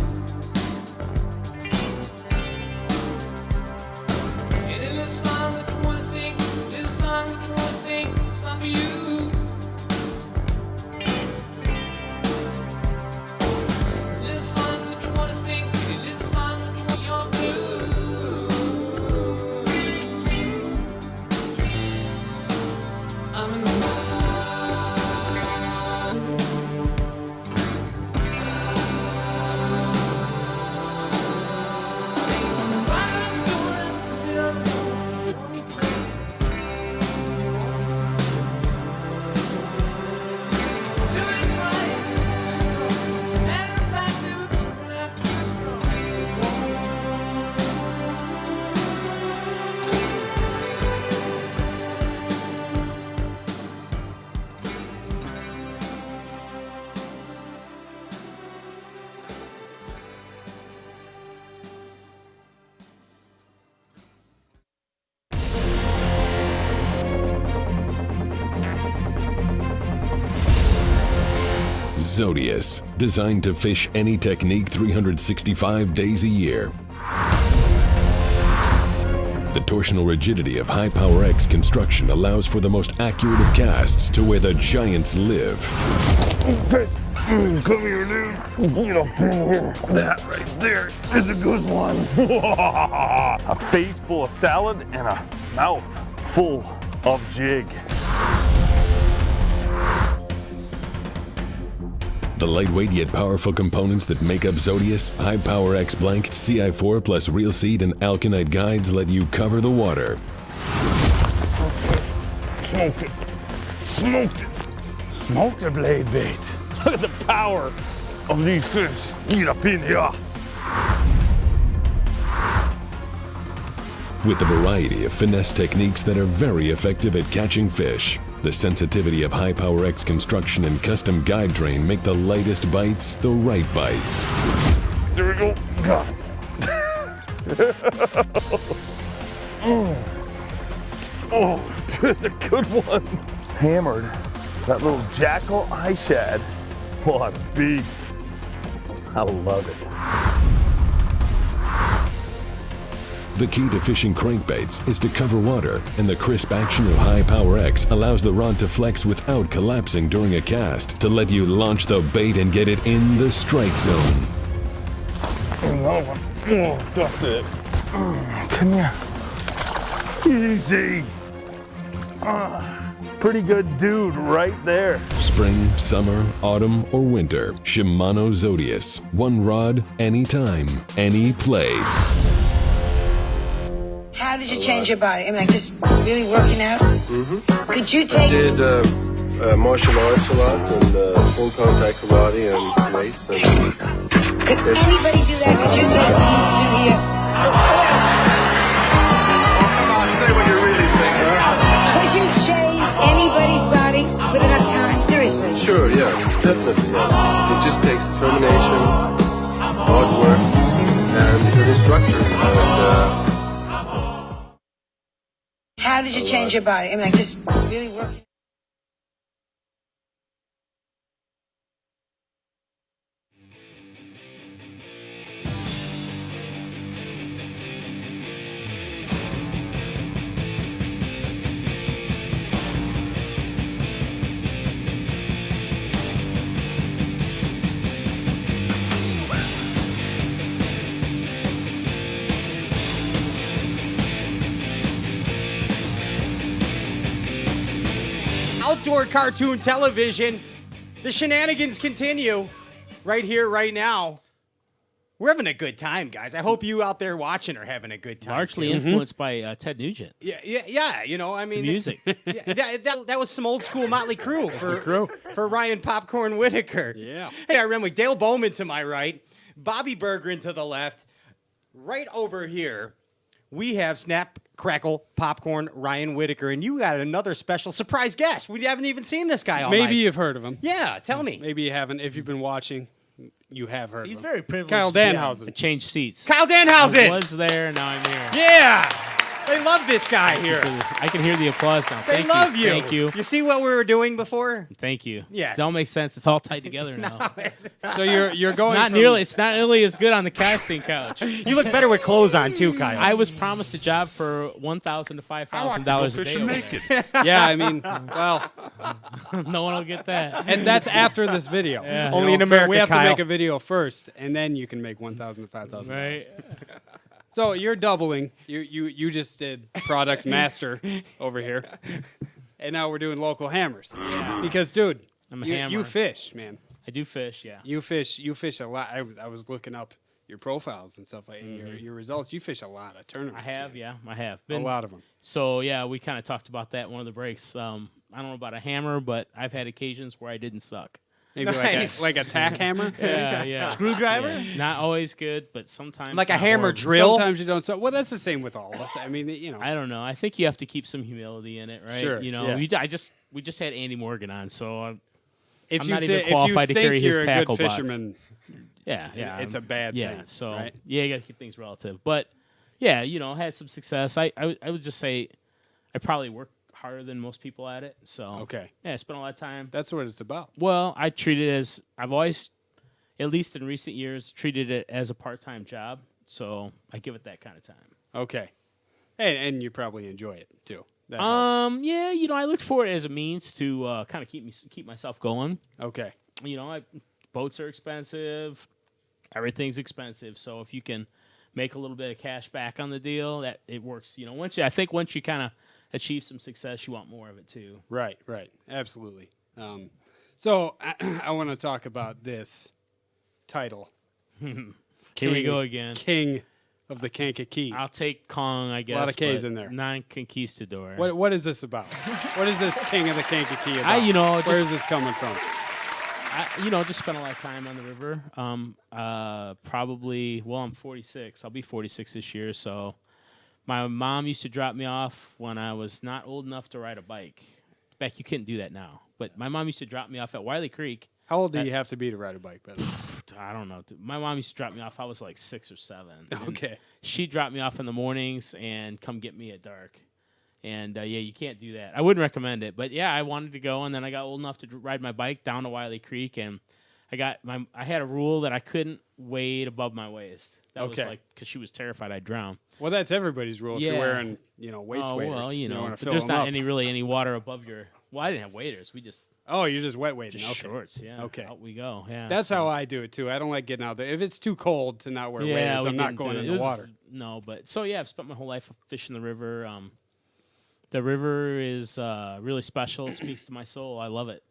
Yeah, little song that you wanna sing, little song that you wanna sing, song for you. Little song that you wanna sing, little song that you want your blue. I'm in the mood. Zodius, designed to fish any technique 365 days a year. The torsional rigidity of High Power X construction allows for the most accurate of casts to where the giants live. Fish, come here, dude. Get up in here. That right there is a good one. A face full of salad and a mouth full of jig. The lightweight yet powerful components that make up Zodius, High Power X Blank, CI4 plus Real Seed and Alkanite guides let you cover the water. Smoked it. Smoked it. Smoked a blade bait. Look at the power of these fish. Get up in here. With a variety of finesse techniques that are very effective at catching fish. The sensitivity of High Power X construction and custom guide train make the lightest bites the right bites. There we go. Got it. Oh, that's a good one. Hammered. That little jackal eye shad. What a beast. I love it. The key to fishing crankbaits is to cover water, and the crisp action of High Power X allows the rod to flex without collapsing during a cast to let you launch the bait and get it in the strike zone. Another one. Oh, dust it. Come here. Easy. Pretty good dude right there. Spring, summer, autumn, or winter, Shimano Zodius. One rod, anytime, any place. How did you change your body? I mean, like just really working out? Mm-hmm. Could you take... I did martial arts a lot and full contact karate and weights. And Could anybody do that? Could you take these two here? Come on, say what you really think, huh? Could you shave anybody's body with enough time? Seriously. Sure, yeah, definitely. Yeah. It just takes determination, hard work, and good instructor. How did you change your body? I mean, like just really working. Outdoor cartoon television. The shenanigans continue right here, right now. We're having a good time, guys. I hope you out there watching are having a good time. Largely too. influenced by Ted Nugent. Yeah. You know, I mean, The music. that was some old school Motley Crue That's for Ryan Popcorn Whitacre. Yeah. Hey, Renwick, Dale Bowman to my right, Bobby Bergeron to the left. Right over here, we have Snap, Crackle, Popcorn, Ryan Whitacre, and you got another special surprise guest. We haven't even seen this guy all night. Maybe you've heard of him. Yeah, tell me. Maybe you haven't. If you've been watching, you have heard He's of him. very privileged. Kyle to be on. Danhausen. Change seats. Kyle Danhausen. I was there, now I'm here. Yeah. They love this guy here. I can hear the applause now. They Thank love you. Thank you. You see what we were doing before? Thank you. Yes. It all makes sense. It's all tied together now. So you're going Not from- nearly. It's not nearly as good on the casting couch. You look better with clothes on too, Kyle. I was promised a job for $1,000 to $5,000 a day. naked. Yeah, I mean, well, No one will get that. and that's after this video. Yeah. Only in America, We have Kyle. to make a video first, and then you can make $1,000 to $5,000. Right. So you're doubling. You just did product master over here, and now we're doing local hammers. Yeah. Because, dude, I'm a you hammer. fish, man. I do fish, yeah. You fish a lot. I was looking up your profiles and stuff like and your results. You fish a lot of tournaments. I have, man. yeah. I have. A lot of them. So, yeah, we kind of talked about that in one of the breaks. I don't know about a hammer, but I've had occasions where I didn't suck. Maybe Nice. like a tack hammer. Yeah. Screwdriver? Yeah. Not always good, but sometimes Like a not hammer horrible. drill. Sometimes you don't. So well, that's the same with all of us. I mean, you know. I don't know. I think you have to keep some humility in it, right? Sure, You know, yeah. we just had Andy Morgan on, so if I'm you not thi- even qualified to if you carry think his you're a tackle good box. fisherman, Yeah, it's a bad yeah, thing. so right? yeah, you got to keep things relative. But yeah, you know, had some success. I would just say I probably work harder than most people at it. So Okay. yeah, I spent a lot of time. That's what it's about. Well, I treat it as I've always, at least in recent years, treated it as a part-time job. So I give it that kind of time. Okay. And you probably enjoy it too. That helps. Yeah, you know, I looked for it as a means to kind of keep myself going. Okay. You know, boats are expensive, everything's expensive. So if you can make a little bit of cash back on the deal, that it works. You know, I think once you kind of achieve some success, you want more of it too. Right. Absolutely. So I want to talk about this title. Here we go again. King of the Kankakee. I'll take Kong, I guess. A lot of K's but in there. Non-conquistador. What is this about? What is this King of the Kankakee about? Where just- is this coming from? Just spent a lot of time on the river. Probably, I'm 46. I'll be 46 this year. So my mom used to drop me off when I was not old enough to ride a bike. In fact, you couldn't do that now. But my mom used to drop me off at Wiley Creek. How old do you have to be to ride a bike, by the way? I don't know. My mom used to drop me off. I was like 6 or 7. And Okay. She'd drop me off in the mornings and come get me at dark. And, you can't do that. I wouldn't recommend it. But, yeah, I wanted to go, and then I got old enough to ride my bike down to Wiley Creek, and I had a rule that I couldn't wade above my waist. That was like because she was terrified I'd drown. Well, that's everybody's rule if you're wearing, waist waders. Well, you don't wanna but fill there's them not up. any water above your. Well, I didn't have waders. We just. Oh, you're just wet wading. Just Okay. shorts, yeah. Okay. Out we go. Yeah. That's so- how I do it too. I don't like getting out there. If it's too cold to not wear waders, we I'm not didn't going do in it. the It was- water. No, but so yeah, I've spent my whole life fishing the river. The river is really special. It speaks to my soul. I love it.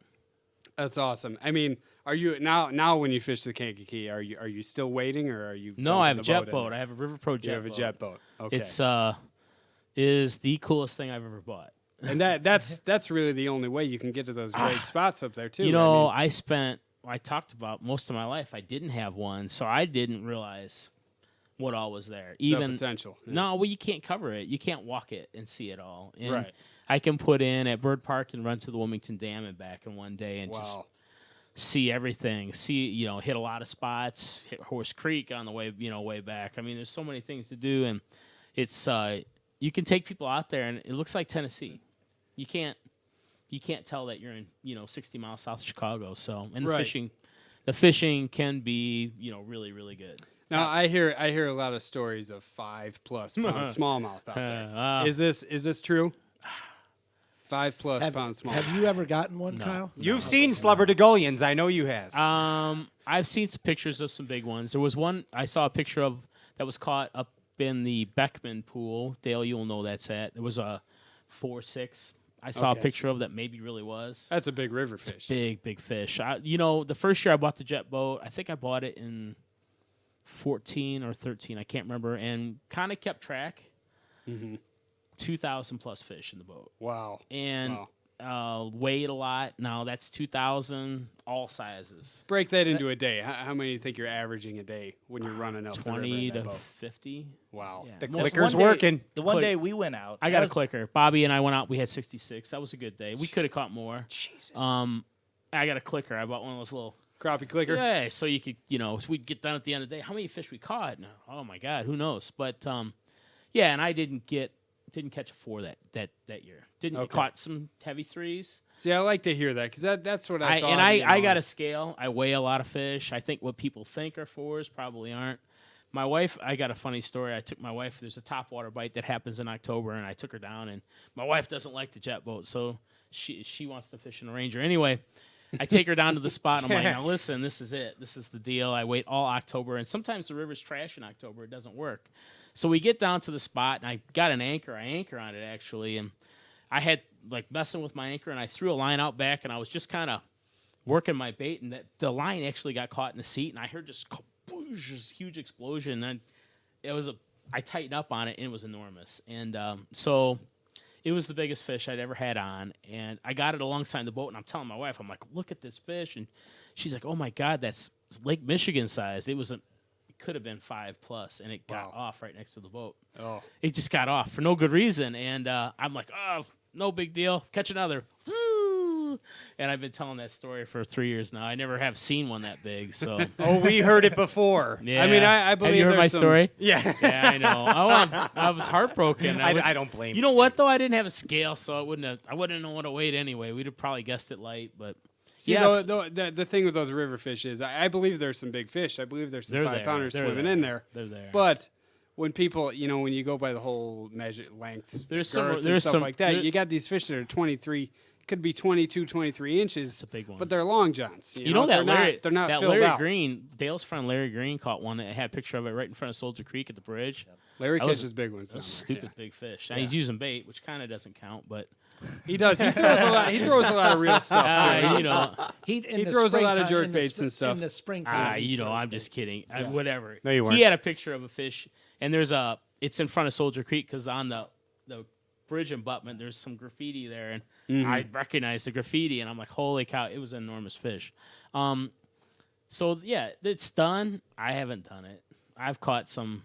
That's awesome. I mean, are you now when you fish the Kankakee, are you still waiting or are you? No, I have a dumping the jet boat boat. in? I have a River Pro jet boat. You have a jet boat. Okay. It's is the coolest thing I've ever bought. And that's really the only way you can get to those great spots up there too. You know, I talked about most of my life. I didn't have one, so I didn't realize what all was there. Even the potential. Yeah. No, well, you can't cover it. You can't walk it and see it all. And right. I can put in at Bird Park and run to the Wilmington Dam and back in one day and just see everything. Hit a lot of spots. Hit Horse Creek on the way, way back. I mean, there's so many things to do, and it's you can take people out there, and it looks like Tennessee. You can't tell that you're in 60 miles south of Chicago. So and the fishing can be really, really good. Now I hear a lot of stories of 5+ pound smallmouth out there. Is this true? 5+ pound smallmouth. Have you ever gotten one, No. Kyle? You've seen Slubberdigullions. I know you have. I've seen some pictures of some big ones. There was one I saw a picture of that was caught up in the Beckman pool. Dale, you'll know that's at. It was a 4.6. I saw a picture of that maybe really was. That's a big river fish. Big fish. The first year I bought the jet boat, I think I bought it in 14 or 13. I can't remember. And kind of kept track. 2,000+ fish in the boat. Wow. And weighed a lot. Now that's 2,000, all sizes. Break that into a day. How many do you think you're averaging a day when you're running up 20 the river to boat? 50. Wow. Yeah. The clicker's working. The one day we went out. I got a clicker. Bobby and I went out. We had 66. That was a good day. We could have caught more. Jesus. I got a clicker. I bought one of those little crappie clicker. Yeah, so you could, we'd get done at the end of the day. How many fish we caught? No, oh my God, who knows? But yeah, and I didn't catch a 4 that year. Caught some heavy 3s. See, I like to hear that because that's what I thought. And I got a scale. I weigh a lot of fish. I think what people think are 4s probably aren't. My wife, I got a funny story. I took my wife. There's a topwater bite that happens in October, and I took her down. And my wife doesn't like the jet boat, so she wants to fish in a Ranger. Anyway, I take her down to the spot. And I'm like, now listen, this is it. This is the deal. I wait all October, and sometimes the river's trash in October. It doesn't work. So we get down to the spot, and I got an anchor. I anchor on it, actually, and I had, messing with my anchor, and I threw a line out back, and I was just kind of working my bait, and the line actually got caught in the seat, and I heard just huge explosion, and I tightened up on it, and it was enormous. And so it was the biggest fish I'd ever had on, and I got it alongside the boat, and I'm telling my wife, I'm like, look at this fish, and she's like, oh, my God, that's Lake Michigan size. It could have been 5+, and it got off right next to the boat. Oh. It just got off for no good reason, and I'm like, oh, no big deal. Catch another. And I've been telling that story for 3 years now. I never have seen one that big. So. Oh, we heard it before. Yeah. I mean, I believe. Have you heard my story? Yeah. Yeah, I know. I was heartbroken. I don't blame you. You know what though? I didn't have a scale, so I wouldn't have known what to weight anyway. We'd have probably guessed it light, but. See, yes. the thing with those river fish is I believe there's some big fish. I believe there's some 5-pounders swimming in there. They're there. But when people, when you go by the whole measure length, there's stuff like that. You got these fish that are 23, could be 22, 23 inches. It's a big one. But they're long johns. You know that they're not that filled Larry out. Green, Dale's friend Larry Green caught one that had a picture of it right in front of Soldier Creek at the bridge. Yep. Larry catches big ones. That's stupid big fish. Now he's using bait, which kind of doesn't count, but he does. He throws a lot of real stuff too. He throws a lot of jerk baits and stuff. In the springtime. I'm just kidding. Whatever. No, you weren't. He had a picture of a fish, and it's in front of Soldier Creek because on the bridge abutment there's some graffiti there, and I recognized the graffiti, and I'm like, holy cow, it was an enormous fish. So yeah, it's done. I haven't done it. I've caught some.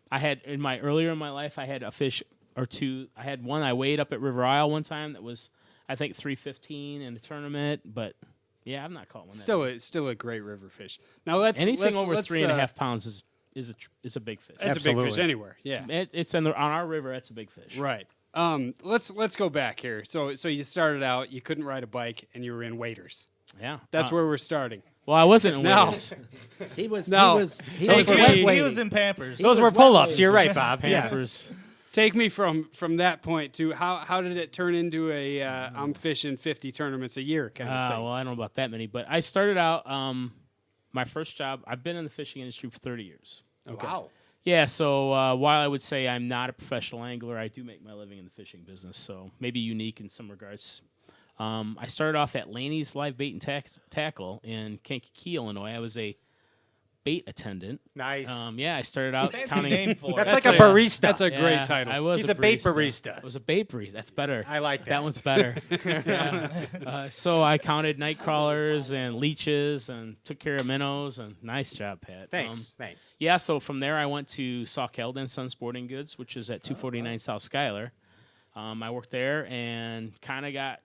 I had earlier in my life, I had a fish or two. I had one I weighed up at River Isle one time that was, I think, 315 in a tournament. But yeah, I've not caught one. Still a great river fish. Now anything over 3.5 pounds is a big fish. That's a big fish anywhere. Yeah, it's on our river. That's a big fish. Right. Let's go back here. So you started out, you couldn't ride a bike, and you were in waders. Yeah, that's where we're starting. Well, I wasn't in waders. He was in Pampers. Those were pull-ups. You're right, Bob. Pampers. Yeah. Take me from that point to how did it turn into a I'm fishing 50 tournaments a year kind of thing? Well, I don't know about that many, but I started out my first job. I've been in the fishing industry for 30 years. Okay. Wow. Yeah, so while I would say I'm not a professional angler, I do make my living in the fishing business, so maybe unique in some regards. I started off at Laney's Live Bait and Tackle in Kankakee, Illinois. I was a bait attendant. Nice. Yeah, I started out Fancy counting. name for That's it. like a barista. That's a great title. I was He's a bait barista. I was a bait barista. That's better. I like that. That one's better. Yeah. So I counted night crawlers and leeches and took care of minnows. And nice job, Pat. Thanks. Thanks. Yeah. So from there, I went to Saw Kyle Son Sporting Goods, which is at 249 South Schuyler. I worked there and kind of got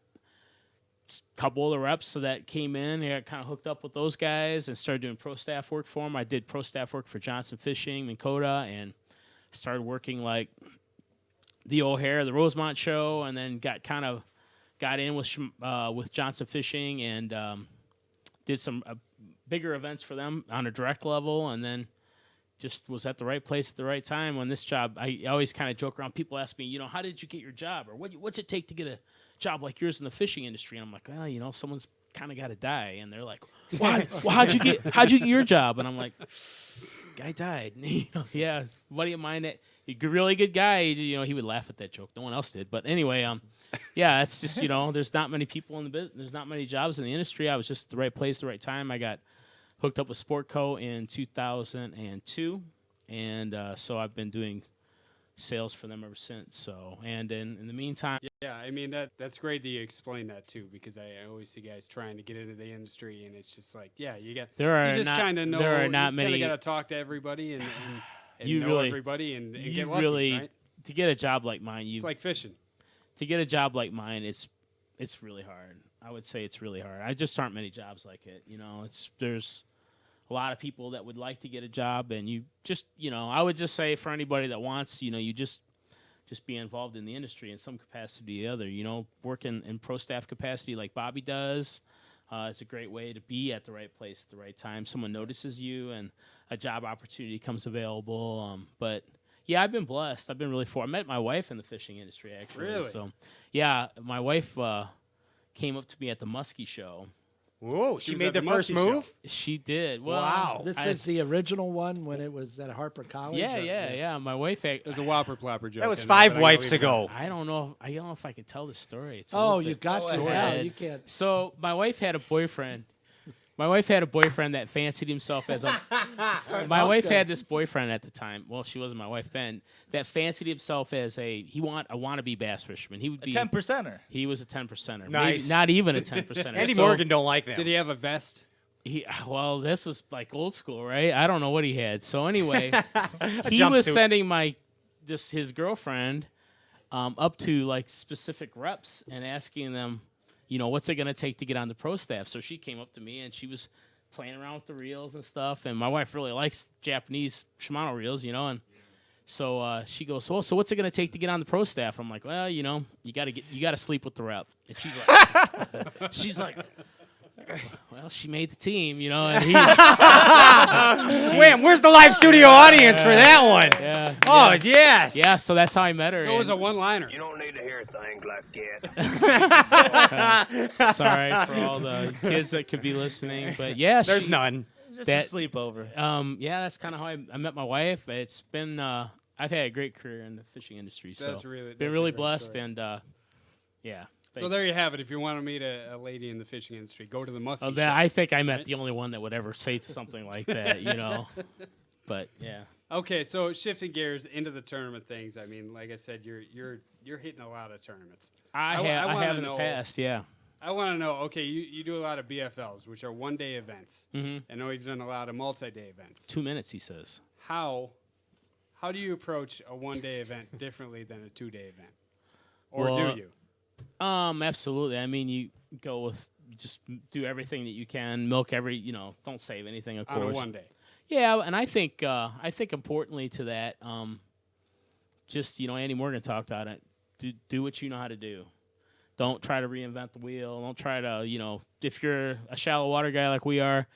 a couple of the reps that came in. I got kind of hooked up with those guys and started doing pro staff work for them. I did pro staff work for Johnson Fishing, Minn Kota, and started working like the O'Hare, the Rosemont show, and then got in with Johnson Fishing and did some bigger events for them on a direct level, and then just was at the right place at the right time. On this job, I always kind of joke around. People ask me, how did you get your job, or what's it take to get a job like yours in the fishing industry? And I'm like, well, someone's kind of got to die. And they're like, well, how'd you get your job? And I'm like, guy died. Yeah, a buddy of mine, a really good guy. He would laugh at that joke. No one else did. But anyway, yeah, it's just there's not many people in the business. There's not many jobs in the industry. I was just the right place, the right time. I got hooked up with Sportco in 2002, and so I've been doing sales for them ever since. So, and in the meantime, Yeah, I mean that's great that you explain that too, because I always see guys trying to get into the industry, and it's just like, yeah, you just kind of know. There are not many. You got to talk to everybody and you know really, everybody and you get lucky, really, right? To get a job like mine, It's like fishing. To get a job like mine, it's really hard. I would say it's really hard. I just aren't many jobs like it. There's a lot of people that would like to get a job, and you just, I would just say for anybody that wants, you just be involved in the industry in some capacity or other. Working in pro staff capacity like Bobby does. It's a great way to be at the right place at the right time. Someone notices you, and a job opportunity comes available. But yeah, I've been blessed. I've been really fortunate. I met my wife in the fishing industry, actually. Really? So, yeah, my wife came up to me at the Muskie show. Whoa, she made the first move? She did. Well, wow. This is the original one when it was at Harper College? Yeah. My wife. It was a whopper plopper joke. That was 5 wives ago. I don't know if I can tell the story. It's you got to have. You can't. So my wife had a boyfriend. My wife had a boyfriend that fancied himself as a. My wife had this boyfriend at the time. Well, she wasn't my wife then. That fancied himself as a wannabe bass fisherman. He would be 10%er. He was a 10%er. Nice. Maybe not even a 10%er. Andy Morgan don't like that. Did he have a vest? Well, this was like old school, right? I don't know what he had. So anyway, he jumpsuit. was sending his girlfriend up to like specific reps and asking them, what's it going to take to get on the pro staff? So she came up to me and she was playing around with the reels and stuff. And my wife really likes Japanese Shimano reels, and so she goes, well, so what's it going to take to get on the pro staff? I'm like, well, you got to sleep with the rep. And she's like, well, she made the team, and he. Wham! Where's the live studio audience for that one? Yeah. Oh, yes. Yeah, so that's how I met her. So it was a one-liner. You don't need to hear things like that. Sorry for all the kids that could be listening, but yeah, there's none. Just a sleepover. Yeah, that's kind of how I met my wife. It's been I've had a great career in the fishing industry, so been really blessed, story. and yeah. So there you have it. If you want to meet a lady in the fishing industry, go to the Muskie show. I think I met the only one that would ever say something like that, But yeah. Okay, so shifting gears into the tournament things. I mean, like I said, you're hitting a lot of tournaments. I have in the past, yeah. I want to know. Okay, you do a lot of BFLs, which are one-day events. Mm-hmm. I know you've done a lot of multi-day events. 2 minutes, he says. How do you approach a one-day event differently than a two-day event, or do you? Absolutely. I mean, you go with just do everything that you can, milk don't save anything, of course. On a one day. Yeah, and I think importantly to that, just Andy Morgan talked about it. Do what you know how to do. Don't try to reinvent the wheel. Don't try to if you're a shallow water guy like we are,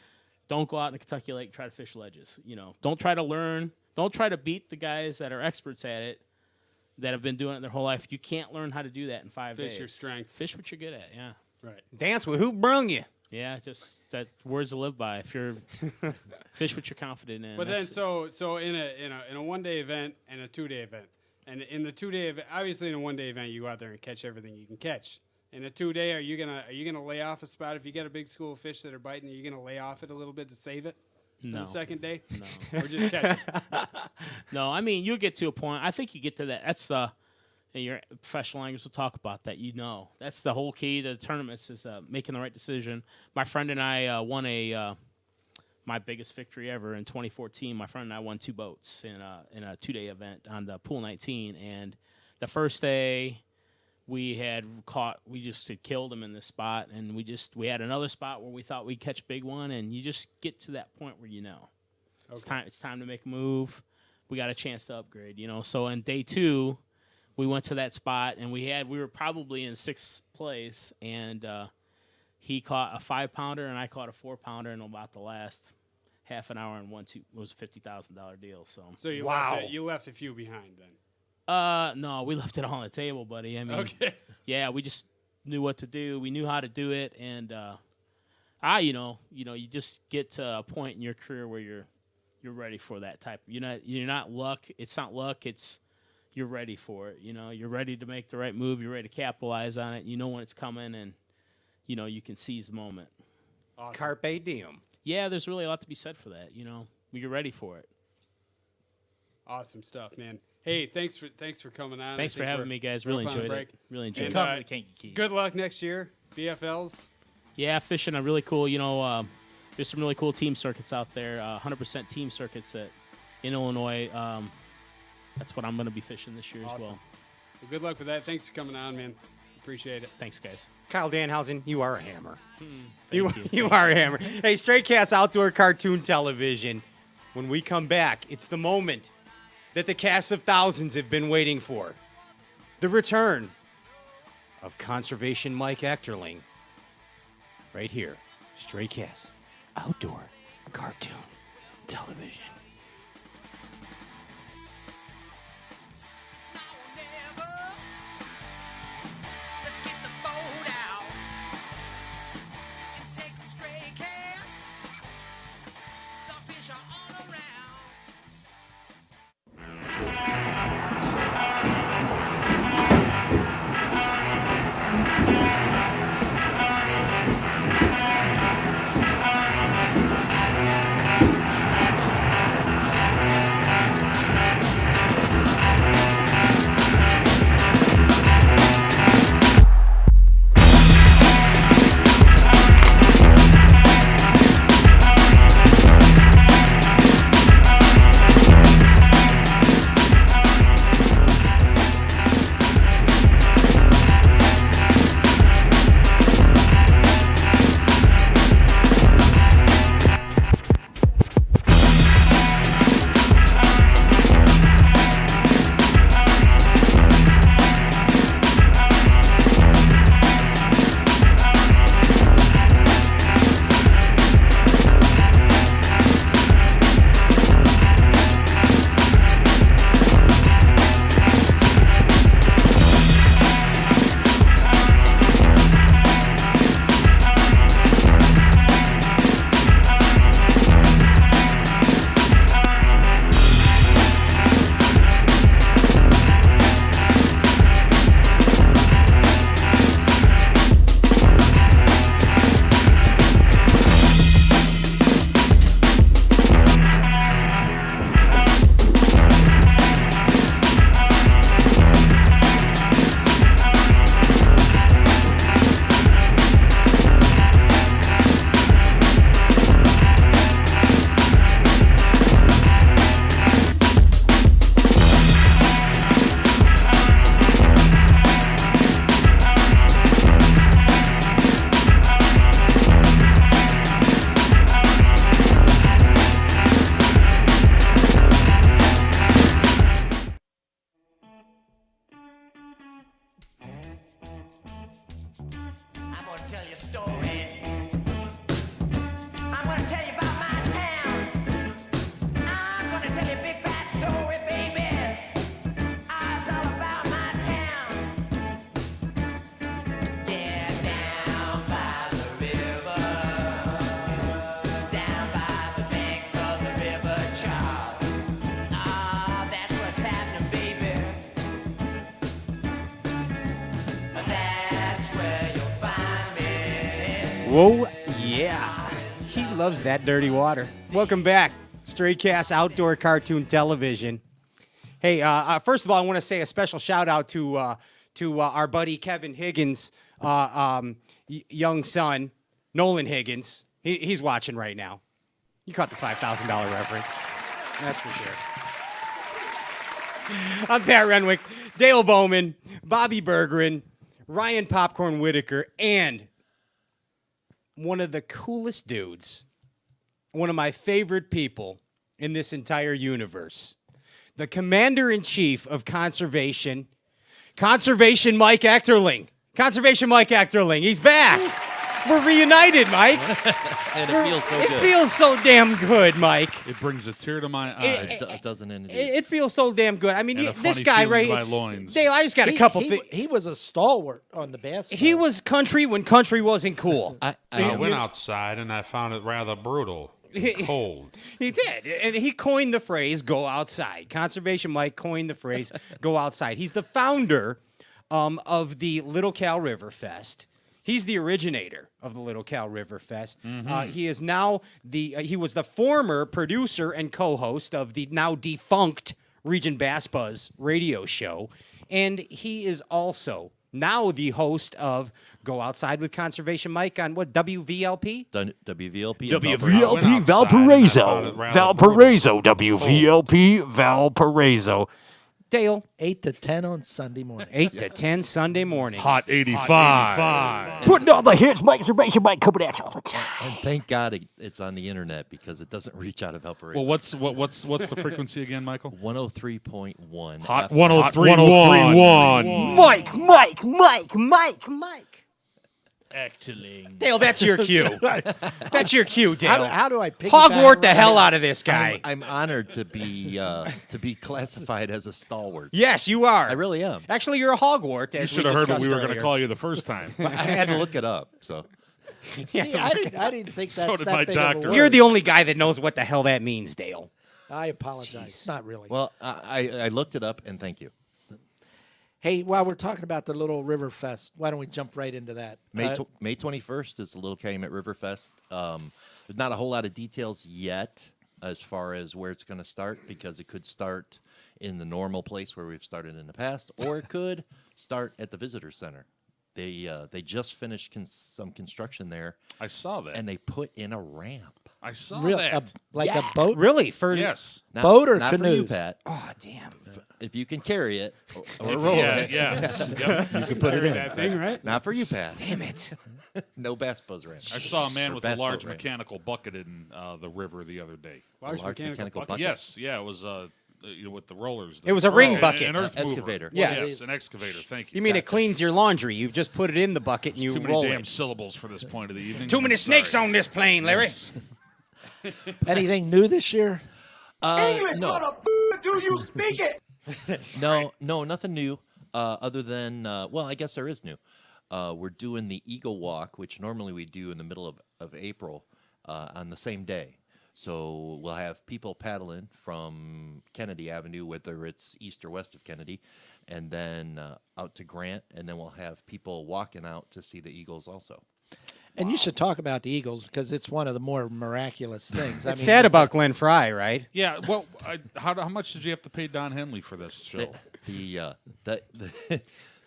don't go out in the Kentucky Lake and try to fish ledges. Don't try to learn. Don't try to beat the guys that are experts at it, that have been doing it their whole life. You can't learn how to do that in 5 days. Fish your strengths. Fish what you're good at, yeah. Right. Dance with who brung you. Yeah, just that words to live by. If you're fish what you're confident in. But then so in a one-day event and a two-day event. And in the 2-day event, obviously in a one-day event you go out there and catch everything you can catch. In a 2-day, are you gonna lay off a spot if you get a big school of fish that are biting? Are you gonna lay off it a little bit to save it? the second day? No. Or just catch them? No, I mean, you get to a point. I think you get to that. That's the, and your professional anglers will talk about that. That's the whole key to the tournaments is making the right decision. My friend and I won my biggest victory ever in 2014. My friend and I won 2 boats in a 2-day event on the Pool 19. And the first day we just had killed him in this spot. And we had another spot where we thought we'd catch a big one. And you just get to that point where it's time to make a move. We got a chance to upgrade, So in day 2, we went to that spot and we were probably in 6th place. And he caught a 5-pounder and I caught a 4-pounder in about the last half an hour and it was a $50,000 deal. So you left a few behind then? No, we left it all on the table, buddy. I mean, okay. Yeah, we just knew what to do. We knew how to do it, and you just get to a point in your career where you're ready for that type. You're not luck. It's not luck. It's you're ready for it. You're ready to make the right move. You're ready to capitalize on it. You know when it's coming, and you can seize the moment. Awesome. Carpe diem. Yeah, there's really a lot to be said for that. You're ready for it. Awesome stuff, man. Hey, thanks for coming on. Thanks for having me, guys. Really enjoyed it. Really enjoyed it. Good luck next year, BFLs. Yeah, fishing a really cool. There's some really cool team circuits out there. 100% team circuits in Illinois. That's what I'm going to be fishing this year as well. Well, good luck with that. Thanks for coming on, man. Appreciate it. Thanks, guys. Kyle Danhausen, you are a hammer. Thank you are a hammer. Hey, Stray Cast Outdoor Cartoon Television. When we come back, it's the moment that the cast of thousands have been waiting for. The return of Conservation Mike Echterling. Right here, Stray Cast Outdoor Cartoon Television. Whoa, yeah. He loves that dirty water. Welcome back, Straycast Outdoor Cartoon Television. Hey, first of all, I want to say a special shout out to our buddy Kevin Higgins' young son, Nolan Higgins. He's watching right now. You caught the $5,000 reference. That's for sure. I'm Pat Renwick, Dale Bowman, Bobby Bergeron, Ryan Popcorn Whitacre, and one of the coolest dudes, one of my favorite people in this entire universe, the Commander-in-Chief of Conservation Mike Echterling. Conservation Mike Echterling, he's back. We're reunited, Mike. And it feels so good. It feels so damn good, Mike. It brings a tear to my eye. It doesn't indeed. It feels so damn good. I mean, And a this funny guy feeling right in my loins. Dale, I just got a couple things. He was a stalwart on the basketball. He was country when country wasn't cool. I went outside and I found it rather brutal. Cold. He did. And he coined the phrase, go outside. Conservation Mike coined the phrase, go outside. He's the founder of the Little Cal River Fest. He's the originator of the Little Cal River Fest. He is now he was the former producer and co-host of the now defunct Region Bass Buzz radio show. And he is also now the host of Go Outside with Conservation Mike on what, WVLP? WVLP. WVLP Valparaiso. Valparaiso. WVLP Valparaiso. Dale. 8 to 10 on Sunday morning. 8 to 10 Sunday mornings. Hot 85. Putting all the hits, Mike Conservation Mike coming at you all the time. And thank God it's on the internet because it doesn't reach out of Valparaiso. Well, what's the frequency again, Michael? 103.1. Hot 103.1. Mike. Echterling. Dale, that's your cue. That's your cue, Dale. How do I pick Hogwarts the hell out of this guy. I'm honored to be classified as a stalwart. Yes, you are. I really am. Actually, you're a Hogwarts. You As should have heard what we were going to call you the first time. I had to look it up. So. See, I didn't think that's So did that my big of a doctor. word. You're the only guy that knows what the hell that means, Dale. I apologize. Not really. Well, I looked it up, and thank you. Hey, while we're talking about the Little River Fest, why don't we jump right into that? May 21st is the Little Calumet River Fest. There's not a whole lot of details yet as far as where it's going to start because it could start in the normal place where we've started in the past, or it could start at the visitor center. They just finished some construction there. I saw that. And they put in a ramp. I saw Real- that. a boat? Really? Yes. Boat or not for you, canoes? Pat. Oh, damn. If you can carry it or If- roll yeah, it, yeah. Yep. you can put it Carry in. that thing, right? Not for you, Pat. Damn it. No bass buzz ramp. I saw a man Or with a bass large boat ramp. mechanical bucket in the river the other day. Large mechanical bucket? Yes, yeah, it was with the rollers. It was a ring bucket. An earth mover. Excavator. Yes. An excavator. Thank you. You mean it cleans your laundry? You just put it in the bucket and you Too roll many damn it. syllables for this point of the evening. Too many snakes on this plane, Larry. Anything new this year? English, No. do you speak it? No, nothing new. Other than, well, I guess there is new. We're doing the Eagle Walk, which normally we do in the middle of April on the same day. So we'll have people paddling from Kennedy Avenue, whether it's east or west of Kennedy, and then out to Grant, and then we'll have people walking out to see the Eagles also. And you should talk about the Eagles because it's one of the more miraculous things. It's sad about Glenn Fry, right? Yeah. Well, how much did you have to pay Don Henley for this show?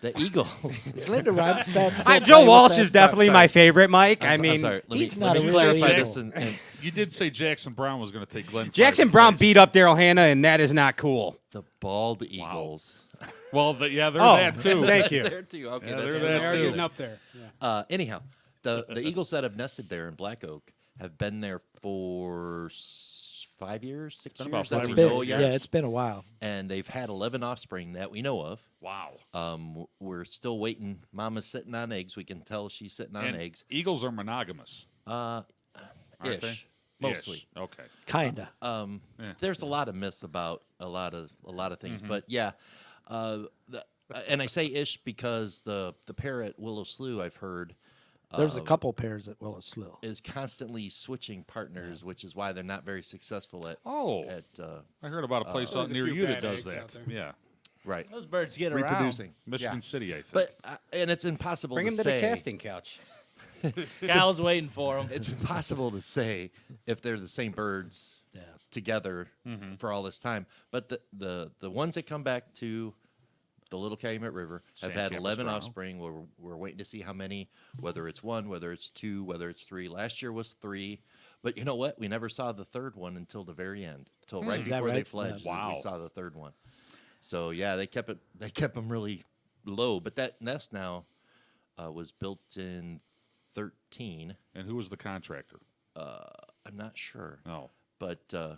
The Eagles. It's Linda Ronstadt still Joe play Walsh with is that? definitely my favorite, Mike. I mean, I'm sorry. he's Let not me a clarify real this. Eagle. And You did say Jackson Brown was going to take Glenn. Fry's Jackson Brown place. beat up Daryl Hannah, and that is not cool. the bald Eagles. Well, they're Oh, that too. thank you. There too. Okay, Yeah, that's they're it. that too. Getting up there. Yeah. Anyhow, the eagles that have nested there in Black Oak have been there for 5 years, 6 been years. about that 5 we or know 6 of. years. Yeah, it's been a while. And they've had 11 offspring that we know of. Wow. We're still waiting. Mama's sitting on eggs. We can tell she's sitting on And eggs. Eagles are monogamous. Ish, they? mostly. Ish. Okay. Kinda. Yeah. There's a lot of myths about a lot of things, Mm-hmm. but yeah. And I say ish because the pair at Willow Slough I've heard. There's a couple pairs at Willow Slough. Is constantly switching partners, which is why they're not very successful at. I heard about a place out There's a near few you that bad does eggs that. out there. Yeah. Right. Those birds get around. Reproducing. Michigan Yeah. City, I think. But and it's impossible Bring to him to say. the casting couch. Kyle's waiting for him. It's impossible to say if they're the same birds together for all this time. But the ones that come back to the Little Calumet River have had 11 offspring. We're waiting to see how many, whether it's 1, whether it's 2, whether it's 3. Last year was 3. But you know what? We never saw the third one until the very end, until right before they fledged. Wow. We saw the third one. So yeah, they kept them really low. But that nest now was built in 13. And who was the contractor? I'm not sure. No. But so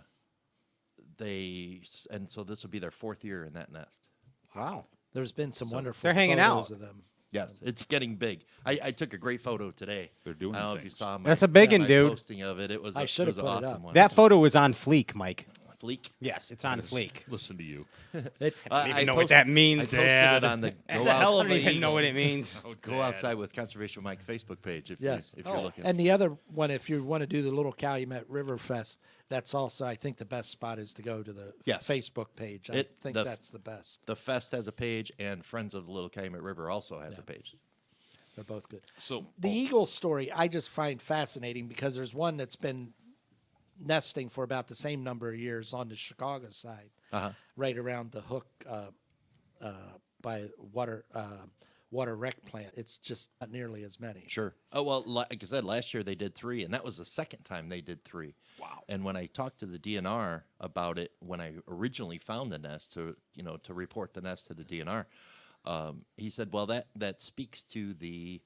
this will be their 4th year in that nest. Wow. There's been some wonderful they're hanging photos out. of them. Yes, it's getting big. I took a great photo today. They're doing I don't know if you things. saw my, That's a big one, my dude. posting of it. It was I should have an put it awesome up. one. That photo was on fleek, Mike. Fleek? Yes, it's on fleek. Listen to you. I don't even know what that means. I posted it on the That's a hell of I don't even know what it means. Go outside with Conservation Mike Facebook page if, Yes. if you're looking. And the other one, if you want to do the Little Calumet River Fest, that's also, I think the best spot is to go to the Facebook page. I think that's the best. The Fest has a page, and Friends of the Little Calumet River also has a page. They're both good. So the eagle story I just find fascinating because there's one that's been nesting for about the same number of years on the Chicago side, right around the hook by water rec plant. It's just not nearly as many. Sure. Oh, well, like I said, last year they did 3, and that was the second time they did 3. Wow. And when I talked to the DNR about it, when I originally found the nest to report the nest to the DNR, he said, well, that speaks to the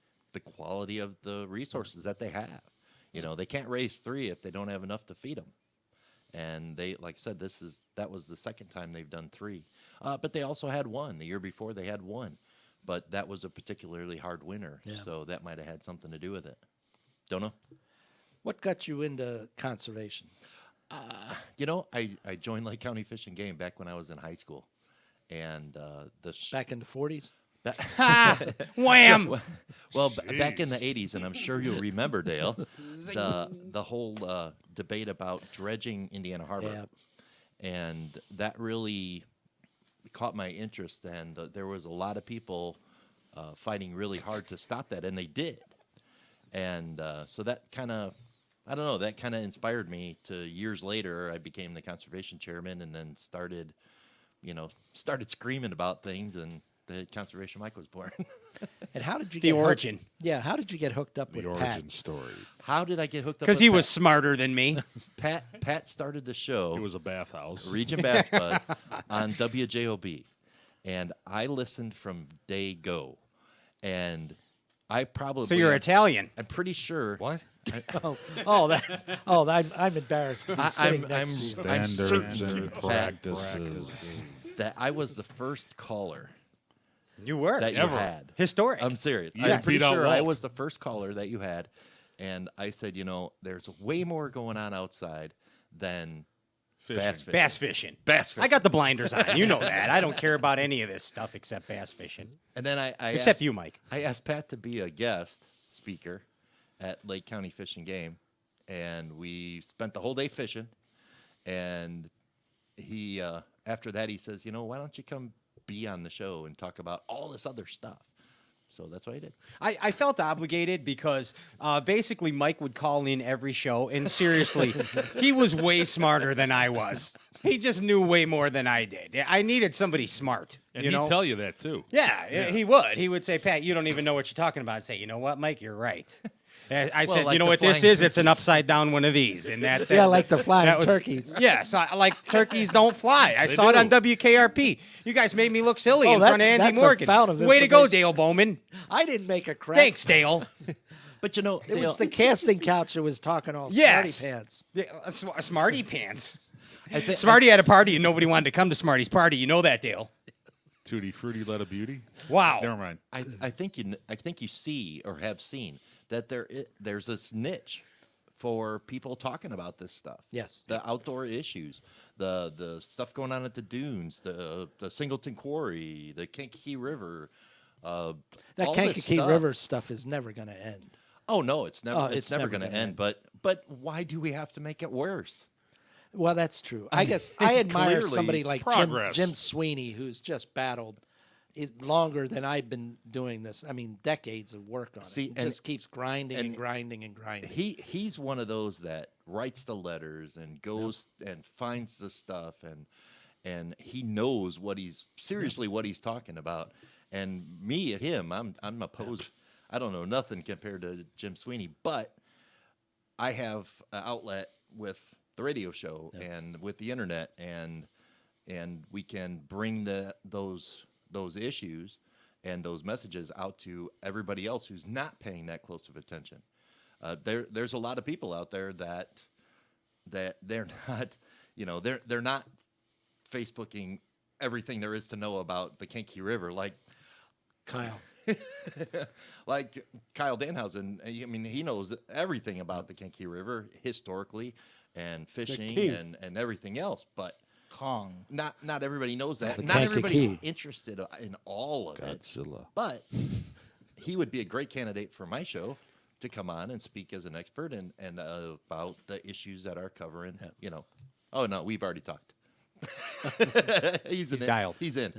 quality of the resources that they have. They can't raise 3 if they don't have enough to feed them. And they, like I said, that was the second time they've done 3. But they also had 1. The year before they had 1. But that was a particularly hard winter, so that might have had something to do with it. Don't know. What got you into conservation? I joined Lake County Fish and Game back when I was in high school. And back in the 40s? Wham! Back in the 80s, and I'm sure you'll remember, Dale, the whole debate about dredging Indiana Harbor. Yeah. And that really caught my interest, and there was a lot of people fighting really hard to stop that, and they did. And so that kind of, I don't know, that kind of inspired me to years later. I became the conservation chairman and then started screaming about things, and the Conservation Mike was born. And how did you the get origin? How did you get hooked up with The Pat? origin story. How did I get hooked up? Because with he Pat? was smarter than me. Pat started the show. It was a bathhouse. Region Bass Buzz on WJOB, and I listened from day go, and I probably So you're Italian. I'm pretty sure. What? I'm embarrassed to be sitting next to you. I'm Standards certain and practices. that I was the first caller You were. that you had. Historic. I'm serious. You I'm pretty beat out sure I Walt. was the first caller that you had, and I said, there's way more going on outside than bass fishing. Bass fishing. Bass fishing. I got the blinders on. You know that. I don't care about any of this stuff except bass fishing. And then I Except asked, you, Mike. I asked Pat to be a guest speaker at Lake County Fish and Game, and we spent the whole day fishing. And he, after that, he says, why don't you come be on the show and talk about all this other stuff? So that's what I did. I felt obligated because basically Mike would call in every show, and seriously, he was way smarter than I was. He just knew way more than I did. I needed somebody smart. And you he'd know? tell you that, too. Yeah, he would. He would say, Pat, you don't even know what you're talking about. I'd say, you know what, Mike, you're right. I said, like you know the what this flying is? It's an upside down one of these. And that like the flying turkeys. Yes, like turkeys don't fly. I saw it on WKRP. You guys made me look silly in front of Andy that's a Morgan. fountain of Way to go, information. Dale Bowman. I didn't make a crack. Thanks, Dale. But it was the casting couch that was talking all Yes. smarty pants. Yeah, Smarty pants. Smarty had a party and nobody wanted to come to Smarty's party. You know that, Dale. Tutti Frutti Let a Beauty? Wow. Never mind. I think you see or have seen that there's this niche for people talking about this stuff. Yes. The outdoor issues, the stuff going on at the dunes, the Singleton Quarry, the Kankakee River. That all this Kankakee stuff. River stuff is never going to end. Oh no, it's never. Oh, it's never going to end. But why do we have to make it worse? Well, that's true. I guess I admire Clearly, somebody it's like progress. Jim Sweeney, who's just battled, longer than I've been doing this. I mean, decades of work on See, it. It and- just keeps grinding and grinding and grinding. He's one of those that writes the letters and goes and finds the stuff and he knows what he's talking about. And me at him, I'm opposed. I don't know nothing compared to Jim Sweeney, but I have an outlet with the radio show and with the internet, and we can bring those issues and those messages out to everybody else who's not paying that close of attention. There's a lot of people out there that they're not, they're not Facebooking everything there is to know about the Kankakee River, like Kyle. Like Kyle Danhausen. I mean, he knows everything about the Kankakee River historically and fishing and everything else, but not everybody knows that. Not everybody's interested in all of it. But he would be a great candidate for my show to come on and speak as an expert and about the issues that are covering, Oh, no, we've already talked. He's dialed. He's in.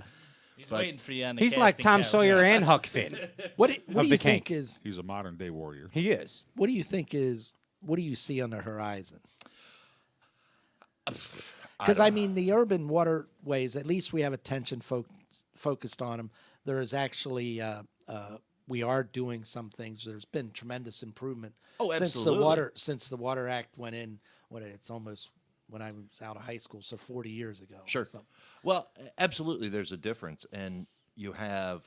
He's waiting for you on the He's like casting Tom couch. Sawyer and Huck Finn. What do of you the think Kank. is? He's a modern day warrior. He is. What do you think is? What do you see on the horizon? Because I mean, the urban waterways. At least we have attention focused on them. There is actually we are doing some things. There's been tremendous improvement since the Water Act went in. It's almost when I was out of high school, so 40 years ago. Sure. So. Well, absolutely, there's a difference, and you have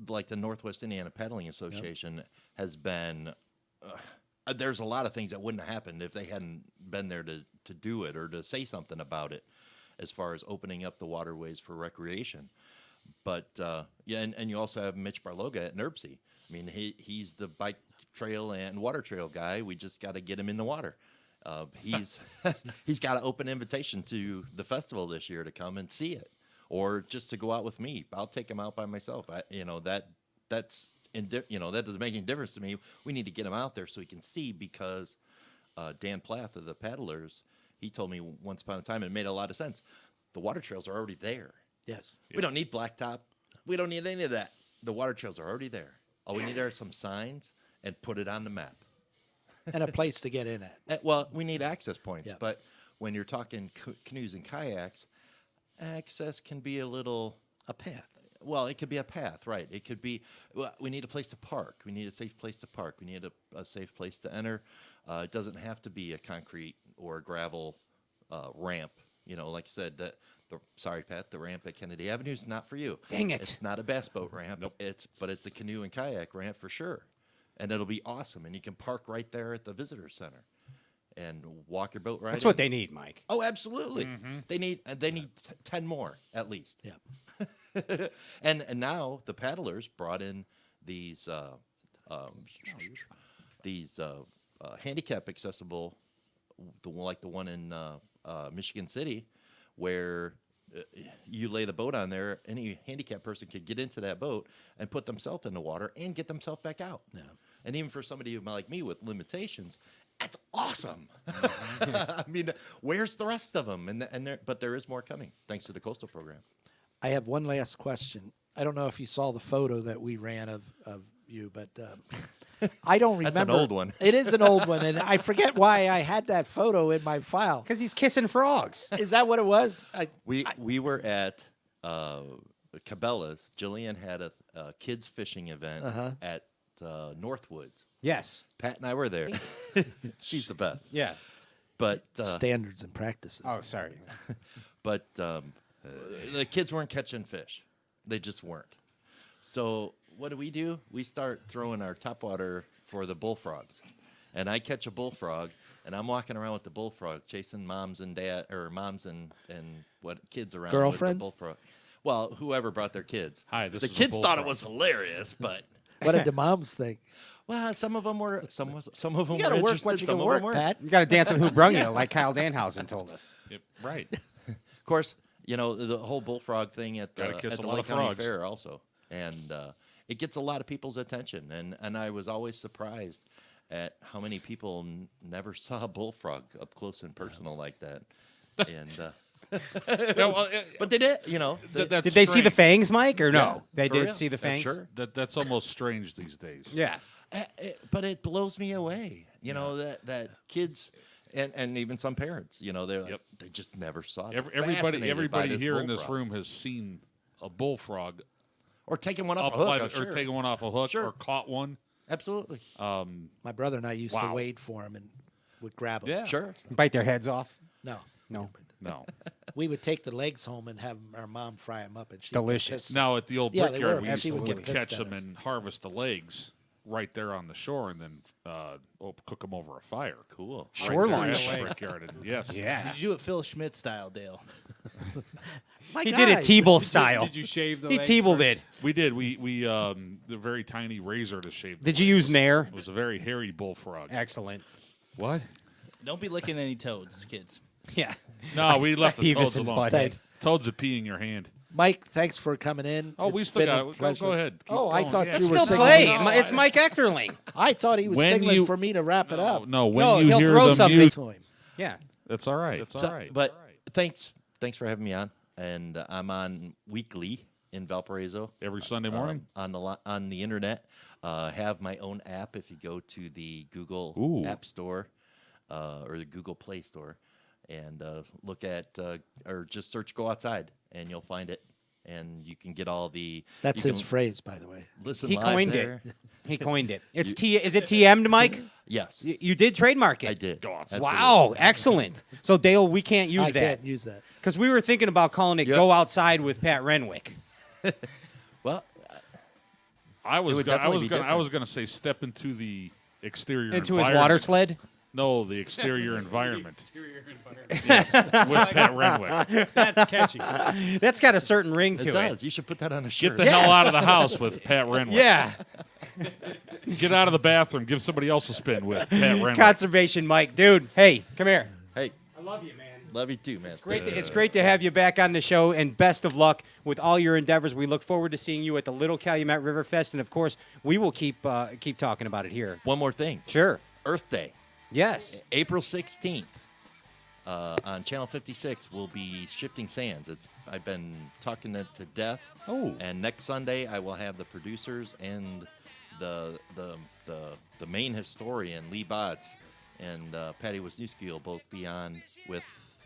like the Northwest Indiana Paddling Association has been. There's a lot of things that wouldn't have happened if they hadn't been there to do it or to say something about it, as far as opening up the waterways for recreation. But and you also have Mitch Barloga at NERBC. I mean, he's the bike trail and water trail guy. We just got to get him in the water. He's got an open invitation to the festival this year to come and see it, or just to go out with me. I'll take him out by myself. That doesn't make any difference to me. We need to get him out there so he can see, because Dan Plath of the Paddlers, he told me once upon a time, and it made a lot of sense. The water trails are already there. Yes. We don't need blacktop. We don't need any of that. The water trails are already there. All we need are some signs and put it on the map. And a place to get in at. Well, we need access points, but when you're talking canoes and kayaks, access can be a path. Well, it could be a path, right? It could be, we need a place to park. We need a safe place to park. We need a safe place to enter. It doesn't have to be a concrete or a gravel ramp. Like I said, sorry, Pat, the ramp at Kennedy Avenue is not for you. Dang it. It's not a bass boat ramp. Nope. But it's a canoe and kayak ramp for sure. And it'll be awesome. And you can park right there at the visitor center and walk your boat right That's in. what they need, Mike. Oh, absolutely. Mm-hmm. They need 10 more at least. Yeah. and now the paddlers brought in these handicap accessible, the one in Michigan City, where you lay the boat on there. Any handicapped person could get into that boat and put themselves in the water and get themselves back out. Yeah. And even for somebody like me with limitations, that's awesome. I mean, where's the rest of them? But there is more coming, thanks to the coastal program. I have one last question. I don't know if you saw the photo that we ran of you, but I don't remember. That's an old one. It is an old one, and I forget why I had that photo in my file. Because he's kissing frogs. Is that what it was? We were at Cabela's. Jillian had a kids fishing event at Northwoods. Yes. Pat and I were there. She's the best. Yes. But standards and practices. Oh, sorry. But the kids weren't catching fish. They just weren't. So what do? We start throwing our topwater for the bullfrogs. And I catch a bullfrog, and I'm walking around with the bullfrog, chasing moms and kids around. Girlfriends? With the bullfrog. Well, whoever brought their kids. Hi, this the is a kids thought it bullfrog. was hilarious, but What did the moms think? well, some of them were. Some of them You gotta were work interested. what you some can of work, them weren't. Pat. You got to dance on who brung you, like Kyle Danhausen told us. Yep, right. Of course, the whole bullfrog thing at Gotta the kiss a lot Lake of County frogs. Fair also, and it gets a lot of people's attention. And I was always surprised at how many people never saw a bullfrog up close and personal like that. And But they did, you know. Did they see the fangs, Mike, or no? Yeah, They for did real. see the fangs? Sure. That's almost strange these days. Yeah. But it blows me away, you know, that kids and even some parents, you know, they're like, they just never saw it. Everybody here in this room has seen a bullfrog. Or taking one off a hook. Or taking one off a hook or caught one. Absolutely. My brother and I used to wade for him and would grab them. Yeah. Sure. Bite their heads off? No. No. We would take the legs home and have our mom fry them up. And she'd Delicious. Now, at the old Yeah, they brickyard, were. we And used she to would get catch pissed them at us. and harvest the legs right there on the shore and then cook them over a fire. Cool. Shoreline. Brickyard. And yes. Yeah. Did you do it Phil Schmidt style, Dale? He did it T-Bull style. Did you shave the He legs T-Bulled first? it. We did. We the very tiny razor to shave. Did you use Nair? It was a very hairy bullfrog. Excellent. What? Don't be licking any toads, kids. Yeah. No, we left the Beavis toads and alone. Butthead. Toads would pee in your hand. Mike, thanks for coming in. Oh, we It's still been got a it. pleasure. Go ahead. Keep I going. thought Yeah. you were Still signaling. play. No, It's Mike Echterling. I thought he was When signaling you- for me to wrap it up. No, when No, you he'll hear throw the something mute, to him. Yeah. that's all right. That's all right. But thanks for having me on. And I'm on weekly in Valparaiso Every Sunday morning? on the internet. Have my own app if you go to the Google Ooh. App Store or the Google Play Store and look at or just search "Go Outside" and you'll find it. And you can get all the. That's you his can phrase, by the way. Listen He live coined there. it. He coined it. It's Is it TM'd, Mike? Yes, You did trademark it. I did. Go outside. Wow, excellent. So Dale, we can't use I that can't use that. because we were thinking about calling it Yep. "Go Outside" with Pat Renwick. Well, I was would gonna, definitely be I was going to say step into the exterior Into his environment. water sled. No, the exterior environment. Yes, with Pat Renwick. That's catchy. That's got a certain ring to it does. You should put that on a shirt. Get the hell out of the house with Pat Renwick. Yeah. Get out of the bathroom. Give somebody else a spin with Pat Renwick. Conservation Mike, dude. Hey, come here. Hey, I love you, man. love you too, man. It's great to have you back on the show, and best of luck with all your endeavors. We look forward to seeing you at the Little Calumet River Fest, and of course, we will keep talking about it here. One more thing. Sure. Earth Day. Yes. April 16th on Channel 56 will be Shifting Sands. I've been talking it to death. Oh. And next Sunday I will have the producers and the main historian Lee Botts and Patty Wisniewski will both be on with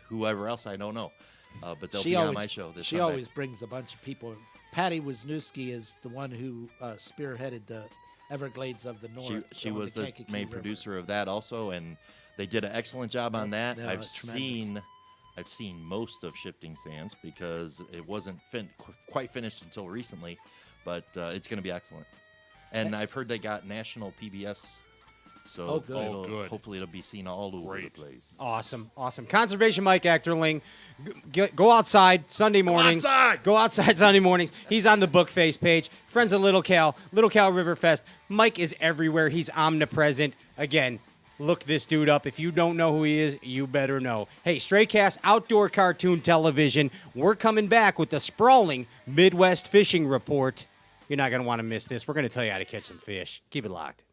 whoever else I don't know. But they'll be on my show this She Sunday. always brings a bunch of people. Patty Wisniewski is the one who spearheaded the Everglades of the North. She on was the Kankakee main River. producer of that also, and they did an excellent job on that. No, I've it's tremendous. seen most of Shifting Sands because it wasn't quite finished until recently, but it's going to be excellent. And I've heard they got national PBS, so good. hopefully it'll be seen all over the place. Awesome. Conservation Mike Echterling. Go outside Sunday mornings. Go outside Sunday mornings. He's on the Book Face page. Friends of Little Cal River Fest. Mike is everywhere. He's omnipresent. Again, look this dude up. If you don't know who he is, you better know. Hey, Straycast Outdoor Cartoon Television. We're coming back with the sprawling Midwest Fishing Report. You're not going to want to miss this. We're going to tell you how to catch some fish. Keep it locked.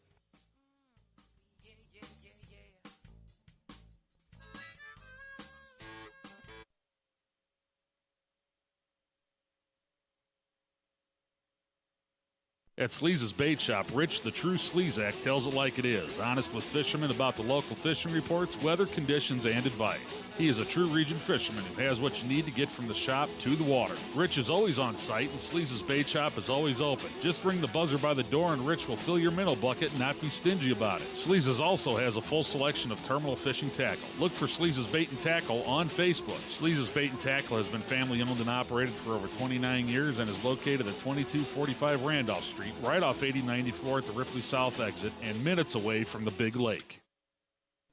At Sleaze's Bait Shop, Rich, the true Sleazak, tells it like it is, honest with fishermen about the local fishing reports, weather conditions, and advice. He is a true region fisherman who has what you need to get from the shop to the water. Rich is always on site, and Sleaze's Bait Shop is always open. Just ring the buzzer by the door, and Rich will fill your minnow bucket and not be stingy about it. Sleaze's also has a full selection of terminal fishing tackle. Look for Sleaze's Bait and Tackle on Facebook. Sleaze's Bait and Tackle has been family owned and operated for over 29 years and is located at 2245 Randolph Street, right off 8094 at the Ripley South exit and minutes away from the Big Lake.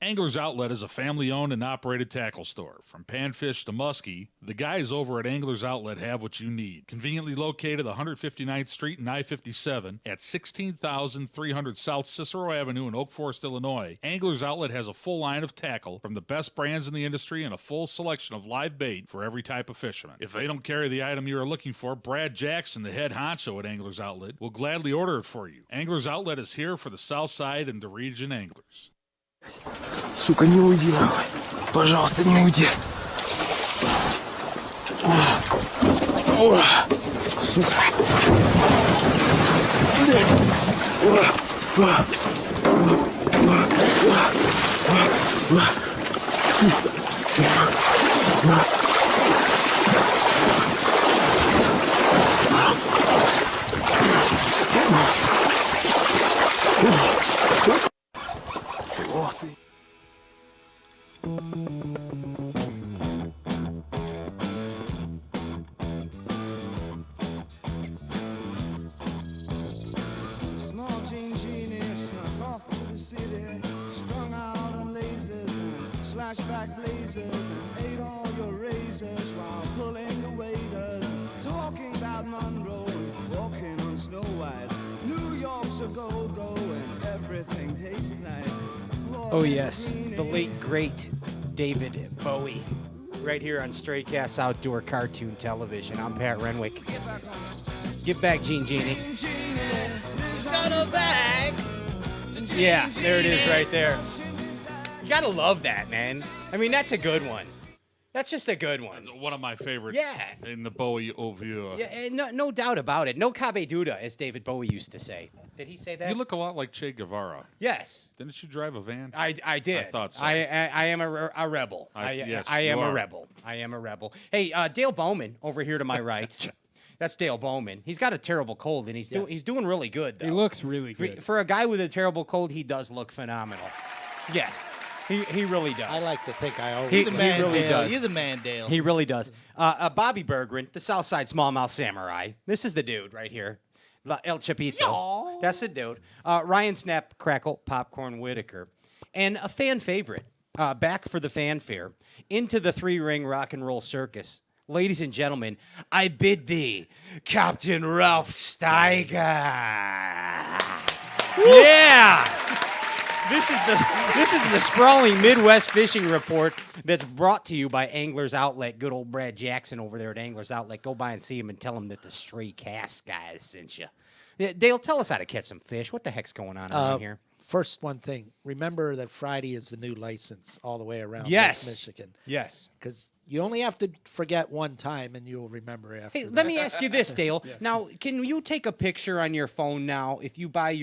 Angler's Outlet is a family-owned and operated tackle store. From panfish to muskie, the guys over at Angler's Outlet have what you need. Conveniently located 159th Street and I-57 at 16,300 South Cicero Avenue in Oak Forest, Illinois, Angler's Outlet has a full line of tackle from the best brands in the industry and a full selection of live bait for every type of fisherman. If they don't carry the item you are looking for, Brad Jackson, the head honcho at Angler's Outlet, will gladly order it for you. Angler's Outlet is here for the South Side and the region anglers. Сука, не уйди нахуй. Пожалуйста, не уйди. Small Jean Genie snuck off to the city, strung out on lasers and slashback blazers, and ate all your razors while pulling the waiters, talking about Monroe and walking on Snow White. New York's a go-go and everything tastes nice. Oh, yes, the late, great David Bowie. Right here on Stray Cast Outdoor Cartoon Television. I'm Pat Renwick. Give back, Gene Genie. Yeah, there it is right there. You gotta love that, man. I mean, that's a good one. That's just a good one. That's one of my favorites. Yeah. In the Bowie Ovure. Yeah, and no doubt about it. No cabe duda, as David Bowie used to say. Did he say that? You look a lot like Che Guevara. Yes. Didn't you drive a van? I did. I thought so. I am a rebel. Yes, I am you a are. rebel. I am a rebel. Hey, Dale Bowman over here to my right. That's Dale Bowman. He's got a terrible cold, and he's doing really good, though. He looks really good. For a guy with a terrible cold, he does look phenomenal. Yes, he really does. I like to think I always. He do. really does. You're the man, Dale. He really does. Bobby Berggren, the Southside Smallmouth Samurai. This is the dude right here. El Chapito. That's the dude. Ryan Snap Crackle Popcorn Whitacre. And a fan favorite, back for the fanfare, into the three-ring rock and roll circus. Ladies and gentlemen, I bid thee, Captain Ralph Steiger. Yeah! This is the sprawling Midwest fishing report that's brought to you by Anglers Outlet. Good old Brad Jackson over there at Anglers Outlet. Go by and see him and tell him that the Stray Cast guys sent you. Yeah, Dale, tell us how to catch some fish. What the heck's going on around here? First, one thing. Remember that Friday is the new license all the way around Yes. Lake Michigan. Yes. Because you only have to forget one time, and you'll remember after. Hey, that. let me ask you this, Dale. Now, can you take a picture on your phone now if you buy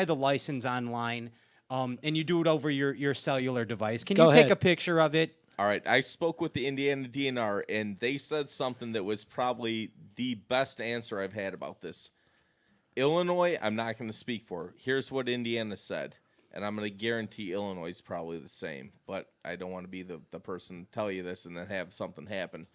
the license online, and you do it over your cellular device? Can Go you take ahead. a picture of it? All right, I spoke with the Indiana DNR, and they said something that was probably the best answer I've had about this. Illinois, I'm not going to speak for. Here's what Indiana said, and I'm going to guarantee Illinois is probably the same, but I don't want to be the person to tell you this and then have something happen.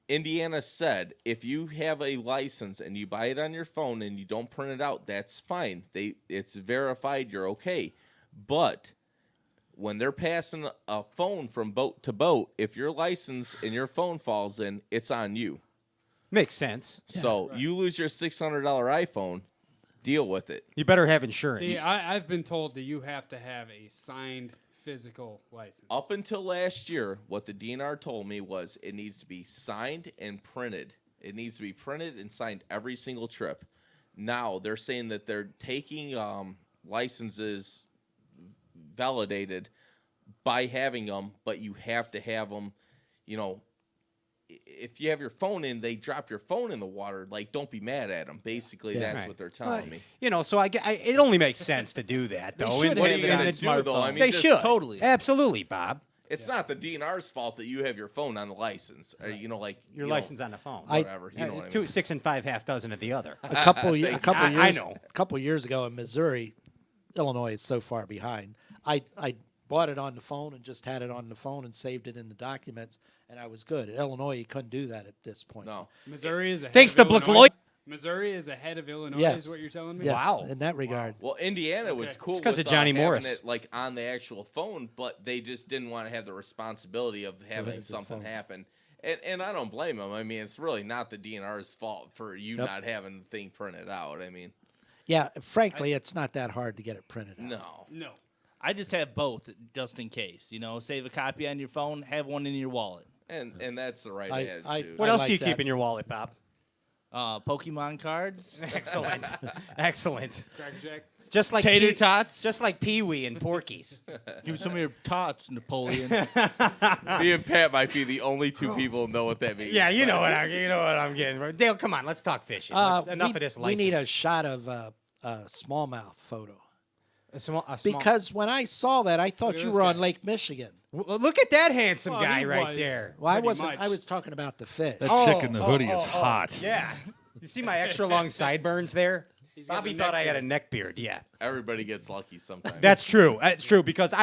Indiana said if you have a license and you buy it on your phone and you don't print it out, that's fine. It's verified, you're okay. But when they're passing a phone from boat to boat, if your license and your phone falls in, it's on you. Makes sense. So you lose your $600 iPhone, deal with it. You better have insurance. See, I've been told that you have to have a signed physical license. Up until last year, what the DNR told me was it needs to be signed and printed. It needs to be printed and signed every single trip. Now they're saying that they're taking licenses validated by having them, but you have to have them, if you have your phone in, they drop your phone in the water. Like, don't be mad at them. Basically, that's Right. what they're telling me. So it only makes sense to do that, though. should And- have it and on the- their smartphone. I mean, they just should. totally. Absolutely, Bob. It's not the DNR's fault that you have your phone on the license. Or, Your license on the phone. Whatever. You know what I mean. 2, 6, and 5 half dozen of the other. A couple years. I know. A couple years ago in Missouri, Illinois is so far behind. I bought it on the phone and just had it on the phone and saved it in the documents, and I was good. Illinois, you couldn't do that at this point. No. Missouri is ahead Thanks of to Illinois. Lloyd. Missouri is ahead of Illinois, Yes. is what you're telling me? Yes, Wow. in that regard. Well, Indiana was cool It's 'cause with of Johnny having Morris. it like on the actual phone, but they just didn't want to have the responsibility of having something happen. And I don't blame them. I mean, it's really not the DNR's fault for you Yep. not having the thing printed out. I mean, Yeah, frankly, it's not that hard to get it printed out. no. I just have both just in case. Save a copy on your phone, have one in your wallet. And that's the right I- attitude. What else do you keep in your wallet, Bob? Pokemon cards. Excellent. Excellent. Crackjack. Just like tater tots. Just like Pee Wee and Porky's. Give me some of your tots, Napoleon. Me and Pat might be the only two people who know what that means. Yeah, you know what I'm getting. Dale, come on, let's talk fishing. Enough of this license. We need a shot of smallmouth photo. A small, because when I saw that, I thought you were on Lake Michigan. Well, look at that handsome guy right there. Well, I wasn't. I was talking about the fish. That chick in the hoodie is hot. Yeah. You see my extra long sideburns there? Bobby thought I had a neck beard. Yeah. Everybody gets lucky sometimes. That's true. That's true because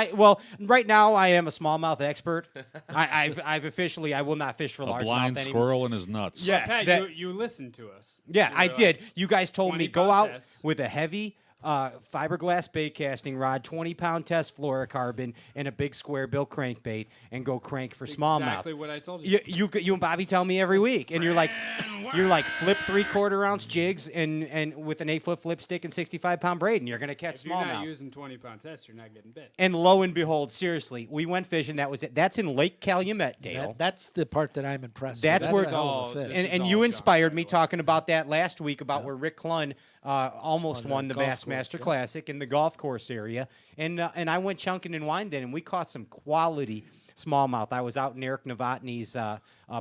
right now I am a smallmouth expert. I've officially I will not fish for largemouth blind squirrel in his nuts. Yes, Pat, you listened to us. Yeah, I did. You guys told me go 20-pound out test. with a heavy fiberglass bait casting rod, 20-pound test fluorocarbon, and a big square bill crankbait, and go crank for smallmouth. Exactly what I told you. You and Bobby tell me every week, and you're like flip 3/4 ounce jigs and with an 8-foot flip stick and 65-pound braid, and you're gonna catch If you're not smallmouth. using 20-pound test, you're not getting bit. And lo and behold, seriously, we went fishing. That was it. That's in Lake Calumet, Dale. That's the part that I'm impressed That's with. where a hell of a fish. and you inspired me talking about that last week about where Rick Clunn almost won the Bassmaster Classic in the golf course area, and I went chunking and winding, and we caught some quality smallmouth. I was out in Eric Novotny's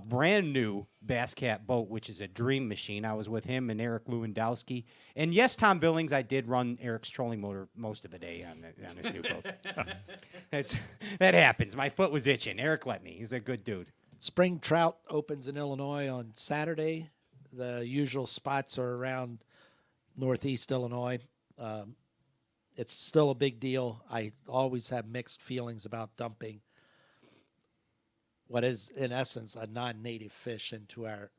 brand new Bass Cat boat, which is a dream machine. I was with him and Eric Lewandowski, and yes, Tom Billings. I did run Eric's trolling motor most of the day on his new boat. That happens. My foot was itching. Eric let me. He's a good dude. Spring trout opens in Illinois on Saturday. The usual spots are around Northeast Illinois. It's still a big deal. I always have mixed feelings about dumping what is, in essence, a non-native fish into our,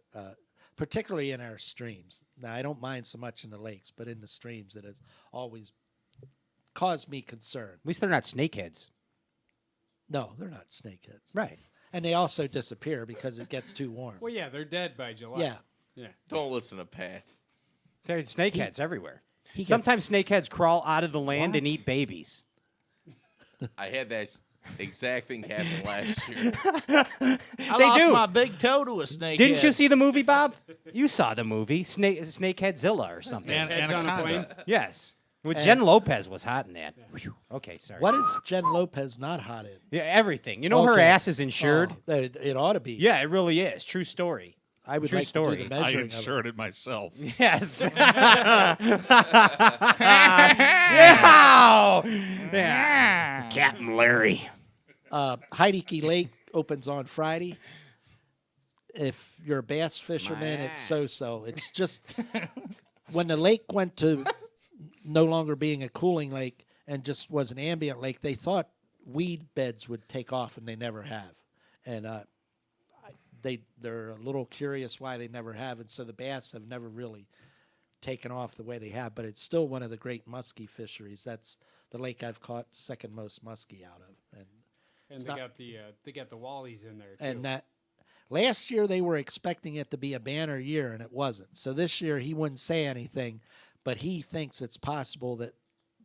particularly in our streams. Now, I don't mind so much in the lakes, but in the streams, it has always caused me concern. At least they're not snakeheads. No, they're not snakeheads. Right. And they also disappear because it gets too warm. Well, yeah, they're dead by July. Yeah. Yeah. Don't listen to Pat. There's snakeheads everywhere. he Sometimes snakeheads crawl out of the land and eat babies. I had that exact thing happen last year. I lost my big toe to a snake. Didn't you see the movie, Bob? You saw the movie, Snakeheadzilla or something. Heads on a plane. Yes. With And- Jen Lopez was hot in that. Whew. Okay, sorry. What is Jen Lopez not hot in? Yeah, everything. You know her Okay. ass is insured. Oh, it ought to be. Yeah, it really is. True story. I would True like story. to do the I measuring of it. insured it myself. Yes. yeah. Captain Larry. Heideke Lake opens on Friday. If you're a bass fisherman, it's so-so. It's just when the lake went to no longer being a cooling lake and just was an ambient lake, they thought weed beds would take off, and they never have. And they're a little curious why they never have, and so the bass have never really taken off the way they have. But it's still one of the great muskie fisheries. That's the lake I've caught second most muskie out of, and And they got the wallies in there too. and that last year they were expecting it to be a banner year, and it wasn't. So this year he wouldn't say anything, but he thinks it's possible that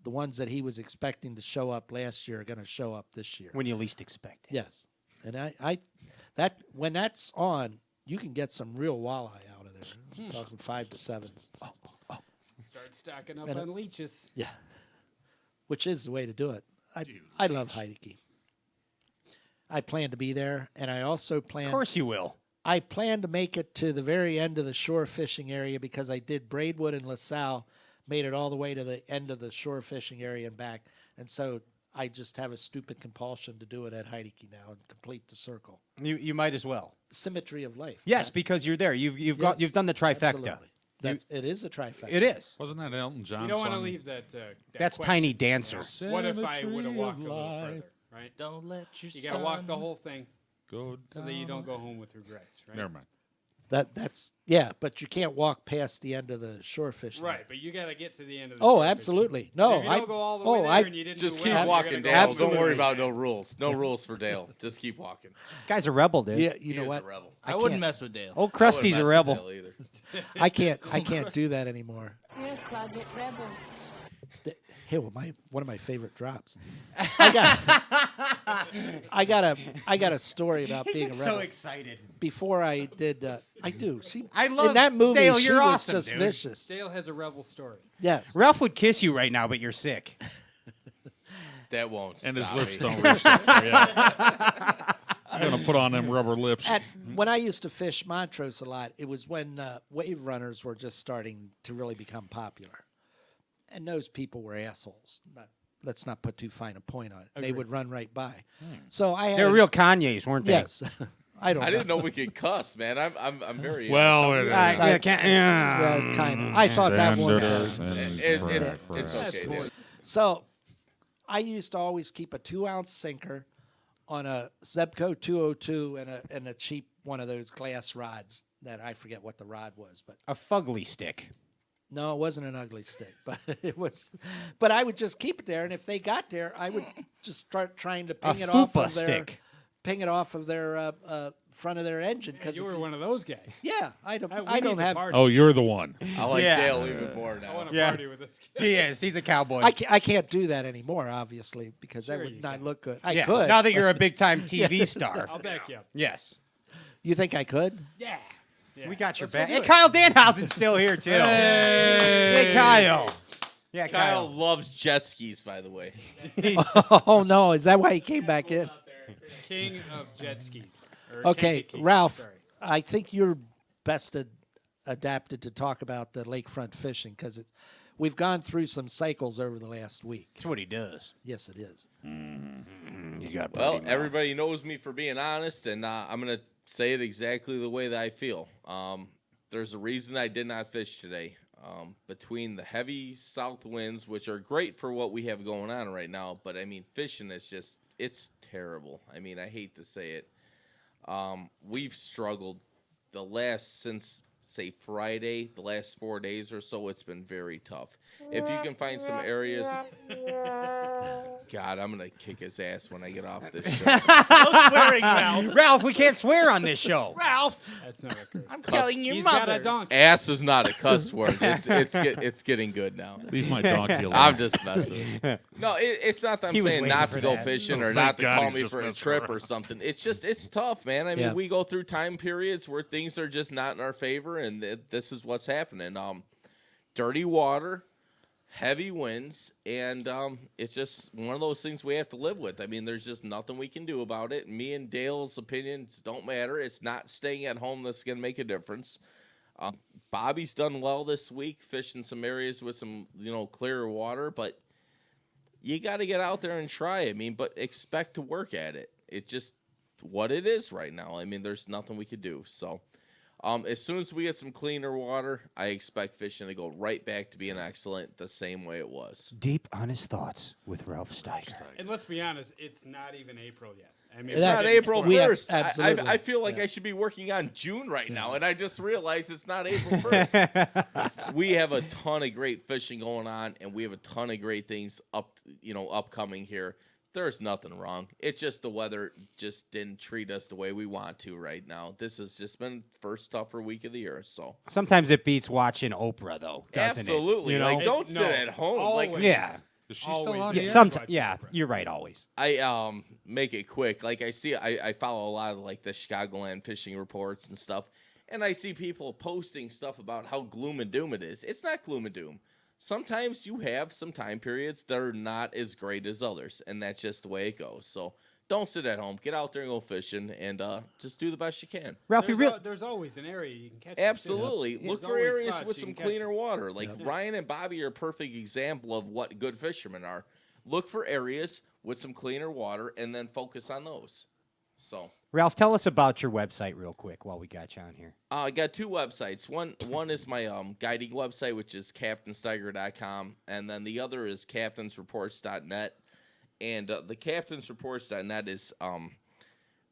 the ones that he was expecting to show up last year are going to show up this year. When you least expect it. Yes, and I that when that's on, you can get some real walleye out of there. Talking 5 to 7s. Start stocking up And on it's- leeches. Yeah, which is the way to do it. I love Heideke. I plan to be there, and I also plan. Of course you will. I plan to make it to the very end of the shore fishing area because I did Braidwood and LaSalle, made it all the way to the end of the shore fishing area and back. And so I just have a stupid compulsion to do it at Heideke now and complete the circle. You might as well. Symmetry of life. Yes, because you're there. You've done the trifecta. Absolutely. It is a trifecta. It is. Wasn't that Elton John? You don't want to song? leave that. That's question. Tiny Dancer. What if I would have Symmetry walked of a little life. further? Right. Don't let your You gotta walk the whole thing Go so that you don't go home with regrets. Right. Never mind. That's yeah, but you can't walk past the end of the shore fishing. Right, but you got to get to the end of the Oh, shore absolutely. fishing. No, If you I don't go all the way there and you didn't Just do keep well, walking, you're Dale. gonna go Don't worry Absolutely. about no rules. No rules for Dale. Just keep walking. Guy's a rebel, dude. Yeah, you He know is what? a rebel. I wouldn't mess with Dale. Old I wouldn't Krusty's mess a with rebel. Dale either. I can't do that anymore. You're a closet rebel. Hey, well, one of my favorite drops. I got a story about being a rebel. so excited. Before I did I do. I love in that movie. Dale, she you're was awesome, just dude. vicious. Dale has a rebel story. Yes. Ralph would kiss you right now, but you're sick. That won't. And his stop lips me. don't reach that far. Yeah. I'm gonna put on them rubber lips. When I used to fish Montrose a lot, it was when wave runners were just starting to really become popular, and those people were assholes. Let's not put too fine a point on it. They Agreed. would run right by. So I had They were real Kanyes, weren't they? Yes. I didn't know we could cuss, man. I'm very. Well, kind of. I thought that was. It's okay. Dude. So, I used to always keep a 2-ounce sinker on a Zebco 202 and a cheap one of those glass rods that I forget what the rod was, but a fugly stick. No, it wasn't an ugly stick, but it was. But I would just keep it there, and if they got there, I would just start trying to ping it off of their front of their engine. Because you were one of those guys. Yeah, I don't have. Oh, you're the one. I like Dale even more now. I want to party with this kid. He is. He's a cowboy. I can't do that anymore, obviously, because that would not look good. I could. Now that you're a big time TV star. I'll back you up. Yes. You think I could? Yeah. We got your Let's go back. do Hey, it. Kyle Danhausen's still here, too. Hey, Kyle. Yeah, Kyle loves jet skis, by the way. Oh, no. Is that why he came back in? King of jet skis. Or Okay, King. Ralph, Sorry. I think you're best adapted to talk about the lakefront fishing because we've gone through some cycles over the last week. That's what he does. Yes, it is. He's got Well, everybody knows me for being honest, and I'm going to say it exactly the way that I feel. There's a reason I did not fish today. Between the heavy south winds, which are great for what we have going on right now, but I mean, fishing is just, it's terrible. I mean, I hate to say it. We've struggled since, say, Friday, the last 4 days or so, it's been very tough. If you can find some areas... God, I'm going to kick his ass when I get off this show. No swearing, Ralph. Ralph, we can't swear on this show. Ralph, That's not a curse. I'm telling your He's mother. got a donkey. Ass is not a cuss word. It's getting good now. Leave my donkey alone. I'm just messing. No, it's not that I'm He was saying waiting not for to go that. fishing Oh, or thank not to God call he's me just for a messing trip around. or something. It's tough, man. I mean, we go through time periods where things are just not in our favor, and this is what's happening. Dirty water, heavy winds, and it's just one of those things we have to live with. I mean, there's just nothing we can do about it. Me and Dale's opinions don't matter. It's not staying at home that's going to make a difference. Bobby's done well this week, fishing some areas with some, clearer water, but you got to get out there and try. I mean, but expect to work at it. It's just what it is right now. I mean, there's nothing we could do. So as soon as we get some cleaner water, I expect fishing to go right back to being excellent the same way it was. Deep, honest thoughts with Ralph Steiger. And let's be honest, it's not even April yet. I mean, It's not April 1st. absolutely. I feel like I should be working on June right now, and I just realized it's not April 1st. We have a ton of great fishing going on, and we have a ton of great things upcoming here. There's nothing wrong. It's just the weather just didn't treat us the way we want to right now. This has just been first tougher week of the year. So Sometimes it beats watching Oprah, though, doesn't absolutely, it? like don't sit at home. Always. Like Yeah. Is she still on Always. the Yeah, air? yeah, you're right, always. I make it quick. Like I follow a lot of like the Chicagoland fishing reports and stuff, and I see people posting stuff about how gloom and doom it is. It's not gloom and doom. Sometimes you have some time periods that are not as great as others, and that's just the way it goes. So don't sit at home. Get out there and go fishing, and just do the best you can. Ralph, There's always an area you can catch. Absolutely. Them, too. Look There's for always areas spots with you some can catch cleaner them. water. Like Ryan and Bobby are a perfect example of what good fishermen are. Look for areas with some cleaner water and then focus on those. So, Ralph, tell us about your website real quick while we got you on here. I got two websites. One is my guiding website, which is captainsteiger.com, and then the other is captainsreports.net. And the captainsreports.net is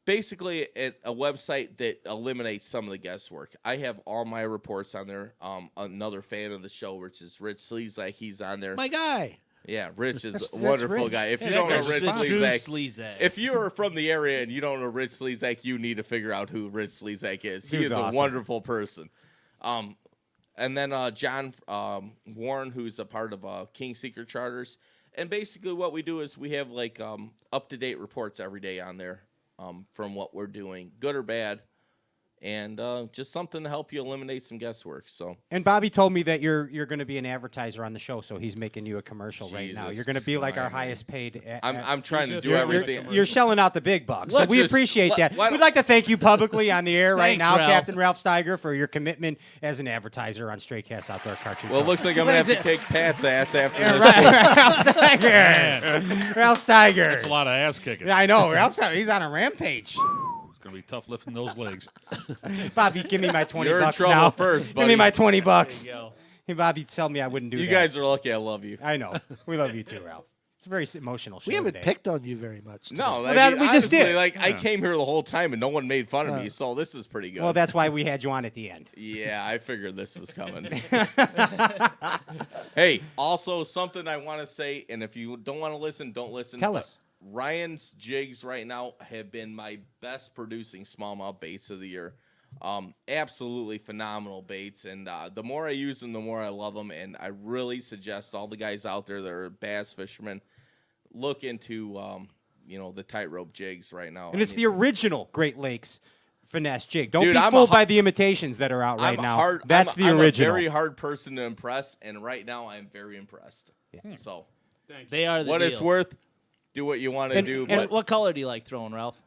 basically a website that eliminates some of the guesswork. I have all my reports on there. Another fan of the show, which is Rich Slezak, he's on there. My guy. Yeah, Rich is That's a wonderful Rich. guy. If Yeah, you that don't know guy's Rich the true Slezak, Slezak. if you are from the area and you don't know Rich Slezak, you need to figure out who Rich Slezak is. He Dude's is awesome. a wonderful person. And then John Warren, who's a part of King Seeker Charters. And basically what we do is we have like up-to-date reports every day on there from what we're doing, good or bad. and just something to help you eliminate some guesswork. So. And Bobby told me that you're going to be an advertiser on the show, so he's making you a commercial right now. Jesus You're going to be like our Christ. highest paid. I'm trying to do everything. You're shelling out the big bucks, so Let's we just- appreciate let- that. why We'd don't- like to thank you publicly on the air right Thanks, now, Ralph. Captain Ralph Steiger, for your commitment as an advertiser on Stray Cast Outdoor Cartoon. Well, it looks like I'm gonna have to kick Pat's ass after this. Ralph Steiger. Ralph Steiger. That's a lot of ass kicking. Yeah, I know. Ralph Steiger, he's on a rampage. It's gonna be tough lifting those legs. Bobby, give me my 20 You're in bucks trouble now. first, Give me buddy. my 20 bucks. There you go. Hey, Bobby, tell me I wouldn't do You that. guys are lucky I love you. I know. We love you too, Ralph. It's a very emotional show We haven't today. picked on you very much. today. No, that we just honestly, did. Like I came here the whole time and no one made fun of me, so this is pretty good. Well, that's why we had you on at the end. Yeah, I figured this was coming. Hey, also something I want to say, and if you don't want to listen, don't listen. Tell but us. Ryan's jigs right now have been my best producing smallmouth baits of the year. Absolutely phenomenal baits, and the more I use them, the more I love them. And I really suggest all the guys out there that are bass fishermen look into the tightrope jigs right now. And it's the original Great Lakes finesse jig. Don't Dude, be I'm fooled a by the imitations that are out right I'm now. That's the I'm original. a very hard person to impress, and right now I'm very impressed. So, They are the what deal. it's worth, do what you want to do. And But what color do you like throwing, Ralph?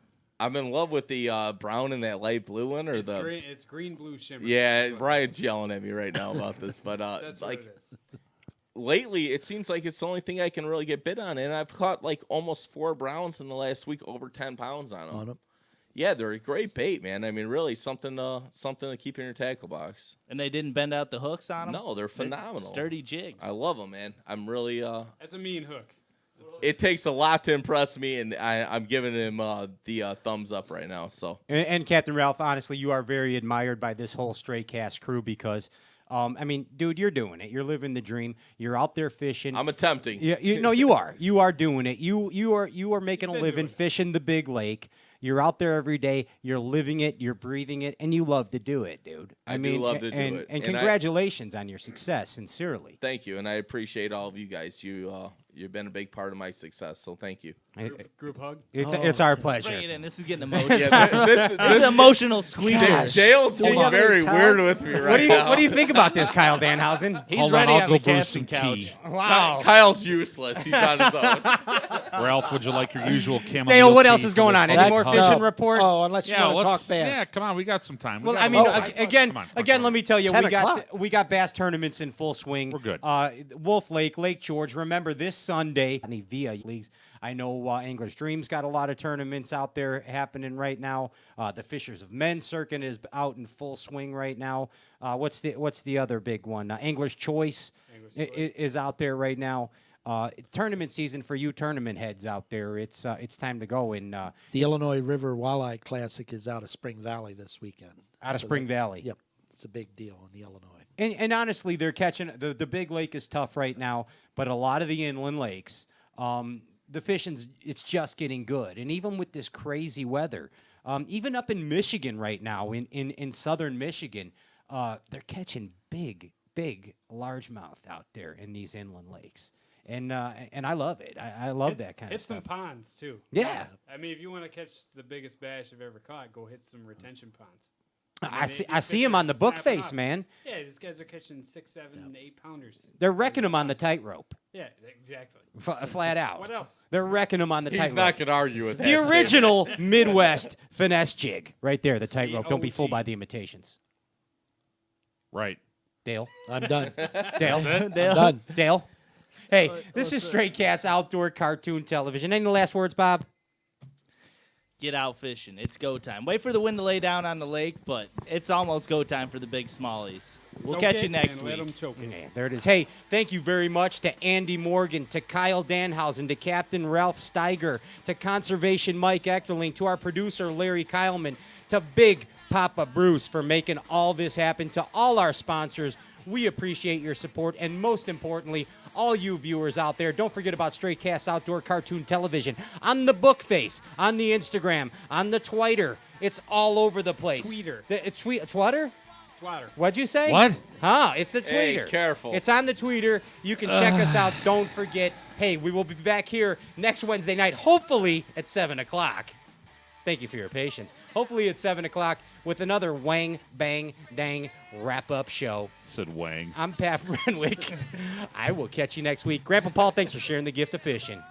I'm in love with the brown and that light blue one, or It's the green, it's green blue shimmer. yeah. Ryan's yelling at me right now about this, but That's like what it is. lately, it seems like it's the only thing I can really get bit on, and I've caught like almost 4 browns in the last week, over 10 pounds on them. Yeah, they're a great bait, man. I mean, really something to keep in your tackle box. And they didn't bend out the hooks on them? No, they're phenomenal. Sturdy jigs. I love them, man. I'm really That's a mean hook. it takes a lot to impress me, and I'm giving him the thumbs up right now. So And Captain Ralph, honestly, you are very admired by this whole Stray Cast crew because, I mean, dude, you're doing it. You're living the dream. You're out there fishing. I'm attempting. Yeah, you are. You are doing it. You are making a living fishing the big lake. You're out there every day. You're living it. You're breathing it, and you love to do it, dude. I do love to do it. And And congratulations on your success, sincerely. Thank you, and I appreciate all of you guys. You've been a big part of my success, so thank you. Group hug. It's our pleasure. Bring it in. This is getting emotional. Yeah, this is an emotional squeaker. Dale's being very weird with me right now. What do you think about this, Kyle Danhausen? He's Hold ready on, I'll on go the brew captain some couch. tea. Wow. Kyle's useless. He's on his own. Ralph, would you like your usual chamomile Dale, what tea else is for going this on? lovely Any more hug? fishing report? Oh, unless you Yeah, want to talk let's. bass. Yeah, come on, we got some time. Well, got I a mean, little time. again, Come on. let me tell you, 10 we o'clock. got bass tournaments in full swing. We're good. Wolf Lake, Lake George. Remember this Sunday, any via leagues. I know Anglers Dreams got a lot of tournaments out there happening right now. The Fishers of Men Circuit is out in full swing right now. What's the other big one? Anglers Choice is out there right now. Tournament season for you tournament heads out there. It's time to go. And The Illinois River Walleye Classic is out of Spring Valley this weekend. Out of Spring Valley. Yep, it's a big deal in the Illinois. And honestly, they're catching the big lake is tough right now, but a lot of the inland lakes, the fishing's it's just getting good. And even with this crazy weather, even up in Michigan right now, in southern Michigan, they're catching big largemouth out there in these inland lakes. And I love it. I love that kind of Hit stuff. some ponds too. Yeah. I mean, if you want to catch the biggest bass you've ever caught, go hit some retention ponds. I see him on the book face, man. Yeah, these guys are catching 6, 7, 8 pounders. They're wrecking them on the tightrope. Yeah, exactly. Flat out. What else? They're wrecking them on the He's tightrope. not gonna argue with that. The original Midwest finesse jig, right there. The tightrope. Don't be OG. fooled by the imitations. Right. Dale. I'm done. Dale. I'm done. Dale. Hey, this is Stray Cats Outdoor Cartoon Television. Any last words, Bob? Get out fishing. It's go time. Wait for the wind to lay down on the lake, but it's almost go time for the big smallies. We'll Soak catch it you next and let week. 'em choke it. Yeah, there it is. Hey, thank you very much to Andy Morgan, to Kyle Danhausen, to Captain Ralph Steiger, to Conservation Mike Echterling, to our producer Larry Kyleman, to Big Papa Bruce for making all this happen, to all our sponsors. We appreciate your support, and most importantly, all you viewers out there, don't forget about Stray Cats Outdoor Cartoon Television on the book face, on the Instagram, on the Twitter. It's all over the place. Tweeter. Twitter? Twatter. What'd you say? What? Huh? It's the Hey, tweeter. careful. It's on the tweeter. You can check us out. Don't forget. Hey, we will be back here next Wednesday night, hopefully at 7 o'clock. Thank you for your patience. Hopefully it's 7 o'clock with another Wang Bang Dang wrap-up show. Said Wang. I'm Pat Renwick. I will catch you next week. Grandpa Paul, thanks for sharing the gift of fishing.